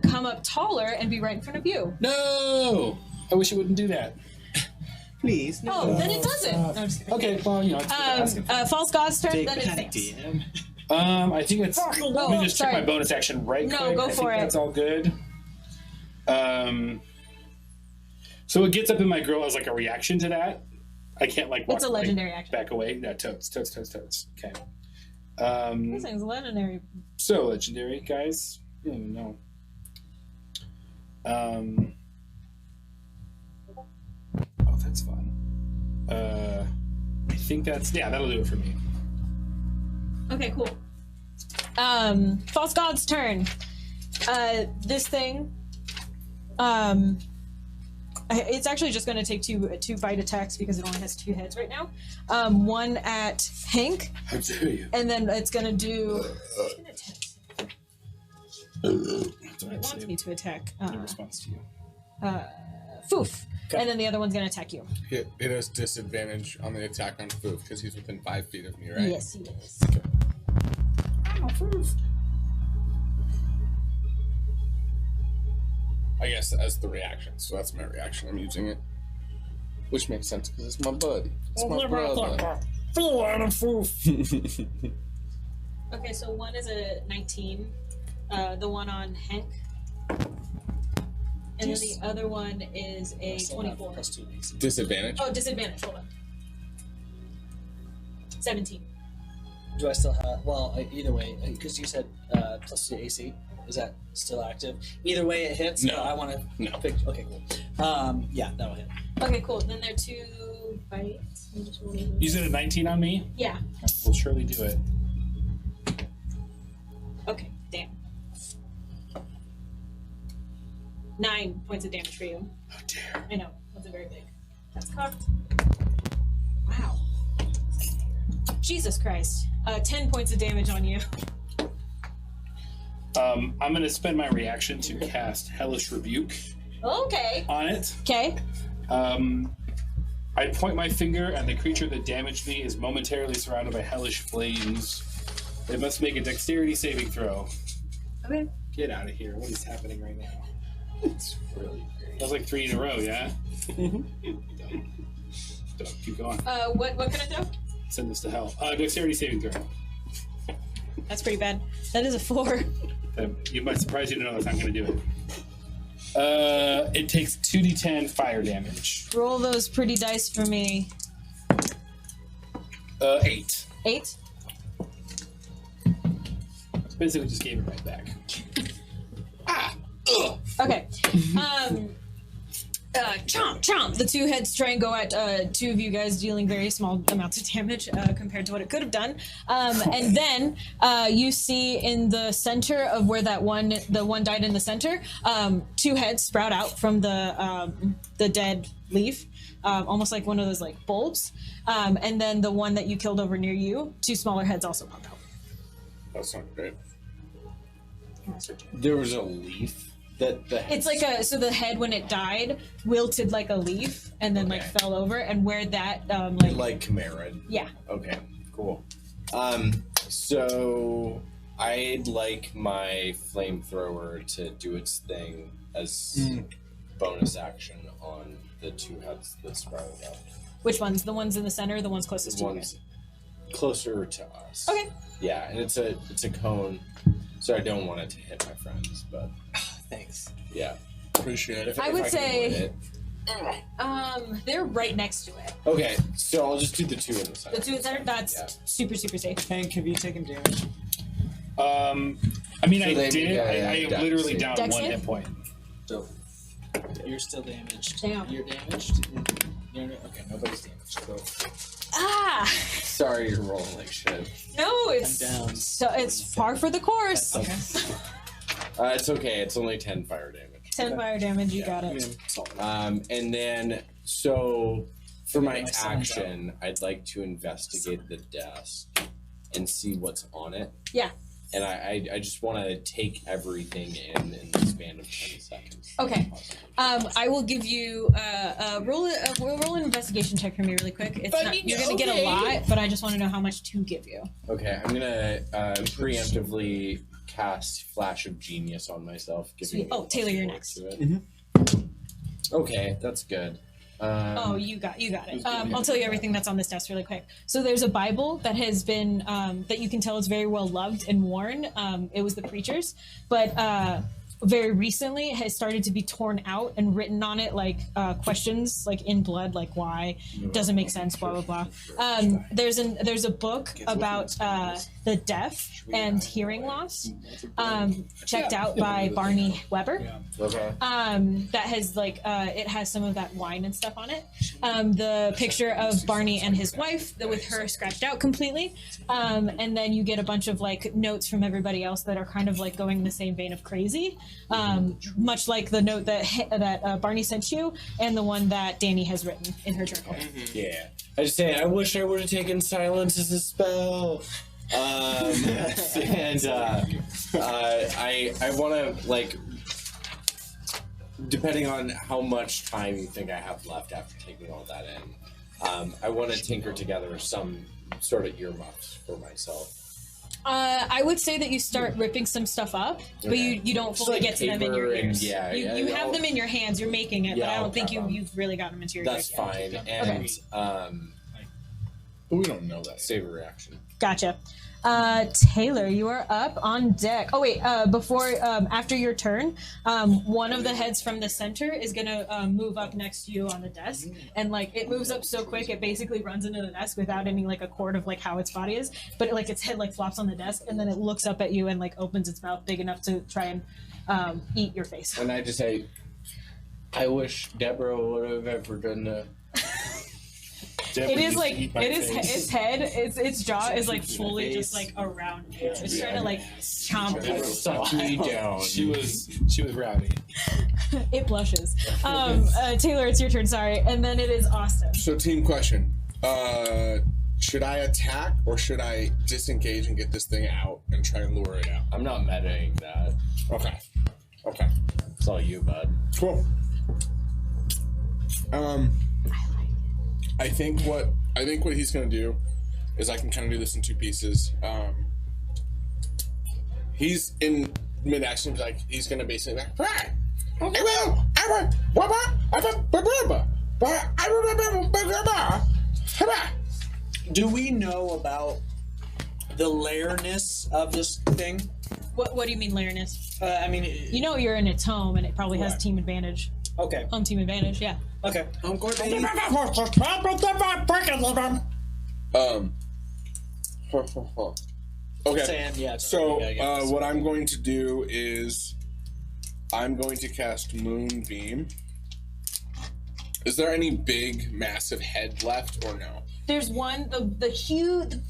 come up taller and be right in front of you. No! I wish it wouldn't do that. Please. No. Oh, then it doesn't. No, I'm just kidding. Okay, well, it's False God's turn, then it's DM. I think it's. Let me just check my bonus action right quick. No, go for it. That's all good. So it gets up in my grill as a reaction to that. I can't walk. It's a legendary action. Back away. No, totes. Okay. This thing's legendary. So legendary, guys. No. Oh, that's fun. I think that'll do it for me. Okay, cool. False God's turn. This thing, it's actually just going to take two bite attacks because it only has 2 heads right now. One at Hank. How dare you? And then it's going to do. It wants me to attack. In response to you. Foof. Okay. And then the other one's going to attack you. It has disadvantage on the attack on Foof because he's within 5 feet of me, right? Yes, he is. Okay. Oh, Foof. I guess as the reaction, so that's my reaction. I'm using it, which makes sense because it's my buddy. It's my brother. Full out of Foof. Okay, so one is a 19. The one on Hank. And then the other one is a 24. Disadvantage? Oh, disadvantage. Hold on. 17. Do I still have? Well, either way, because you said +2 AC. Is that still active? Either way, it hits. No, I want to. No. Pick, okay, cool. Yeah, that'll hit. Okay, cool. Then there are 2 bites. You said a 19 on me? Yeah. We'll surely do it. Okay, damn. 9 points of damage for you. Oh dear. I know. That's very big. That's cocked. Wow. Jesus Christ. 10 points of damage on you. I'm going to spend my reaction to cast Hellish Rebuke Okay. on it. Okay. I point my finger, and the creature that damaged me is momentarily surrounded by hellish flames. They must make a dexterity saving throw. Okay. Get out of here. What is happening right now? It's really great. That was like 3 in a row, yeah? Dumb. Keep going. What can I throw? Send this to hell. Dexterity saving throw. That's pretty bad. That is a 4. You might surprise you to know that's not going to do it. It takes 2d10 fire damage. Roll those pretty dice for me. 8. 8? Basically just gave it right back. Okay. Chomp, chomp. The 2 heads try and go at 2 of you guys, dealing very small amounts of damage compared to what it could have done. And then you see in the center of where the one died in the center, 2 heads sprout out from the dead leaf, almost like one of those bulbs. And then the one that you killed over near you, 2 smaller heads also pop out. That's not great. There was a leaf that It's like so the head when it died wilted like a leaf and then fell over, and where that like Chimera. Yeah. Okay, cool. So I'd like my flamethrower to do its thing as bonus action on the 2 heads that sprouted out. Which ones? The ones in the center, or the ones closest to you? Ones closer to us. Okay. Yeah, and it's a cone, so I don't want it to hit my friends, but Thanks. yeah. Appreciate it. I would can say avoid it. they're right next to it. Okay, so I'll just do the 2 in the center. The 2 in the center, that's super safe. Hank, have you taken damage? I mean, So I they did. make a I am dex literally save. down Dex 1 save? hit point. So You're still damaged. Damn. You're damaged. Okay, nobody's damaged. So Ah! Sorry, you're rolling like shit. No, it's down. so it's par for the course. Okay. It's okay. It's only 10 fire damage. 10 fire damage. You got I it. mean, solid. And then, so for my My son's action, I'd like to investigate the desk and see what's on it. Yeah. And I just want to take everything in the span of 10 seconds. Okay. I will give you roll an investigation check for me really quick. It's not, you're gonna get a lot, but I just want to know how much to give you. Okay, I'm gonna preemptively cast Flash of Genius on myself. Sweet. Oh, Taylor, you're next. Okay, that's good. Oh, you got it. I'll tell you everything that's on this desk really quick. So there's a Bible that has been that you can tell is very well loved and worn. It was the preacher's, but very recently it has started to be torn out and written on it like questions like in blood, like why doesn't make sense, blah blah blah. There's a book about the deaf and hearing loss, checked out by Barney Weber. Okay. That has like it has some of that wine and stuff on it. The picture of Barney and his wife with her scratched out completely, and then you get a bunch of like notes from everybody else that are kind of like going in the same vein of crazy, much like the note that Barney sent you and the one that Danny has written in her journal. Yeah. I just say I wish I would have taken silence as a spell. And I want to like, depending on how much time you think I have left after taking all that in, I want to tinker together some sort of earmuffs for myself. I would say that you start ripping some stuff up, but you don't fully like get to them in your ears. And, you have them in your hands. You're making it, Yeah, but I I'll don't think grab them. you've really gotten them into your That's ears fine. yet. And We don't know that. save a reaction. Gotcha. Taylor, you are up on deck. Oh wait, after your turn, one of the heads from the center is gonna move up next to you on the desk, and like it moves up so quick it basically runs into the desk without any like accord of like how its body is, but like its head like flops on the desk, and then it looks up at you and like opens its mouth big enough to try and eat your face. And I just say, I wish Deborah would have ever done that. It is like its head, its jaw is like fully just like around you. It's trying to like chomp you. Suck me down. She was rowdy. It blushes. Taylor, it's your turn. Sorry, and then it is Austin. So, team question: should I attack or should I disengage and get this thing out and try and lure it out? I'm not metaing that. Okay. It's all you, bud. Cool. I think what he's gonna do is I can kind of do this in two pieces. He's in mid-action, like he's gonna basically like, do we know about the lairness of this thing? What do you mean lairness? I mean, You know you're in its home, and it probably has Right. team advantage. okay, Home team advantage, yeah. okay. I'm going to. Okay. Saying, yeah, So yeah, I get this. what I'm going to do is I'm going to cast Moonbeam. Is there any big, massive head left or no? There's one, the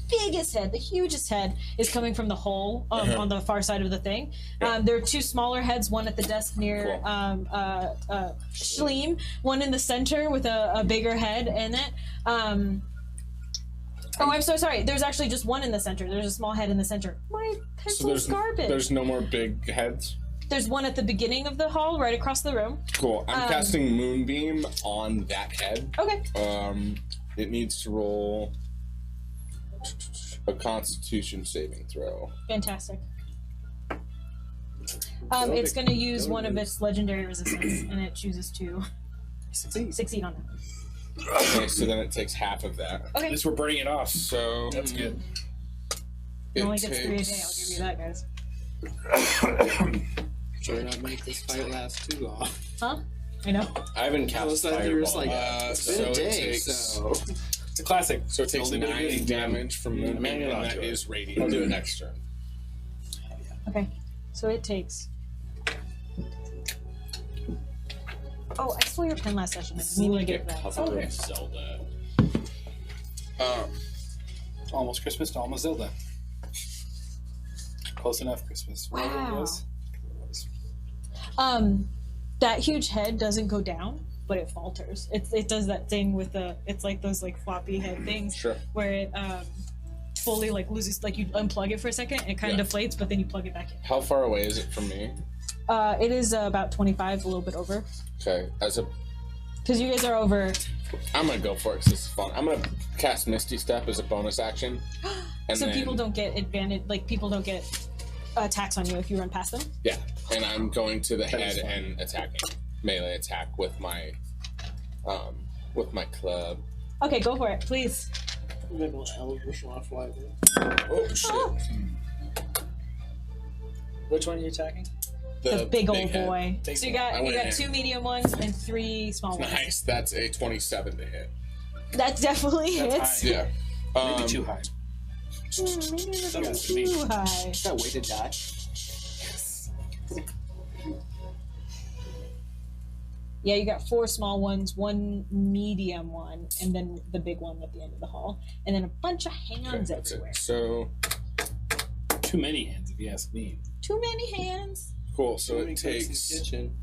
biggest head, the hugest head is coming from the hole on the far side of the thing. There are two smaller heads, one at the desk near Schleem, one in the center with a bigger head in it. Oh, I'm so sorry. There's actually just one in the center. There's a small head in the center. My pencil's garbage. There's no more big heads? There's one at the beginning of the hall, right across the room. Cool. I'm casting Moonbeam on that head. Okay. It needs to roll a Constitution saving throw. Fantastic. It's going to use one of its legendary resistance, and it chooses to succeed on it. Okay, so then it takes half of that. Okay. At least we're burning it off, so that's good. It only gets 3 a day, I'll give you that, guys. Try not make this fight last too long. Huh? I know. I haven't cast Well, you're just Fireball. like, so been a it day, takes so It's a classic. so it takes Only 9 damage from Moonbeam, and that is I'll radiant. do it next turn. Okay. So it takes... Oh, I stole your pen last session. I need to get it back. Cover of Zelda. Almost Christmas to almost Zelda. Close enough Christmas. Whatever it was. That huge head doesn't go down, but it falters. It does that thing with the. It's like those like floppy head things. Sure. Where it fully like loses, like you unplug it for a second, and it kind of deflates, but then you plug it back in. How far away is it from me? It is about 25, a little bit over. Okay, Because you guys are over. I'm gonna go for it. 'Cause this is fun. I'm gonna cast Misty Step as a bonus action. And So then, people don't get advantage, like people don't get attacks on you if you run past them. Yeah, and I'm going to the head and attacking melee attack with my club. Okay, go for it, please. Oh shit! Which one are you attacking? The big old head. boy. So you got in. 2 medium ones and 3 small ones. Nice. That's a 27 to hit. That definitely hits. Yeah. Maybe too high. Maybe a little too high. Is that way to die? Yeah, you got 4 small ones, 1 medium one, and then the big one at the end of the hall, and then a bunch of hands That's everywhere. it. So Too many hands, if you ask me. Too many hands. cool. So Too it many cooks in the takes. kitchen.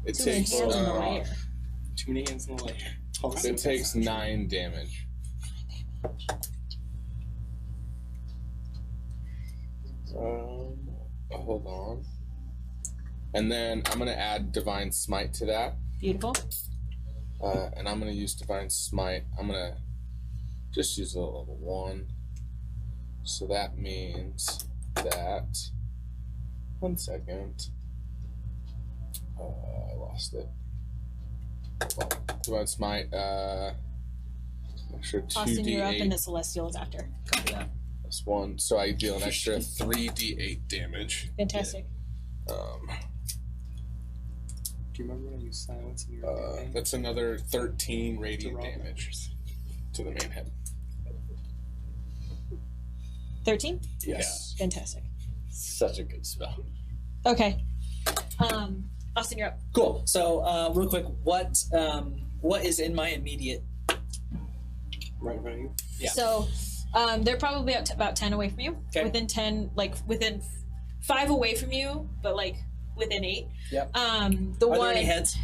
It Too many takes. hands in the layer. Too many hands in the layer. It takes 9 damage. Hold on. And then I'm gonna add Divine Smite to that. Beautiful. And I'm gonna use Divine Smite. I'm gonna just use a level 1. So that means that. 1 second. I lost it. Hold on. Divine Smite. Extra 2d8. Austin, you're up, and the Celestial is after. Copy that. Plus 1. So I deal an extra 3d8 damage. Fantastic. Do you remember when you silenced your That's another 13 radiant damage to the main head. 13? Yes. Fantastic. Such a good spell. Okay. Austin, you're up. Cool. So, real quick, what is in my immediate? right in front of you? Yeah. So, they're probably about 10 away from you. Okay. Within 10, like within 5 away from you, but like within 8. Yep. The Are one. there any heads?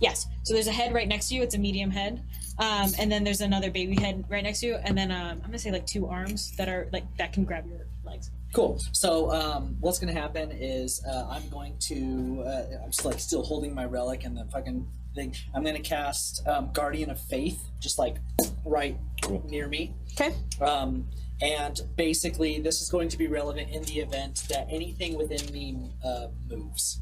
Yes. So there's a head right next to you. It's a medium head. And then there's another baby head right next to you. And then I'm gonna say like 2 arms that are like that can grab your legs. Cool. So what's going to happen is I'm going to I'm just like still holding my relic and the fucking thing. I'm going to cast Guardian of Faith, just like right near me. Okay. And basically, this is going to be relevant in the event that anything within me moves.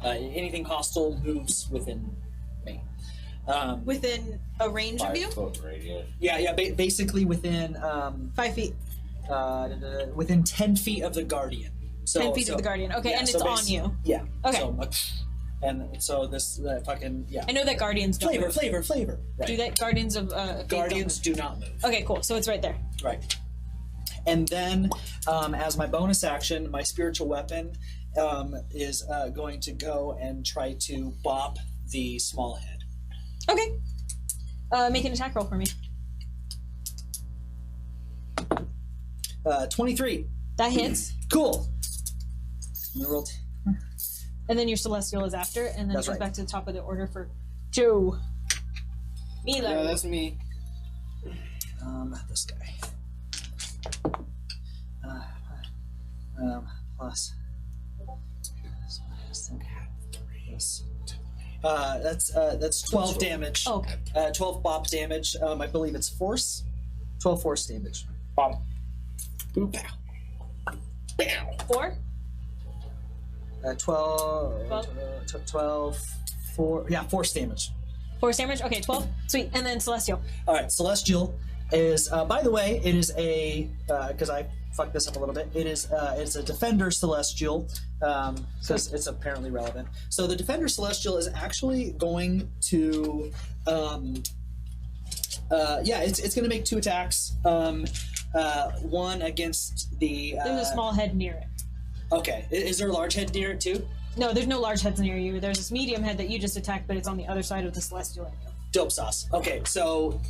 Anything hostile moves within me. Within a range of you? 5-foot radius. Yeah. Basically within 5 feet. within 10 feet of the Guardian. So, 10 feet of the Guardian. Okay, yeah, and so it's on you. Yeah. Okay. So, and so this fucking I know that Guardians don't move. Flavor. Right. Do that Guardians of Faith Guardians don't do not move. move? Okay, cool. So it's right there. Right. And then, as my bonus action, my spiritual weapon is going to go and try to bop the small head. Okay. Make an attack roll for me. 23. That hits. Cool. Roll And then your Celestial is after, and then That's it goes right. back to the top of the order for Joe. Milo. Yeah, that's me. This guy. Plus. That's 12 damage. Oh, okay. 12 bop damage. I believe it's force. 12 force damage. Bop. Boop. 4? 12, 4, yeah, force damage. Force damage? Okay, 12. Sweet. And then Celestial. All right, Celestial is, by the way, it is a, because I fucked this up a little bit, it's a Defender Celestial, because it's apparently relevant. So the Defender Celestial is actually going to, it's going to make 2 attacks. One against the... There's a small head near it. Okay, is there a large head near it too? No, there's no large heads near you. There's this medium head that you just attacked, but it's on the other side of the celestial. Dope sauce. Okay, so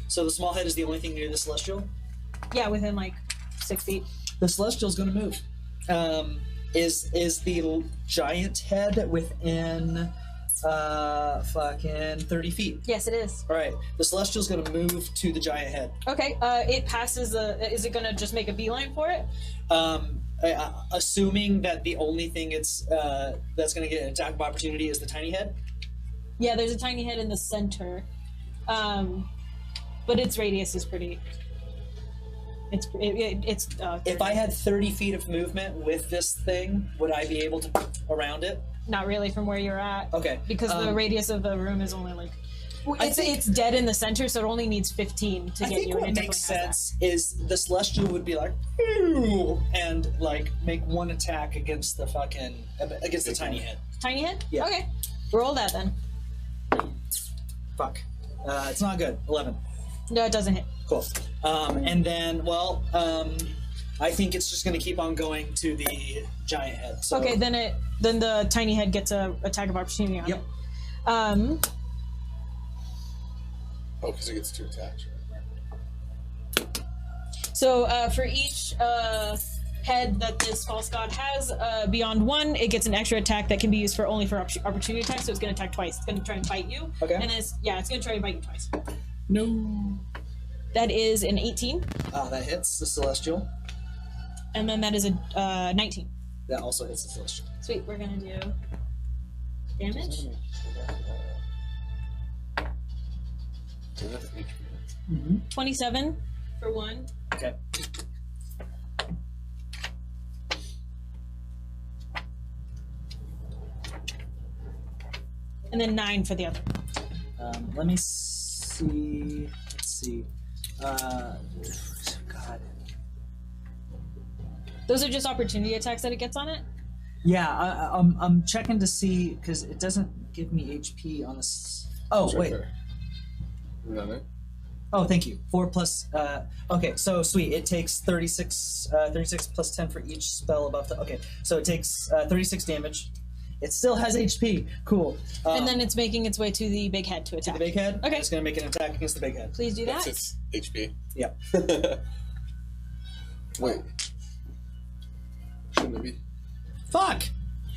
so the small head is the only thing near the celestial. Yeah, within like 6 feet. The celestial's gonna move. Is the giant head within fucking 30 feet? Yes, it is. All right, the celestial's gonna move to the giant head. Okay, it passes the. Is it gonna just make a beeline for it? Assuming that the only thing it's that's gonna get an attack of opportunity is the tiny head. Yeah, there's a tiny head in the center, but its radius is pretty. It's. If I had 30 feet of movement with this thing, would I be able to around it? Not really from where you're at. Okay. Because the radius of the room is only like. It's dead in the center, so it only needs 15 to get you. What makes sense is the celestial would be like, "Ew," and like make one attack against the fucking against the tiny head. Tiny head? Yeah. Okay. Roll that then. Fuck. It's not good. 11. No, it doesn't hit. Cool. And then, well, I think it's just going to keep on going to the giant head. So. Okay, then the tiny head gets a attack of opportunity on it. Oh, because it gets 2 attacks. So for each head that this false god has, beyond 1, it gets an extra attack that can be used only for opportunity attacks. So it's going to attack twice. It's going to try and bite you. Okay. And it's going to try and bite you twice. No. That is an 18. That hits the celestial. And then that is a 19. That also hits the celestial. Sweet. We're going to do damage. 27 for 1. Okay. And then 9 for the other. Let me see. Let's see. God. Those are just opportunity attacks that it gets on it? Yeah, I'm checking to see because it doesn't give me HP on this. Oh, Sure, wait. sure. No. Oh, thank you. 4 plus. Okay, so sweet. It takes 36 plus 10 for each spell above the. Okay, so it takes 36 damage. It still has HP. Cool. And then it's making its way to the big head to attack. The big head? Okay. It's going to make an attack against the big head. Please do that. That's its HP. Yep. Wait. Shouldn't it be? Fuck!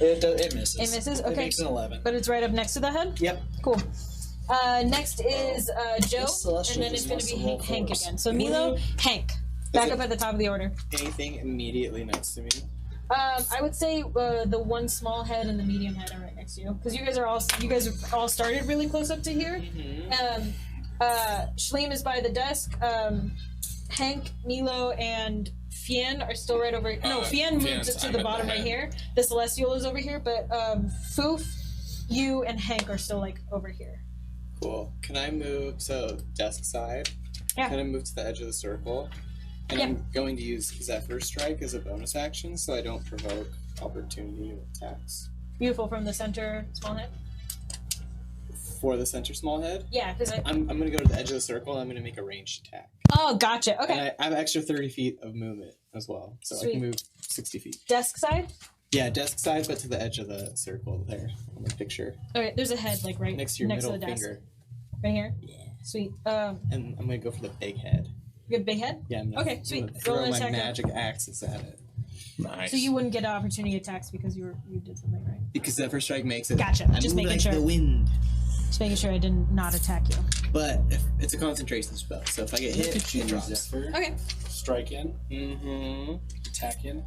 It misses. It misses? Okay. It makes an 11. But it's right up next to the head? Yep. Cool. Next is Joe, and then it's going to be Hank again. So Milo, Hank. Back up at the top of the order. Anything immediately next to me? I would say the one small head and the medium head are right next to you, because you guys all started really close up to here. Mm-hmm. Shleem is by the desk. Hank, Milo, and Fien are still right over. No, Fien moved to the bottom right here. The Celestial is over here, but Foof, you, and Hank are still like over here. Cool. Can I move so desk side? Yeah. Can I move to the edge of the circle? And I'm going to use Zephyr Strike as a bonus action so I don't provoke opportunity attacks. Beautiful. From the center small head? For the center small head? Yeah, because I'm going to go to the edge of the circle and I'm going to make a ranged attack. Oh, gotcha. Okay. And I have extra 30 feet of movement as well. So Sweet. I can move 60 feet. Desk side? Yeah, desk side, but to the edge of the circle there on the picture. Okay, there's a head like right next to your middle to the desk. finger. Right here? Yeah. Sweet. And I'm going to go for the big head. You have a big head? Yeah, I'm gonna, okay, sweet. I'm gonna throw Roll my attack magic axes at it. Nice. So you wouldn't get opportunity attacks because you did something right. Because Zephyr Strike makes it. Gotcha. I Just move making like sure. the wind. Just making sure I did not attack you. But if it's a concentration spell, so if I get hit, it drops. Zephyr. Okay. Strike in. Mm-hmm. Attack in.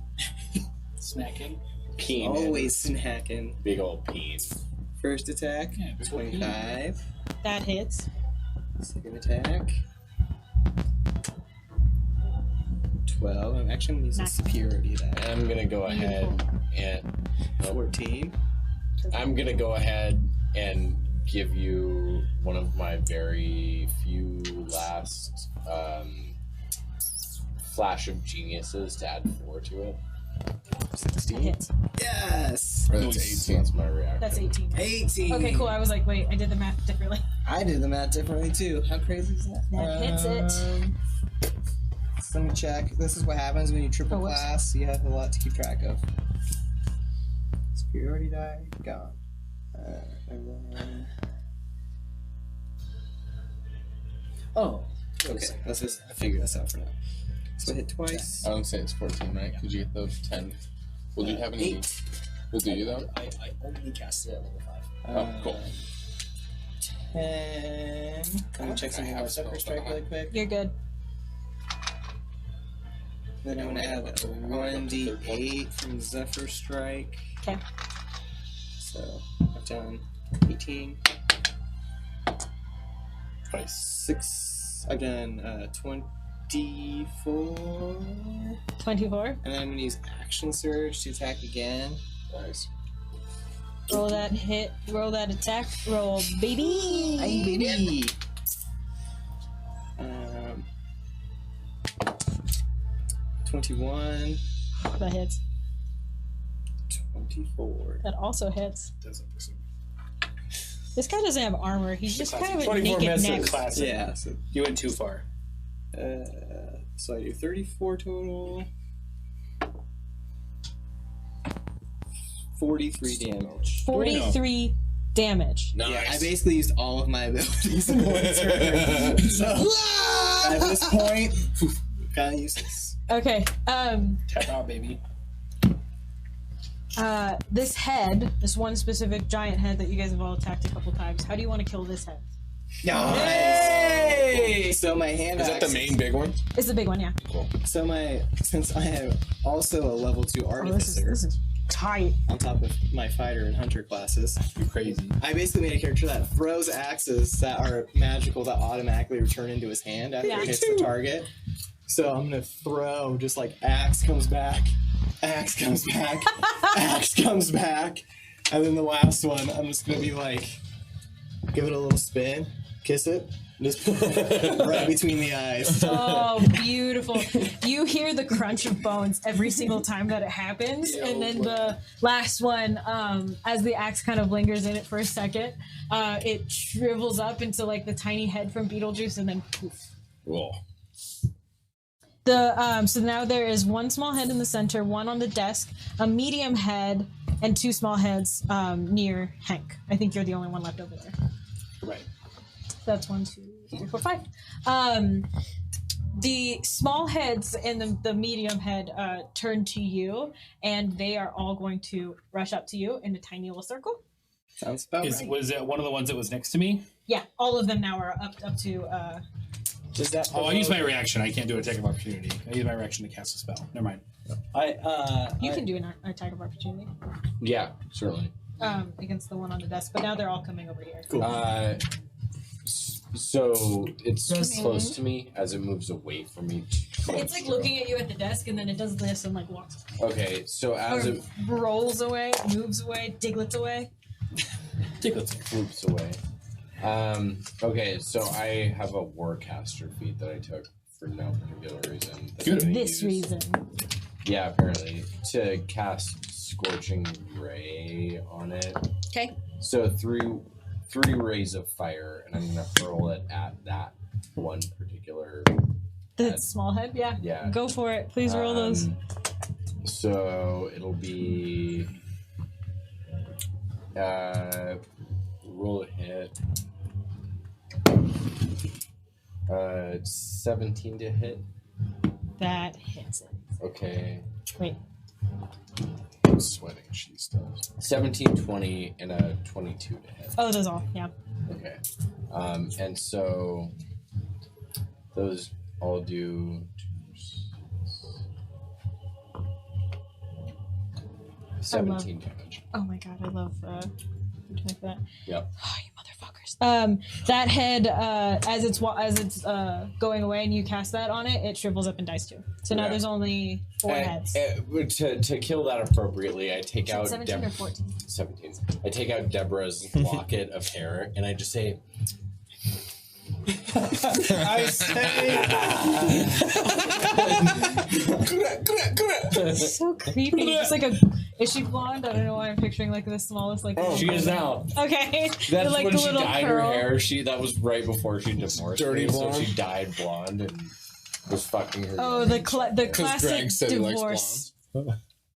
Snack in. Peen. Always snacking. Big old peen. First attack, Yeah, big old 25. That hits. Second attack, 12. I'm actually going to use a security attack. I'm gonna go ahead and 14. I'm gonna go ahead and give you one of my very few last flash of geniuses to add 4 to it. 16. Hits. Yes! That's 18. That's my reaction. That's 18. 18. Okay, cool. I was like, wait, I did the math differently. I did the math differently too. How crazy is that? That hits it. So let me check. This is what happens when you triple Oh, whoops. class. You have a lot to keep track of. It's Superiority die, gone. And then... Oh, okay. Let's just figure this out for now. So I hit twice. I don't say it's 14, right? Because you get those 10. Will you have any? 8. Will do you though? I only cast it at level 5. Oh, cool. 10. Let me check something about Zephyr Strike really quick. You're good. Then I'm gonna add a 1d8 from Zephyr Strike. Okay. So I've done 18. Twice. 6. I've done 24. 24. And then I'm gonna use Action Surge to attack again. Nice. Roll that hit. Roll that attack. Roll, baby. Hey, baby. 21. That hits. 24. That also hits. Doesn't listen. This guy doesn't have armor. He's just kind of a 24 naked misses. neck. Classic. Yeah. So, You went too far. so I do 34 total. 43 damage. 43 damage. Nice. Yeah, I basically used all of my abilities in one turn. So at this point, kind of useless. Okay. Tap out, baby. This head, this one specific giant head that you guys have all attacked a couple times. How do you want to kill this head? Nice. Hey! So my hand Is that the main big one? It's the big one, yeah. So since I have also a level 2 Oh, artificer this is tight. on top of my fighter and hunter classes, You're crazy. I basically made a character that throws axes that are magical that automatically return into his hand after Yeah. it hits the target. So I'm gonna throw just like axe comes back, axe comes back, axe comes back, and then the last one I'm just gonna be like, give it a little spin, kiss it, and just put it right between the eyes. Oh, beautiful. You hear the crunch of bones every single time that it happens. And then the last one, as the axe kind of lingers in it for a second, it shrivels up into like the tiny head from Beetlejuice and then poof. Whoa. So now there is one small head in the center, one on the desk, a medium head, and 2 small heads near Hank. I think you're the only one left over there. Right. That's 1, 2, 3, 4, 5. The small heads and the medium head turn to you, and they are all going to rush up to you in a tiny little circle. Sounds about right. Was that one of the ones that was next to me? Yeah, all of them now are up to. Does that Oh, I use my reaction. I can't do an attack of opportunity. I use my reaction to cast a spell. Never mind. You can do an attack of opportunity Yeah, certainly. against the one on the desk, but now they're all coming over here. Cool. So it's close to me as it moves away from me. It's like looking at you at the desk, and then it does this and like walks away. Okay, so as Or it rolls away, moves away, diglets away. moves away. Okay, so I have a Warcaster feat that I took for no particular reason. that I'm gonna This use. reason. Yeah, apparently. To cast Scorching Ray on it. Okay. So three rays of fire, and I'm gonna hurl it at that one particular The head. small head, yeah. Yeah. Go for it. Please roll those. So it'll be roll a hit. 17 to hit. That hits it. Okay. Wait. I'm sweating. She does. 17, 20, and a 22 to hit. Oh, those all. Yeah. Okay. And so those all do 17 damage. Oh my god, I love like that. Yep. Oh, you motherfuckers. That head, as it's going away and you cast that on it, it shrivels up and dies too. So now Yeah. there's only 4 heads. To kill that approprially, I take out 17 or 14? 17. I take out Deborah's locket of hair and I just say, I say. It's so creepy. It's like is she blonde? I don't know why I'm picturing like the smallest like. she is now. Okay. That's like when the she little dyed curl. her hair. That was right before she divorced Dirty me, blonde. so she dyed blonde and was fucking her. Oh, the Because classic Greg said he likes divorce. blondes.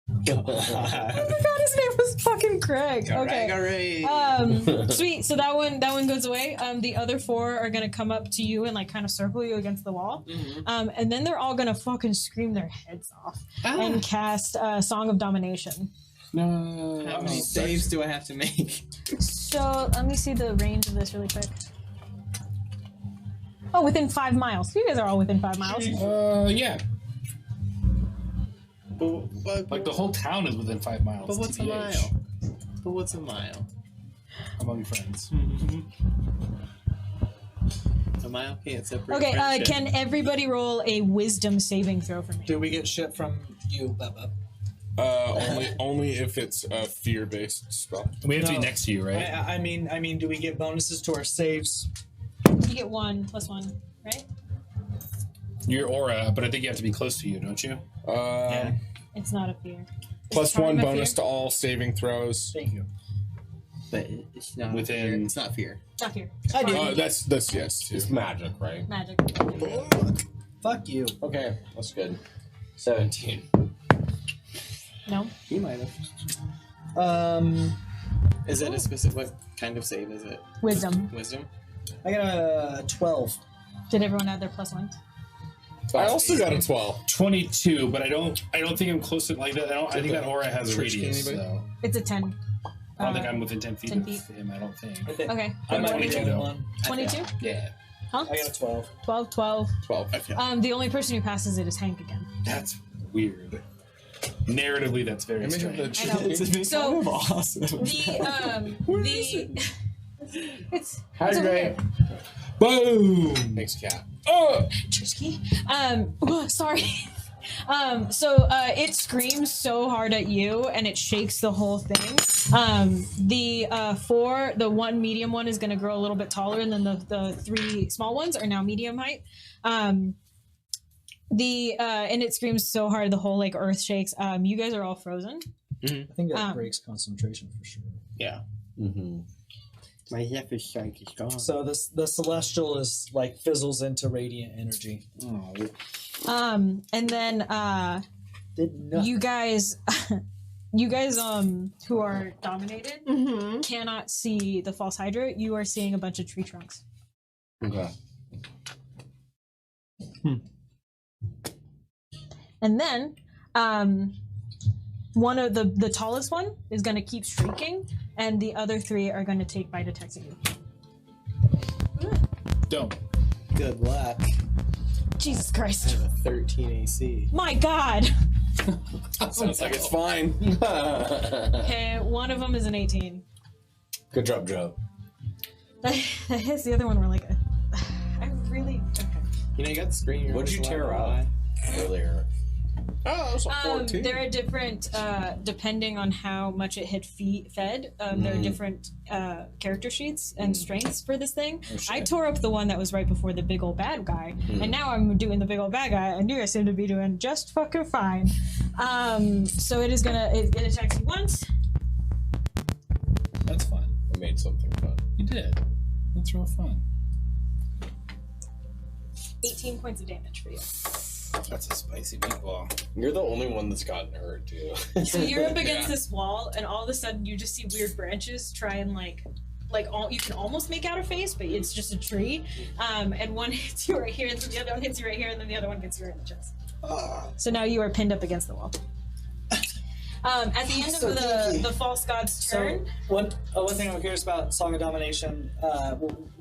Oh my god, his name was fucking Craig. Okay. Hooray. Sweet. So that one goes away. The other 4 are gonna come up to you and like kind of circle you against the wall. And then they're all gonna fucking scream their heads off and cast Song of Domination. No. How many saves do I have to make? So let me see the range of this really quick. Oh, within 5 miles. You guys are all within 5 miles. Yeah. Like the whole town is within 5 miles. But what's a mile? But what's a mile? Among friends. A mile can't separate. Okay, friendship. can everybody roll a wisdom saving throw for me? Do we get shit from you, Bubba? Only if it's a fear-based spell. We have to be next to you, right? I mean, do we get bonuses to our saves? You get 1 + 1, right? Your aura, but I think you have to be close to you, don't you? Yeah. It's not a fear. Plus Charm 1 a bonus fear? to all saving throws. Thank you. But it's not Within- fear. It's not fear. Not fear. I do. That's yes. Too. It's magic, right? Magic. Fuck you. Okay, that's good. 17. No. He might have. Is it a specific? What kind of save is it? Wisdom. Wisdom. I got a 12. Did everyone add their +1? I also got a 12. 22, but I don't think I'm close to like that. I think that aura has a Trish, radius. anybody? So It's a 10. I don't think I'm within 10 feet 10 of feet. him. I don't think. Okay. I might be the 22 only though. one. 22? Yeah. Huh? I got a 12. 12, 12. 12. Okay. The only person who passes it is Hank again. That's weird. Narratively, that's very Imagine strange. I know. It's So, kind of awesome. It's Hi, over Ray. there. Boom! Thanks, Cat. Oh! Trisky. Sorry. It screams so hard at you and it shakes the whole thing. The 1 medium one is going to grow a little bit taller, and then the 3 small ones are now medium height. And it screams so hard the whole like earth shakes. You guys are all frozen. I think that breaks concentration for sure. Yeah. Mm-hmm. My Zephyr strike is gone. So the celestial is like fizzles into radiant energy. And then you guys who are dominated cannot see the false hydra. You are seeing a bunch of tree trunks. Okay. And then one of the tallest one is going to keep shrieking, and the other 3 are going to take bite attacks at you. Don't. Good luck. Jesus I Christ. have a 13 AC. My God. Sounds like it's fine. Okay, one of them is an 18. Good job, Joe. That hits. The other one were like, I really. Okay. You know, you got the screen. What'd you tear out earlier? Oh, it was a 14. There are different, depending on how much it had fed, there are different character sheets and strengths for this thing. I tore up the one that was right before the big old bad guy, and now I'm doing the big old bad guy, and you guys seem to be doing just fucking fine. So it is gonna, it attacks you once. That's fun. I made something fun. You did. That's real fun. 18 points of damage for you. That's a spicy meatball. You're the only one that's gotten hurt, too. So you're up against this wall, and all of a sudden you just see weird branches try and you can almost make out a face, but it's just a tree. And one hits you right here, and then the other one hits you right here, and then the other one gets you right in the chest. So now you are pinned up against the wall. At the end of the false god's turn. So one thing I'm curious about Song of Domination.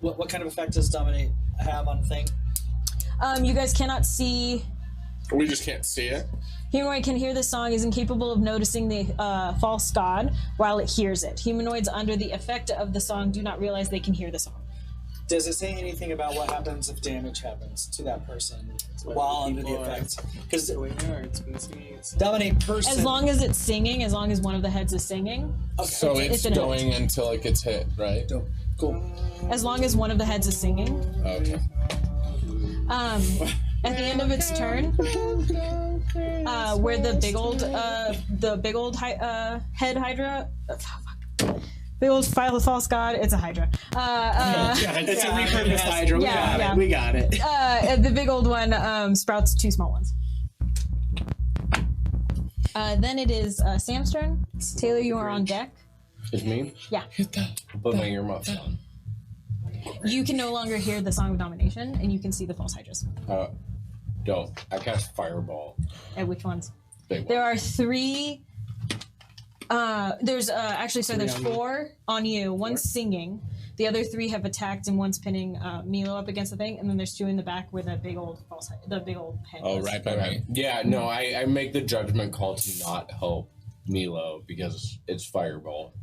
What kind of effect does Dominate have on the thing? You guys cannot see. We just can't see it. Humanoid can hear this song, is incapable of noticing the false god while it hears it. Humanoids under the effect of the song do not realize they can hear the song. Does it say anything about what happens if damage happens to that person while under the effect? Because Dominate person. As long as it's singing, as long as one of the heads is singing. Okay. So it's an going hit. until it gets hit, right? Cool. As long as one of the heads is singing. Okay. At the end of its turn, where the big old head hydra, big old false god, it's a hydra. It's a repurposed hydra. We got it. The big old one sprouts 2 small ones. Then it is Sam's turn. Taylor, you are on deck. It's me? Yeah. Put my earmuffs on. You can no longer hear the Song of Domination, and you can see the false hydras. Don't. I cast Fireball. And which ones? Big There one. are 3. There's there's 4 on you. One's singing. The other 3 have attacked, and one's pinning Milo up against the thing. And then there's 2 in the back where the big old head. Oh, is. right by me. Yeah, no, I make the judgment call to not help Milo because it's Fireball.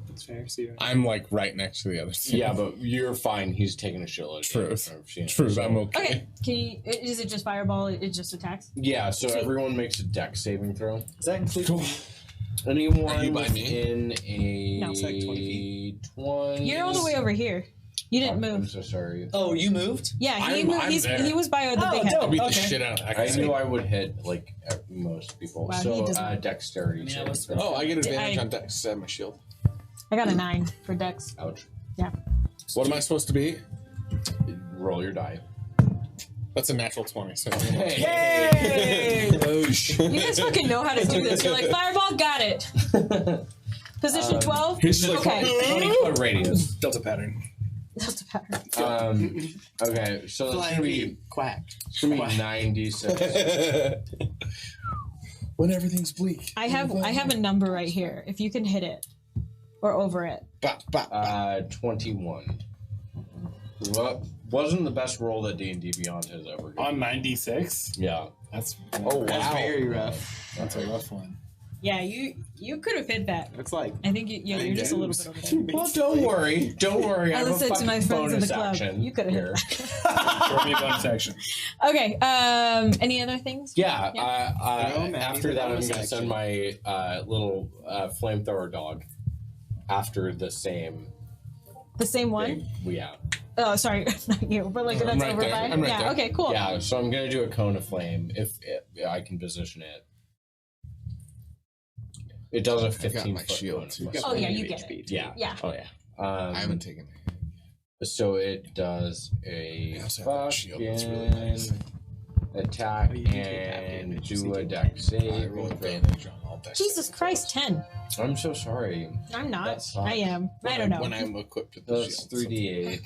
That's fair. So I'm like right next to the other two. Yeah, but you're fine. He's taking a shitload. Truth. I'm okay. Okay. Can you? Is it just fireball? It just attacks. Yeah. So Sweet. everyone makes a dex saving throw. Does that include Anyone Are you by me? in a No. It's like 20 feet. 20? You're all the way over here. You didn't I'm move. so sorry. Oh, you moved? Yeah, he I'm- moved. I'm there. He was by the Oh, big head. dope. Beat the Okay. shit out of that I guy. knew I would hit like most people. Wow, he So doesn't- dexterity. I mean, I saving was- throw. Oh, I get advantage I- on dex. 'Cause I have my shield. I got a 9 for Dex. Ouch. Yeah. What am I supposed to be? Roll your die. That's a natural 20. So Yay! Oh, shit. You guys fucking know how to do this. You're like, fireball, got it. Position 12? He's just like Okay. 20-foot radius. Delta pattern. That's the pattern. Okay, so it's gonna be quack. it's gonna be 96. When everything's bleak. I have a number right here. If you can hit it. Or over it. 21. Well, wasn't the best roll that D&D Beyond has ever given. On 96? Yeah. That's Oh, That's wow. very rough. That's a rough one. Yeah, you could have hit that. It's like I think you're just a little bit over there. Well, don't worry. Don't worry. I As I have a said to fucking my friends in the bonus club, action you could have here. hit that. Throw me a bonus action. Okay, any other things? Yeah, Yeah. after that, I'm going to send my little flamethrower dog after the same The same one? thing. Yeah. Oh, sorry, not you, but like that's right over there. by. I'm right Yeah. there. Okay. Cool. Yeah, so I'm going to do a cone of flame if I can position it. It does a I've got 15 my foot shield, cone of too. flame. Oh yeah, you get it. Yeah. Yeah. Oh yeah. I haven't taken it. So it does a I also have that shield. That's really fucking nice. attack Oh, you do take half and damage, do so you a take deck I save. roll advantage on all dex. Jesus Christ, 10. I'm so sorry. I'm That not. sucks. I am. I don't know. When I'm equipped with the That's shield. 3d8.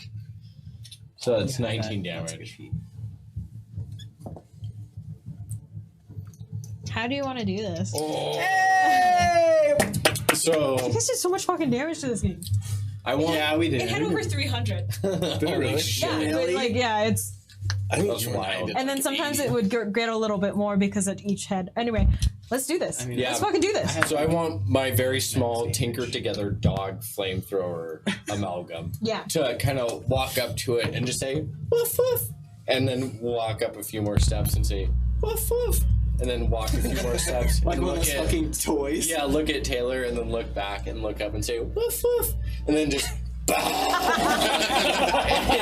So that's 19 damage. How do you want to do this? Oh. You So guys did so much fucking damage to this game. I want. yeah, we did. It had over 300. Did it really? Yeah, but like it's. I think That's you and I wild. did And then like sometimes 80. it would get a little bit more because at each head. Anyway, let's do this. I mean, Yeah. Let's fucking do this. So I want my very small tinker together dog flamethrower amalgam Yeah. to kind of walk up to it and just say woof woof, and then walk up a few more steps and say woof woof, and then walk a few more steps like and one of look those at fucking toys. yeah, look at Taylor and then look back and look up and say woof woof, and then just and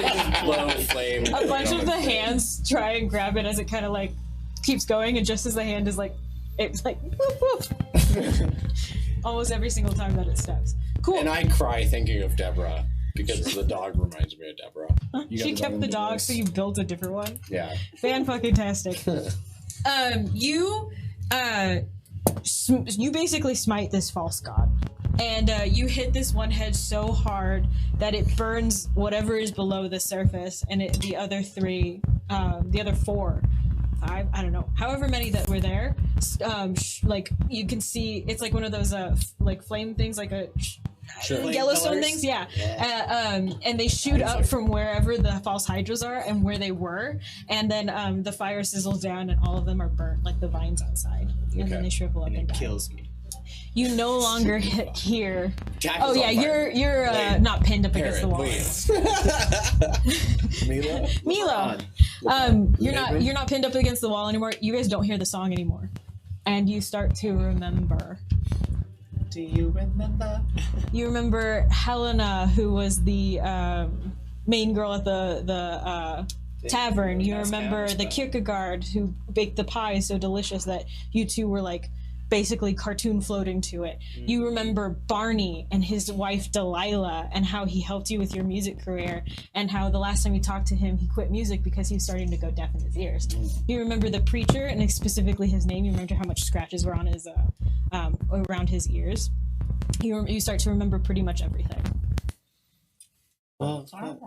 just blow flame. A bunch of the hands try and grab it as it kind of like keeps going, and just as the hand is like, it's like whoop whoop. Almost every single time that it steps. Cool. And I cry thinking of Deborah because the dog reminds me of Deborah. She kept the dog, so you built a different one. Yeah. Fan-fucking-tastic. You basically smite this false god, and you hit this one head so hard that it burns whatever is below the surface, and the other four, five, I don't know, however many that were there, like you can see, it's like one of those like flame things, like a Yellowstone pillars? things, yeah. And they shoot up from wherever the false hydras are and where they were, and then the fire sizzles down and all of them are burnt like the vines outside, and then they shrivel up and die. Kills me. You no longer hear. Jack Oh is yeah, on fire. you're Wait. not pinned up against the wall. Milo, you're not pinned up against the wall anymore. You guys don't hear the song anymore, and you start to remember. Do you remember? You remember Helena, who was the main girl at the tavern. You remember the Kierkegaard who baked the pie so delicious that you two were like basically cartoon floating to it. You remember Barney and his wife Delilah and how he helped you with your music career, and how the last time you talked to him he quit music because he was starting to go deaf in his ears. You remember the preacher and specifically his name. You remember how much scratches were on his around his ears. You start to remember pretty much everything. Well, fucked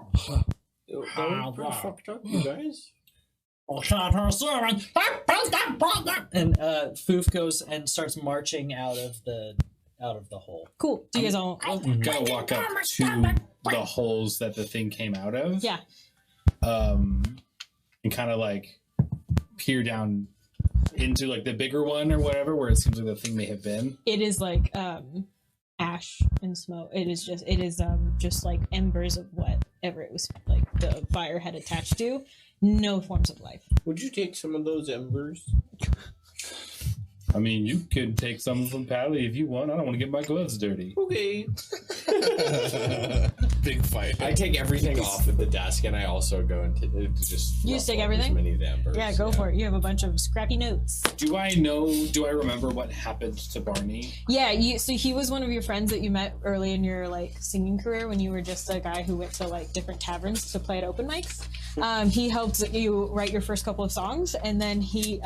up, you guys. And Foof goes and starts marching out of the hole. Cool. Do you guys all? I'm gonna walk up to the holes that the thing came out of. Yeah. And kind of like peer down into like the bigger one or whatever, where it seems like the thing may have been. It is like ash and smoke. It is just like embers of whatever it was like the fire had attached to. No forms of life. Would you take some of those embers? I mean, you could take some from Pally if you want. I don't want to get my gloves dirty. Okay. Big fight. I take everything off of the desk, and I also go into just. You just take ruffle everything? As many of the embers. Yeah, go for it. You have a bunch of scrappy notes. Do I remember what happened to Barney? Yeah, so he was one of your friends that you met early in your like singing career when you were just a guy who went to like different taverns to play at open mics. He helped you write your first couple of songs, and then you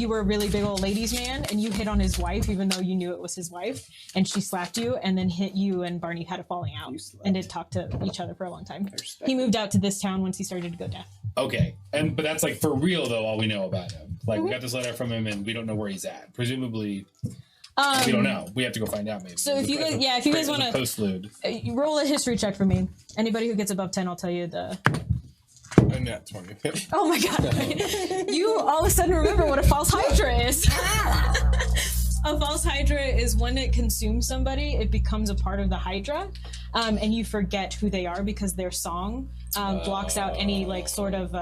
were a really big old ladies man, and you hit on his wife even though you knew it was his wife, and she slapped you, and then hit you, and Barney had a falling out and didn't talk to each other for a long time. He moved out to this town once he started to go deaf. Okay, but that's like for real though. All we know about him, like we got this letter from him, and we don't know where he's at. Presumably, we don't know. We have to go find out. Maybe. So if you guys want to postlude, roll a history check for me. Anybody who gets above 10, I'll tell you the. A nat 20. Oh my god! You all of a sudden remember what a false hydra is. A false hydra is when it consumes somebody, it becomes a part of the hydra, and you forget who they are because their song blocks out any like sort of.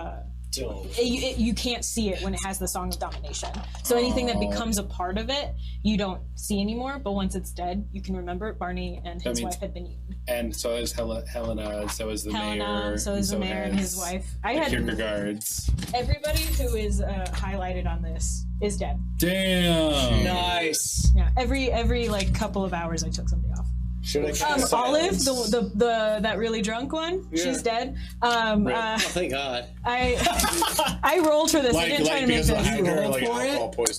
You can't see it when it has the song of domination. So anything that becomes a part of it, you don't see anymore. But once it's dead, you can remember it. Barney and his wife had been eaten. And so is Helena. So is the mayor. So is the mayor and his wife. I had Kierkegaard's. Everybody who is highlighted on this is dead. Damn. Nice. Yeah. Every like couple of hours, I took somebody off. Should I Olive, the that really drunk one, she's dead. Oh, thank God. I rolled for this. I didn't try to make this.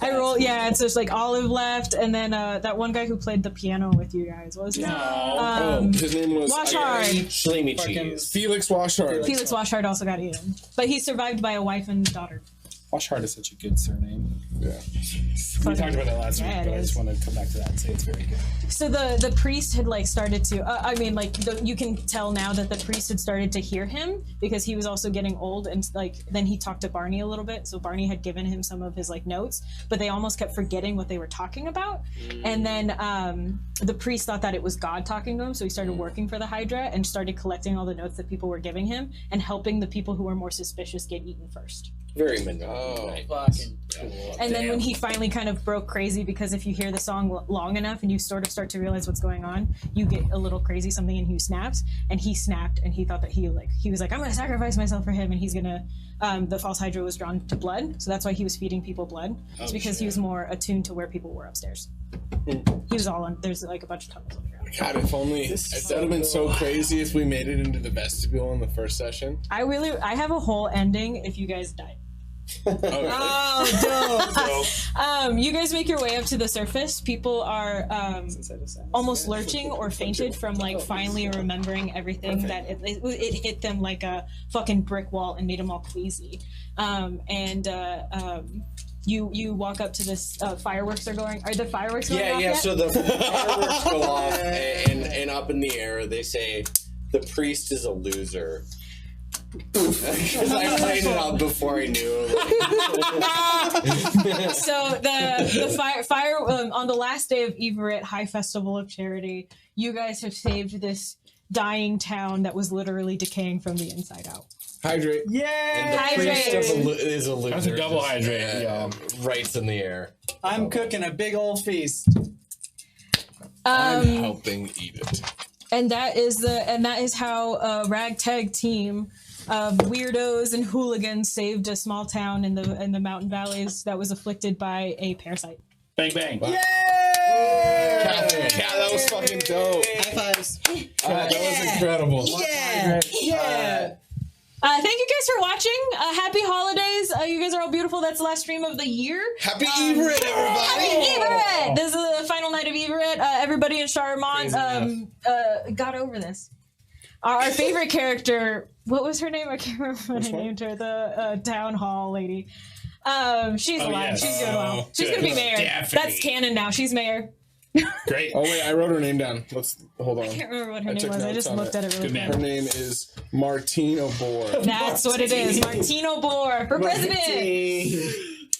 I rolled. Yeah, it's just like Olive left, and then that one guy who played the piano with you guys. What was his name? His name was Washard. Shlamy cheese. Felix Washard. Felix Washard also got eaten, but he survived by a wife and daughter. Washard is such a good surname. Yeah. We talked about that last week, but I just want to come back to that and say it's very good. So the priest had like started to, you can tell now that the priest had started to hear him because he was also getting old, and like then he talked to Barney a little bit. So Barney had given him some of his like notes, but they almost kept forgetting what they were talking about. And then the priest thought that it was God talking to him, so he started working for the Hydra and started collecting all the notes that people were giving him and helping the people who were more suspicious get eaten first. Very manipulative. Fucking cool. And then when he finally kind of broke crazy, because if you hear the song long enough and you sort of start to realize what's going on, you get a little crazy, something in you snaps, and he snapped, and he thought that he was like, I'm gonna sacrifice myself for him, and he's gonna, the false Hydra was drawn to blood, so that's why he was feeding people blood. It's because he was more attuned to where people were upstairs. He was all on, there's like a bunch of tunnels on the ground. God, if only, that would have been so crazy if we made it into the vestibule in the first session. I have a whole ending if you guys died. Oh, you guys make your way up to the surface. People are almost lurching or fainted from like finally remembering everything that it hit them like a fucking brick wall and made them all queasy. You walk up to this. Fireworks are going. Are the fireworks going off yet? So the fireworks go off, and up in the air they say, "The priest is a loser." Because I played it out before I knew. So the fire on the last day of Everett High Festival of Charity, you guys have saved this dying town that was literally decaying from the inside out. Hydrate. Yay! And the priest is a loser. That's a double hydrate. Yeah. Right in the air. I'm cooking a big old feast. I'm helping eat it. And that is how a ragtag team of weirdos and hooligans saved a small town in the mountain valleys that was afflicted by a parasite. Bang bang. Yay! Yeah, that was fucking dope. High fives. That was incredible. Yeah. Thank you guys for watching. Happy holidays. You guys are all beautiful. That's the last stream of the year. Happy Everett, everybody. Happy Everett. This is the final night of favorite, everybody in Charmont got over this. Our favorite character, what was her name? I can't remember what I named her. The town hall lady. She's alive. Yes. She's doing well. She's gonna be mayor. Definitely. That's canon now. She's mayor. Great. Oh wait, I wrote her name down. Let's hold on. I can't remember what her name was. I just looked at it really quick. Her name is Martino Bohr. That's what it is. Martino Bohr for president.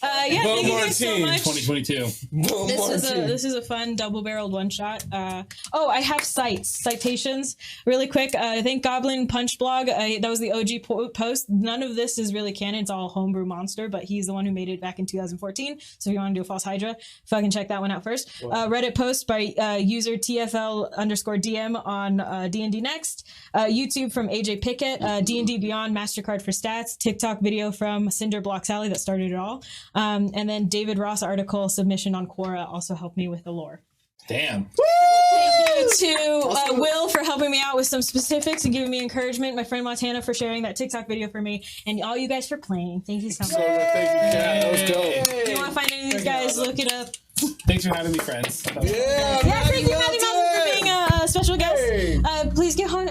Yeah, thank you guys so much. 2022. This is a fun double-barreled one-shot. Oh, I have citations really quick. Thank Goblin Punch Blog. That was the OG post. None of this is really canon. It's all homebrew monster, but he's the one who made it back in 2014. So if you want to do a false Hydra, fucking check that one out first. Reddit post by user TFL_DM on D&D Next. YouTube from AJ Pickett. D&D Beyond MasterCard for Stats. TikTok video from Cinder Block Sally that started it all. And then David Ross article submission on Quora also helped me with the lore. Damn. Thank you to Will for helping me out with some specifics and giving me encouragement. My friend Montana for sharing that TikTok video for me. And all you guys for playing. Thank you so much. Thank you, Kat. That was dope. If you want to find any of these guys, look it up. Thanks for having me, friends. Thank you, Matthew Mountain, for being a special guest. Please get home.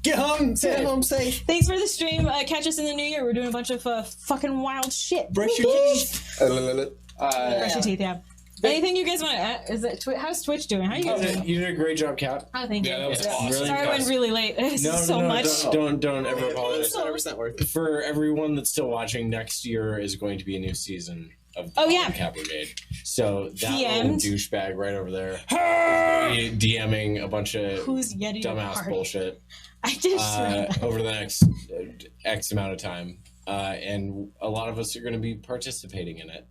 Get home. Stay home safe. Thanks for the stream. Catch us in the new year. We're doing a bunch of fucking wild shit. Brush your teeth. Brush your teeth, yeah. Anything you guys want to add? Is it how's Twitch doing? How are you guys doing? You did a great job, Kat. Oh, thank you. Yeah, that was awesome. Really Sorry I went really late. This is so much. Don't ever apologize. 100% worth it. For everyone that's still watching, next year is going to be a new season of the Bottlecap Brigade. So that little douchebag right over there is DMing a bunch of dumbass bullshit. I just over the next X amount of time, and a lot of us are going to be participating in it.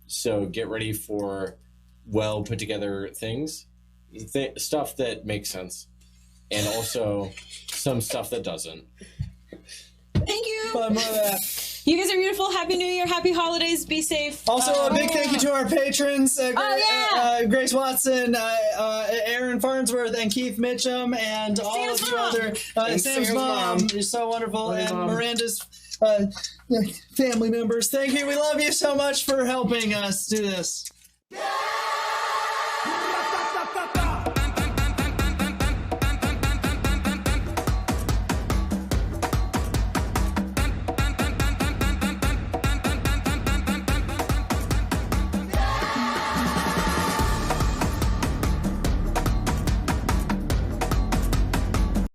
So get ready for well put together things, stuff that makes sense, and also some stuff that doesn't. Thank you. You guys are beautiful. Happy New Year. Happy holidays. Be safe. Also, a big thank you to our patrons. Grace Watson, Aaron Farnsworth, and Keith Mitchum, and all of you other. Sam's mom. You're so wonderful. And Miranda's family members. Thank you. We love you so much for helping us do this.